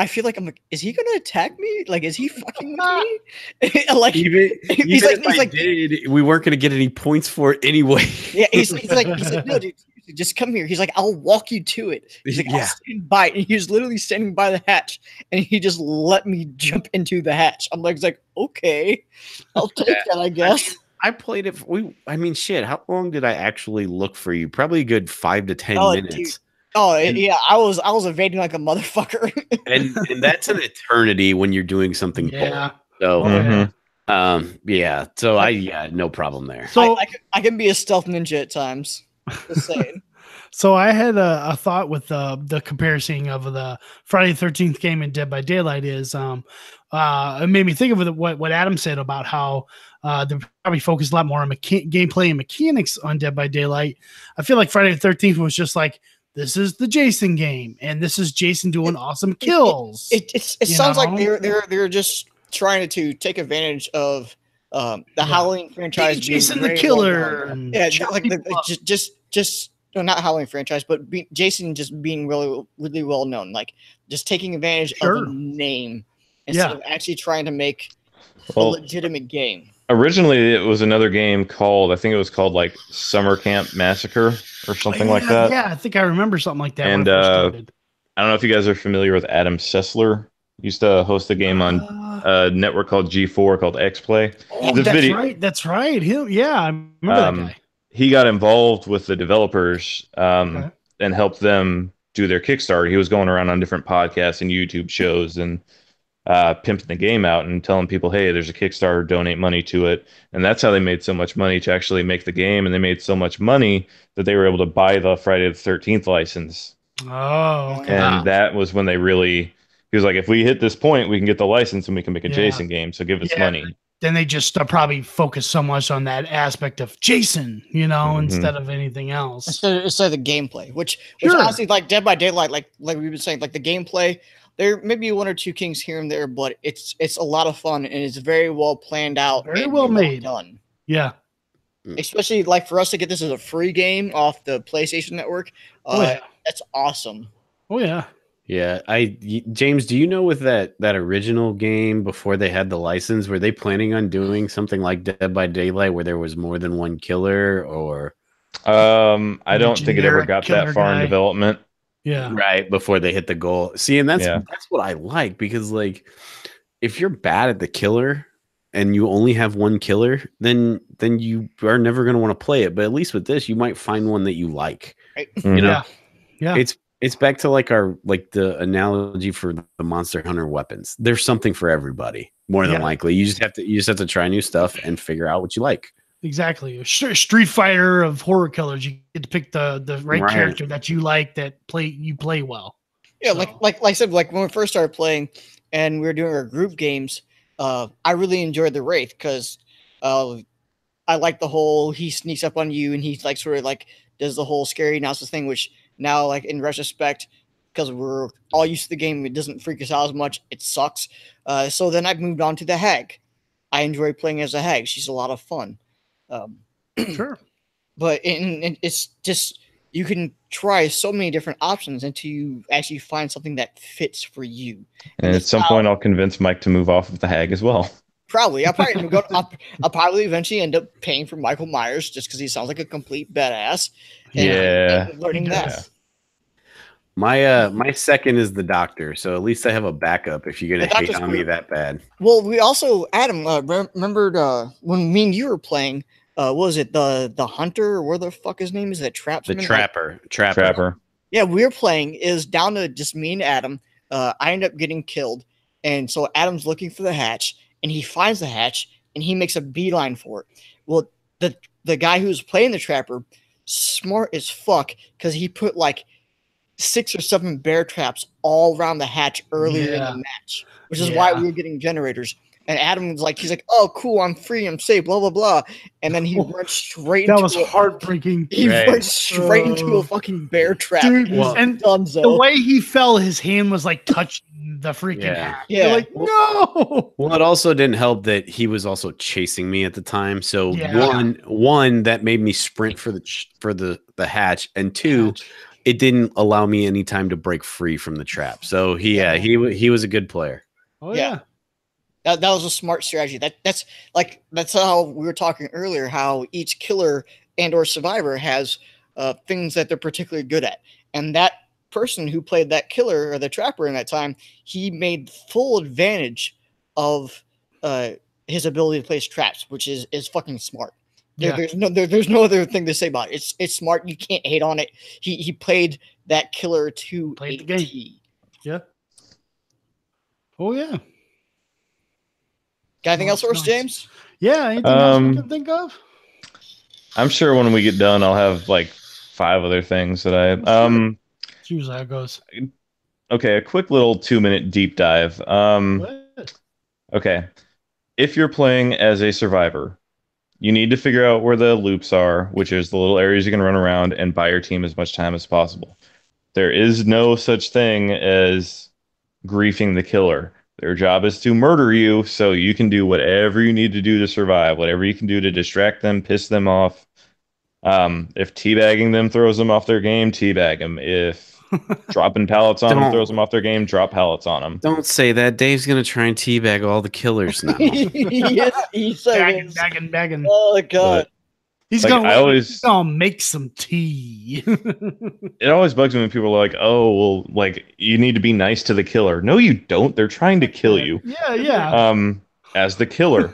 I feel like I'm like, is he gonna attack me? Like, is he fucking with me? Like,
Even
he's
if I
like,
did, we weren't gonna get any points for it anyway.
yeah, he's like, no, dude, just come here. He's like, I'll walk you to it. He's like, I'll stand by. And he was literally standing by the hatch, and he just let me jump into the hatch. I'm like, okay, I'll take that, I guess.
I played it. I mean, shit. How long did I actually look for you? Probably a good 5 to 10 minutes.
Dude. Oh yeah, I was evading like a motherfucker.
and that's an eternity when you're doing something.
Yeah.
So,
Mhm.
yeah. So no problem there.
So
I can be a stealth ninja at times. Just saying.
So I had a thought with the comparison of the Friday the 13th game and Dead by Daylight is it made me think of what Adam said about how they probably focused a lot more on gameplay and mechanics on Dead by Daylight. I feel like Friday the 13th was just like, this is the Jason game, and this is Jason doing awesome kills.
It sounds like they're just trying to take advantage of The Halloween franchise being
Jason the
very
Killer.
well
and
done. Yeah,
chop
like
people up.
just no, not Halloween franchise, but Jason just being really well known. Like just taking advantage of
Sure.
a name instead of actually trying to make a
Well,
legitimate game.
originally it was another game called, I think it was called like Summer Camp Massacre or something like that.
Yeah, I think I remember something like that
And
when it first started.
I don't know if you guys are familiar with Adam Sessler. He used to host a game on a network called G4 called X Play.
Oh, that's right. That's right. Yeah, I remember that guy.
He got involved with the developers
Okay.
and helped them do their Kickstarter. He was going around on different podcasts and YouTube shows and pimping the game out and telling people, hey, there's a Kickstarter, donate money to it. And that's how they made so much money to actually make the game. And they made so much money that they were able to buy the Friday the 13th license.
Oh, okay.
And that was when they really, he was like, if we hit this point, we can get the license and we can make a Jason game. So give us money.
Then they just probably focus so much on that aspect of Jason, instead of anything else.
Instead of the gameplay, which honestly, like Dead by Daylight, like we've been saying, like the gameplay, there may be one or two kinks here and there, but it's a lot of fun and it's very well planned out,
very well made,
done.
Yeah,
especially like for us to get this as a free game off the PlayStation Network. That's awesome.
Oh yeah.
Yeah, James, do you know with that original game before they had the license, were they planning on doing something like Dead by Daylight where there was more than one killer, or?
I don't think it ever got that far in development.
Yeah,
right before they hit the goal. See, and that's what I like, because like if you're bad at the killer and you only have one killer, then you are never going to want to play it. But at least with this, you might find one that you like.
Right.
You know,
yeah.
It's back to like the analogy for the Monster Hunter weapons. There's something for everybody, more than likely. You just have to try new stuff and figure out what you like.
Exactly. A Street Fighter of horror killers. You get to pick the right character that you like, that you play well.
Yeah, so. like I said, like when we first started playing and we were doing our group games, I really enjoyed the Wraith because I like the whole he sneaks up on you and he's like sort of like does the whole scary analysis thing, which now, like in retrospect, because we're all used to the game, it doesn't freak us out as much. It sucks. So then I've moved on to the Hag. I enjoy playing as a Hag. She's a lot of fun.
Sure.
But it's just you can try so many different options until you actually find something that fits for you.
And at some point, I'll convince Mike to move off of the Hag as well.
Probably. I'll probably eventually end up paying for Michael Myers just because he sounds like a complete badass. And learning that.
My second is the Doctor, so at least I have a backup if you're gonna hate on me that bad.
Well, we also, Adam, remembered when me and you were playing. What was it the Hunter? Or where the fuck his name is? That
The Trapper.
Yeah, we were playing. Is down to just me and Adam. I end up getting killed, and so Adam's looking for the hatch, and he finds the hatch, and he makes a beeline for it. Well, the guy who's playing the Trapper, smart as fuck, because he put like 6 or 7 bear traps all around the hatch earlier in the match, which is why we were getting generators. And Adam was like, he's like, oh, cool, I'm free, I'm safe, blah, blah, blah. And then he went straight
into was heartbreaking.
He went straight into a fucking bear trap.
Dude, and the way he fell, his hand was like touching the freaking hatch.
Yeah.
You're like, no.
Well, it also didn't help that he was also chasing me at the time. So one that made me sprint for the hatch, and two, it didn't allow me any time to break free from the trap. So he was a good player.
Oh yeah.
That was a smart strategy. That's how we were talking earlier, how each killer and or survivor has things that they're particularly good at. And that person who played that killer or the trapper in that time, he made full advantage of his ability to place traps, which is fucking smart. There's no other thing to say about it. It's smart. You can't hate on it. He played that killer to
the game. Yeah. Oh yeah.
Got anything else for us, James?
Yeah, anything else we can think of?
I'm sure when we get done, I'll have like 5 other things that I.
It's usually how it goes.
Okay, a quick little 2-minute deep dive. Okay, if you're playing as a survivor, you need to figure out where the loops are, which is the little areas you can run around, and buy your team as much time as possible. There is no such thing as griefing the killer. Their job is to murder you, so you can do whatever you need to do to survive, whatever you can do to distract them, piss them off. If teabagging them throws them off their game, teabag them. If dropping pallets on them
Don't.
throws them off their game, drop pallets on them.
Don't say that. Dave's gonna try and teabag all the killers now.
Yes, he said
Bagging.
Oh god.
He's
Like,
he's gonna make some tea.
It always bugs me when people are like, "Oh, well, like you need to be nice to the killer." No, you don't. They're trying to kill you.
Yeah.
As the killer,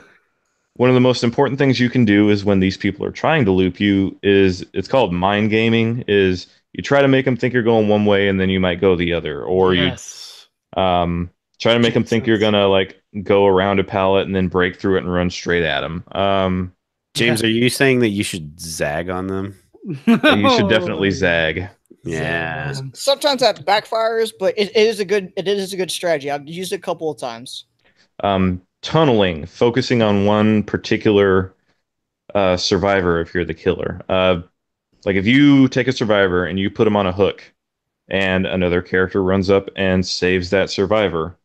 one of the most important things you can do is when these people are trying to loop you is it's called mind gaming. Is you try to make them think you're going one way and then you might go the other, or
yes.
you try to make them think you're gonna like go around a pallet and then break through it and run straight at them.
James, are you saying that you should zag on them?
You should definitely zag.
Yeah.
Sometimes that backfires, but it is a good strategy. I've used it a couple of times.
Tunneling, focusing on one particular survivor if you're the killer. Like if you take a survivor and you put them on a hook and another character runs up and saves that survivor,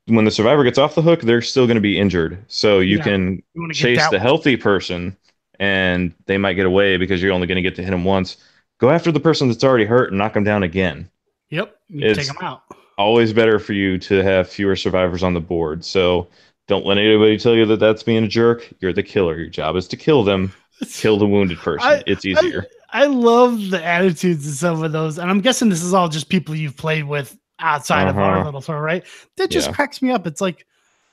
when the survivor gets off the hook, they're still going to be injured. So you can chase the healthy person and they might get away because you're only going to get to hit them once. Go after the person that's already hurt and knock them down again.
Yep. You take them out.
Always better for you to have fewer survivors on the board. So don't let anybody tell you that that's being a jerk. You're the killer. Your job is to kill them. Kill the wounded person. It's easier.
I love the attitudes of some of those. And I'm guessing this is all just people you've played with outside of our little throw, right? That just cracks me up. It's like,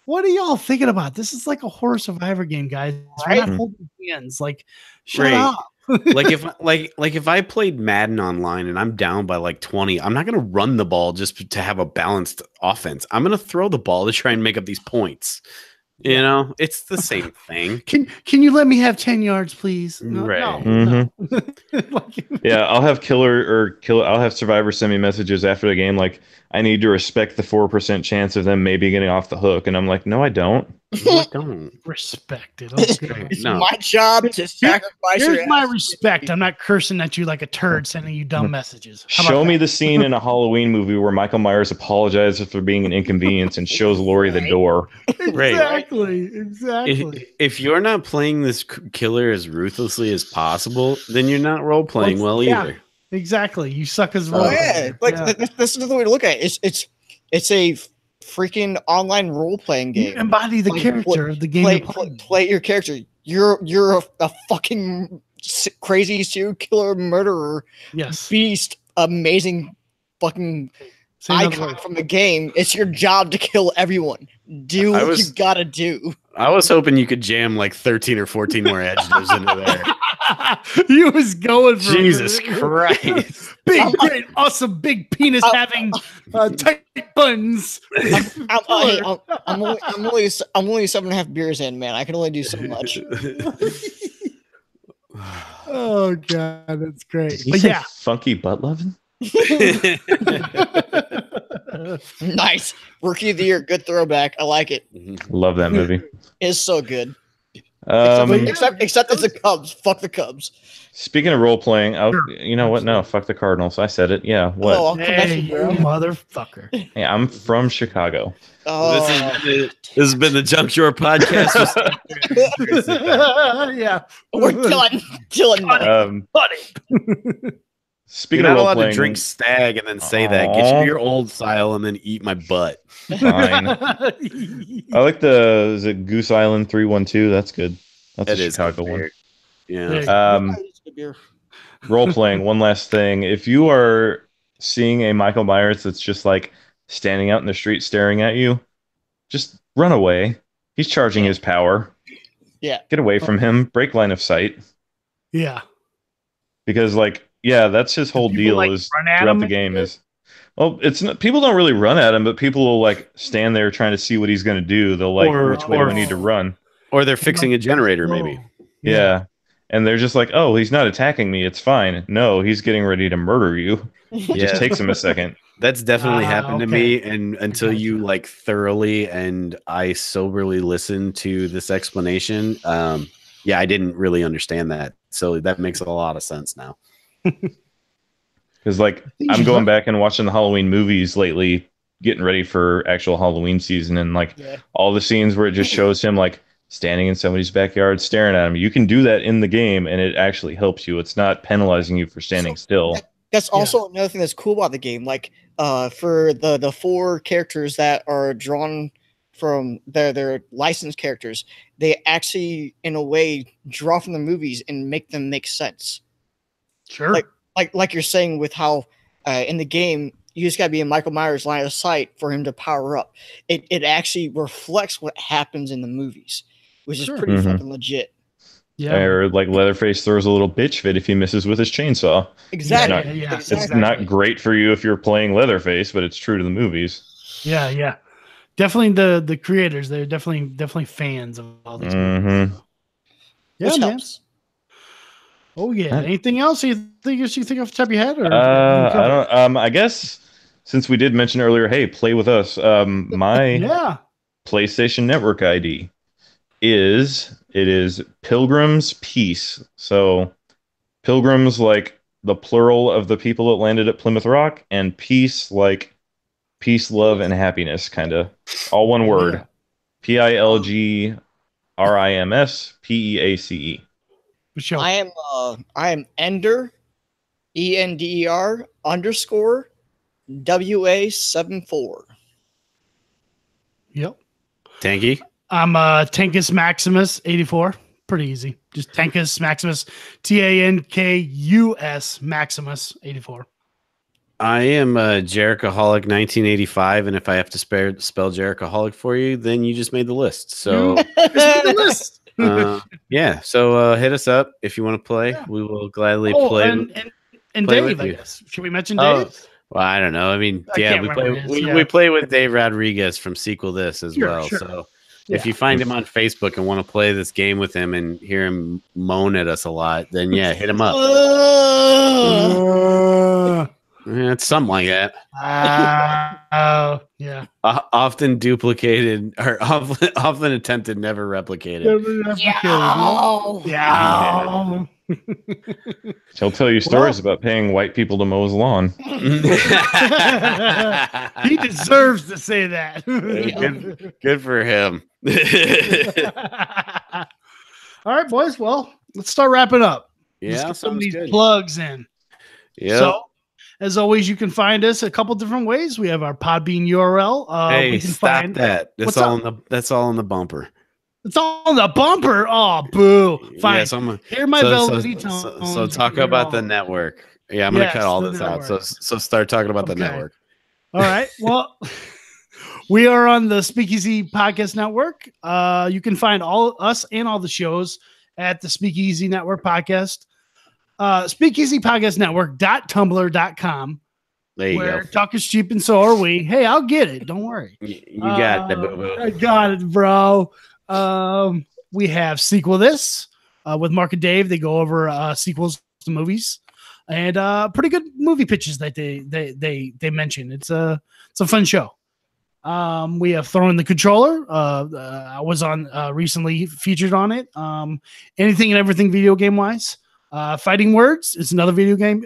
what are y'all thinking about? This is like a horror survivor game, guys. We're not holding hands. Like, shut up.
like if I played Madden online and I'm down by like 20, I'm not gonna run the ball just to have a balanced offense. I'm gonna throw the ball to try and make up these points. You know, it's the same thing.
Can you let me have 10 yards, please? No,
right.
No.
Yeah, I'll have I'll have survivors send me messages after the game like, I need to respect the 4% chance of them maybe getting off the hook. And I'm like, no, I don't.
No, I don't.
Respect it. Okay.
It's my job to sacrifice
Here's my respect. I'm not cursing at you like a turd sending you dumb messages.
Show me the scene in a Halloween movie where Michael Myers apologizes for being an inconvenience and shows Laurie the door.
Exactly.
If you're not playing this killer as ruthlessly as possible, then you're not role playing well either.
Exactly. You suck as role.
This is the way to look at it. It's a freaking online role playing game.
You embody the character of the game.
Play your character. You're a fucking crazy serial killer murderer.
Yes.
Beast. Amazing fucking icon from the game. It's your job to kill everyone. Do what you gotta do.
I was hoping you could jam like 13 or 14 more adjectives into there.
He was going for
Jesus Christ.
Big, great, awesome, big penis having tight buns.
I'm only 7.5 beers in, man. I can only do so much.
Oh god, that's great.
But yeah, funky butt loving.
Nice. Rookie of the year, good throwback. I like it.
Love that movie.
It's so good. Except it's the Cubs. Fuck the Cubs.
Speaking of role playing, you know what? No, fuck the Cardinals. I said it. Yeah. What?
Oh,
hey, you motherfucker.
Hey, I'm from Chicago.
Oh.
This has been the Junk Shore Podcast.
Yeah.
We're done.
Speaking
You're
of
not
role
allowed
playing,
to drink Stag and then say that. Get your old style and then eat my butt.
Fine. I like is it Goose Island 312? That's good. That's a Chicago one.
Yeah.
Role playing. One last thing. If you are seeing a Michael Myers that's just like standing out in the street staring at you, just run away. He's charging his power.
Yeah.
Get away from him. Break line of sight.
Yeah.
Because that's his whole deal is throughout the game is. Well, it's not, people don't really run at him, but people will like stand there trying to see what he's going to do. They'll which way do we need to run?
Or they're fixing a generator, maybe.
Yeah. And they're just like, oh, he's not attacking me. It's fine. No, he's getting ready to murder you. It just takes him a second.
That's definitely happened to me. And until you like thoroughly and I soberly listened to this explanation, I didn't really understand that. So that makes a lot of sense now. Because
I'm going back and watching the Halloween movies lately getting ready for actual Halloween season, and like all the scenes where it just shows him like standing in somebody's backyard staring at him. You can do that in the game, and it actually helps you. It's not penalizing you for standing still.
That's also another thing that's cool about the game. Like, for the 4 characters that are drawn from their licensed characters, they actually, in a way, draw from the movies and make them make sense.
Sure.
Like you're saying with how in the game you just gotta be in Michael Myers' line of sight for him to power up. It actually reflects what happens in the movies, which is pretty fucking legit.
Yeah.
Or like Leatherface throws a little bitch fit if he misses with his chainsaw.
Exactly.
It's not great for you if you're playing Leatherface, but it's true to the movies.
Yeah. Definitely the creators. They're definitely fans of all these movies. Yeah,
Which
man.
helps.
Oh yeah. Anything else you think off the top of your head? Or
I don't. I guess since we did mention earlier, hey, play with us. My PlayStation Network ID is Pilgrim's Peace. So Pilgrims like the plural of the people that landed at Plymouth Rock, and peace like peace, love, and happiness, kind of all one word. PILGRIMS PEACE.
Sure.
I am Ender, ENDER _ WA74.
Yep.
Tanky.
I'm Tankus Maximus 84. Pretty easy. Just Tankus Maximus, TANKUS Maximus 84.
I am Jerichoholic 1985, and if I have to spell Jerichoholic for you, then you just made the list. So
the list.
Yeah. So hit us up if you want to play. Yeah. We will gladly play.
And
play
Dave, I guess. Should we mention Dave?
Well, I don't know. I mean, we play with Dave Rodriguez from Sequel This as well. Sure. So if you find him on Facebook and want to play this game with him and hear him moan at us a lot, then hit him up. It's something like that.
Yeah.
Often duplicated or often attempted, never replicated.
Yeah.
He'll tell you stories about paying white people to mow his lawn.
He deserves to say that.
Good for him.
All right, boys. Well, let's start wrapping up.
Yeah,
let's get some of these
good.
plugs in.
Yeah.
So, as always, you can find us a couple different ways. We have our Podbean URL.
Hey,
we can
stop
find
that. That's all in the bumper.
It's all on the bumper. Oh, boo. Fine.
Yeah, so
Hear my velvety tones.
So talk about the network. Yeah, I'm gonna cut all this
network.
out. So start talking about the network.
All right. Well, we are on the Speakeasy Podcast Network. You can find all us and all the shows at the Speakeasy Network Podcast. SpeakeasyPodcastNetwork.tumblr.com.
There you
where
go.
Talk is cheap and so are we. Hey, I'll get it. Don't worry.
You got it, boo-boo.
I got it, bro. We have Sequel This with Mark and Dave. They go over sequels to movies and pretty good movie pitches that they mention. It's a fun show. We have Throwing the Controller. I was on recently featured on it. Anything and everything video game wise. Fighting Words is another video game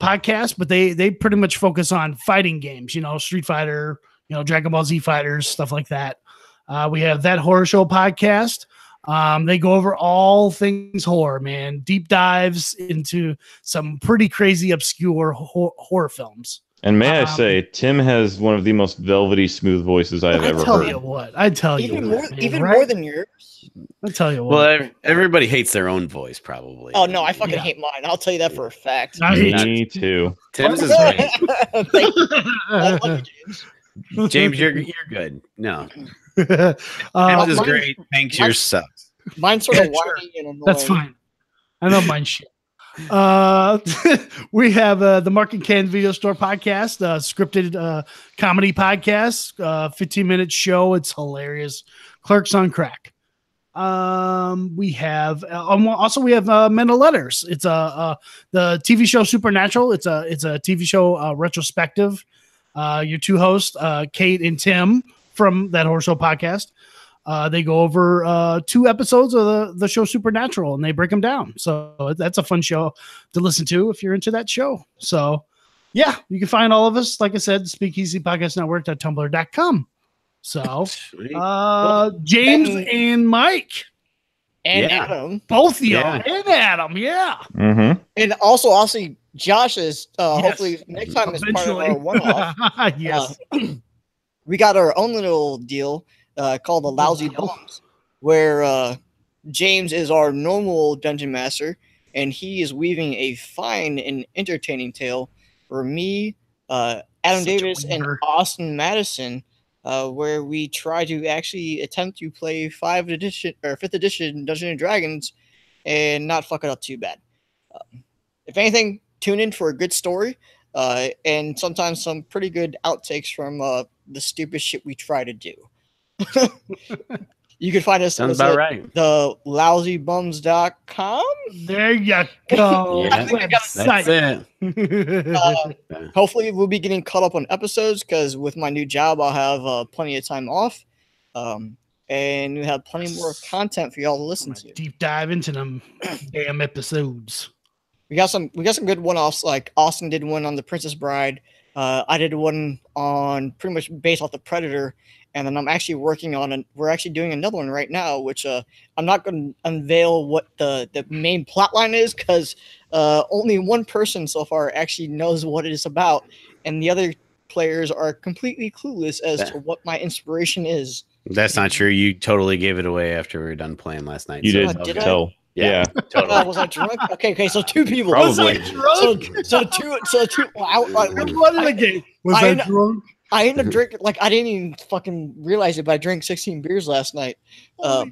podcast, but they pretty much focus on fighting games, Street Fighter, Dragon Ball Z Fighters, stuff like that. We have That Horror Show podcast. They go over all things horror, man. Deep dives into some pretty crazy, obscure horror films.
And may I say, Tim has one of the most velvety, smooth voices I have ever heard.
I tell you what.
Even more than yours.
I tell you what.
Well, everybody hates their own voice, probably.
Oh no, I fucking hate mine. I'll tell you that for a fact.
Me too.
Tim's is great.
James,
you're good. No, Tim's is great. Thanks, yours sucks.
Mine's sort of whiny and annoying.
That's fine. I know mine shit. We have the Mark and Ken Video Store podcast, scripted comedy podcast, 15-minute show. It's hilarious. Clerks on Crack. We have we have Men of Letters. It's the TV show Supernatural. It's a TV show retrospective. Your two hosts, Kate and Tim from That Horror Show podcast. They go over 2 episodes of the show Supernatural and they break them down. So that's a fun show to listen to if you're into that show. So yeah, you can find all of us, like I said, speakeasypodcastnetwork.tumblr.com. So,
Sweet.
James
And-
and Mike,
And
Yeah.
Adam.
both of y'all,
Yeah.
and Adam, yeah.
Mm-hmm.
And also, obviously, Josh is
Yes.
hopefully next time is part of
Eventually.
our one-off.
Yes.
We got our own little deal called the Lousy Bombs, where James is our normal dungeon master, and he is weaving a fine and entertaining tale for me, Adam
Such a
Davis, and
weaver.
Austin Madison, where we try to actually attempt to play 5th edition or 5th edition Dungeons and Dragons and not fuck it up too bad. If anything, tune in for a good story and sometimes some pretty good outtakes from the stupid shit we try to do. You can find us
Sounds about right.
the lousybums.com.
There you go.
Yeah, that's it.
Hopefully, we'll be getting caught up on episodes because with my new job, I'll have plenty of time off. And we have plenty more content for y'all to listen to.
Deep dive into them damn episodes.
We got some good one-offs. Like Austin did one on the Princess Bride. I did one on pretty much based off the Predator, and then I'm actually working on we're actually doing another one right now, which I'm not going to unveil what the main plot line is because only one person so far actually knows what it is about, and the other players are completely clueless as to what my inspiration is.
That's not true. You totally gave it away after we were done playing last night.
You
so
did
it's okay.
tell. Yeah.
Totally.
Was I drunk? Okay. So two people.
Probably.
Was I drunk?
So two.
What in the game? Was
I
I
know-
drunk?
I ended up drinking, like, I didn't even fucking realize it, but I drank 16 beers last night. So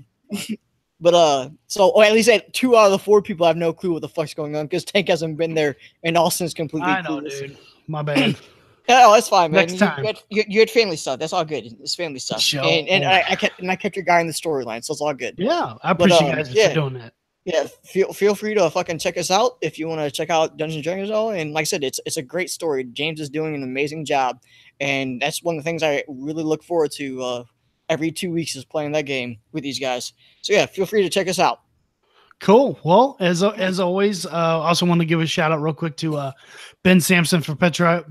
at least 2 out of the 4 people have no clue what the fuck's going on because Tank hasn't been there and Austin's completely
I know,
clueless.
dude. My bad.
Yeah, that's fine, man.
Next time.
You had family stuff. That's all good. It's family stuff.
Show.
And I kept your guy in the storyline, so it's all good.
Yeah, I appreciate you guys
yeah.
for doing that.
Yeah, feel free to fucking check us out if you want to check out Dungeons and Dragons. And like I said, it's a great story. James is doing an amazing job, and that's one of the things I really look forward to every 2 weeks is playing that game with these guys. So yeah, feel free to check us out.
Cool. Well, as always, also want to give a shout out real quick to Ben Sampson for Petrified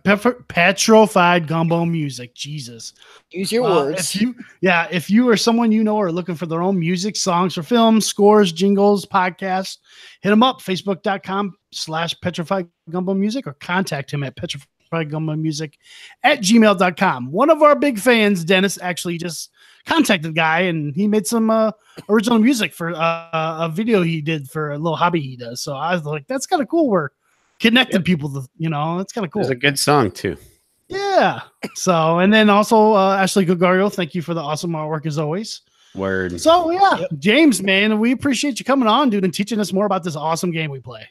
Gumbo Music. Jesus.
Use your words.
If you or someone you know are looking for their own music, songs for films, scores, jingles, podcasts, hit them up, facebook.com/Petrified Gumbo Music, or contact him at petrifiedgumbomusic@gmail.com. One of our big fans, Dennis, actually just contacted the guy and he made some original music for a video he did for a little hobby he does. So I was like, that's kind of cool. We're connecting people to, it's kind of cool.
It's a good song too.
Yeah. So, and then also Ashley Gogario, thank you for the awesome artwork as always.
Word.
So yeah, James, man, we appreciate you coming on, dude, and teaching us more about this awesome game we play.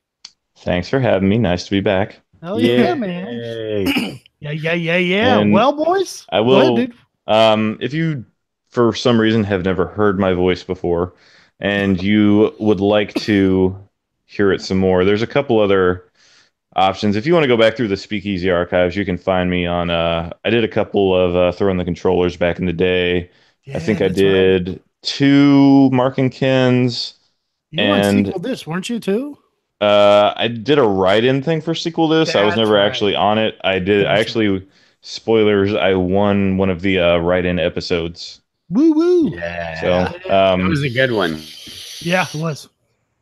Thanks for having me. Nice to be back.
Hell yeah, man. Yeah.
And
well, boys,
I will.
go ahead, dude.
If you, for some reason, have never heard my voice before, and you would like to hear it some more, there's a couple other options. If you want to go back through the Speakeasy archives, you can find me on. I did a couple of throwing the controllers back in the day.
Yeah,
I think I
that's
did
right.
2 Mark and Kens.
You were on
and-
Sequel This, weren't you too?
I did a write-in thing for Sequel This. I was
That's
never
right.
actually on it. I actually, spoilers, I won one of the write-in episodes.
Woo woo.
Yeah.
So,
That was a good one.
Yeah, it was.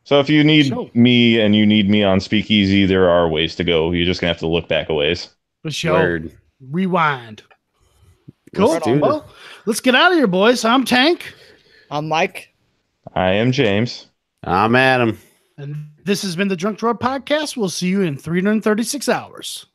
so if you need
Sure.
me and you need me on Speakeasy, there are ways to go. You're just gonna have to look back a ways.
For sure.
Word.
Rewind. Cool.
Let's do
Well, let's get out of here, boys. I'm Tank.
I'm Mike.
I am James.
I'm Adam.
And this has been the Drunk Drawer Podcast. We'll see you in 336 hours.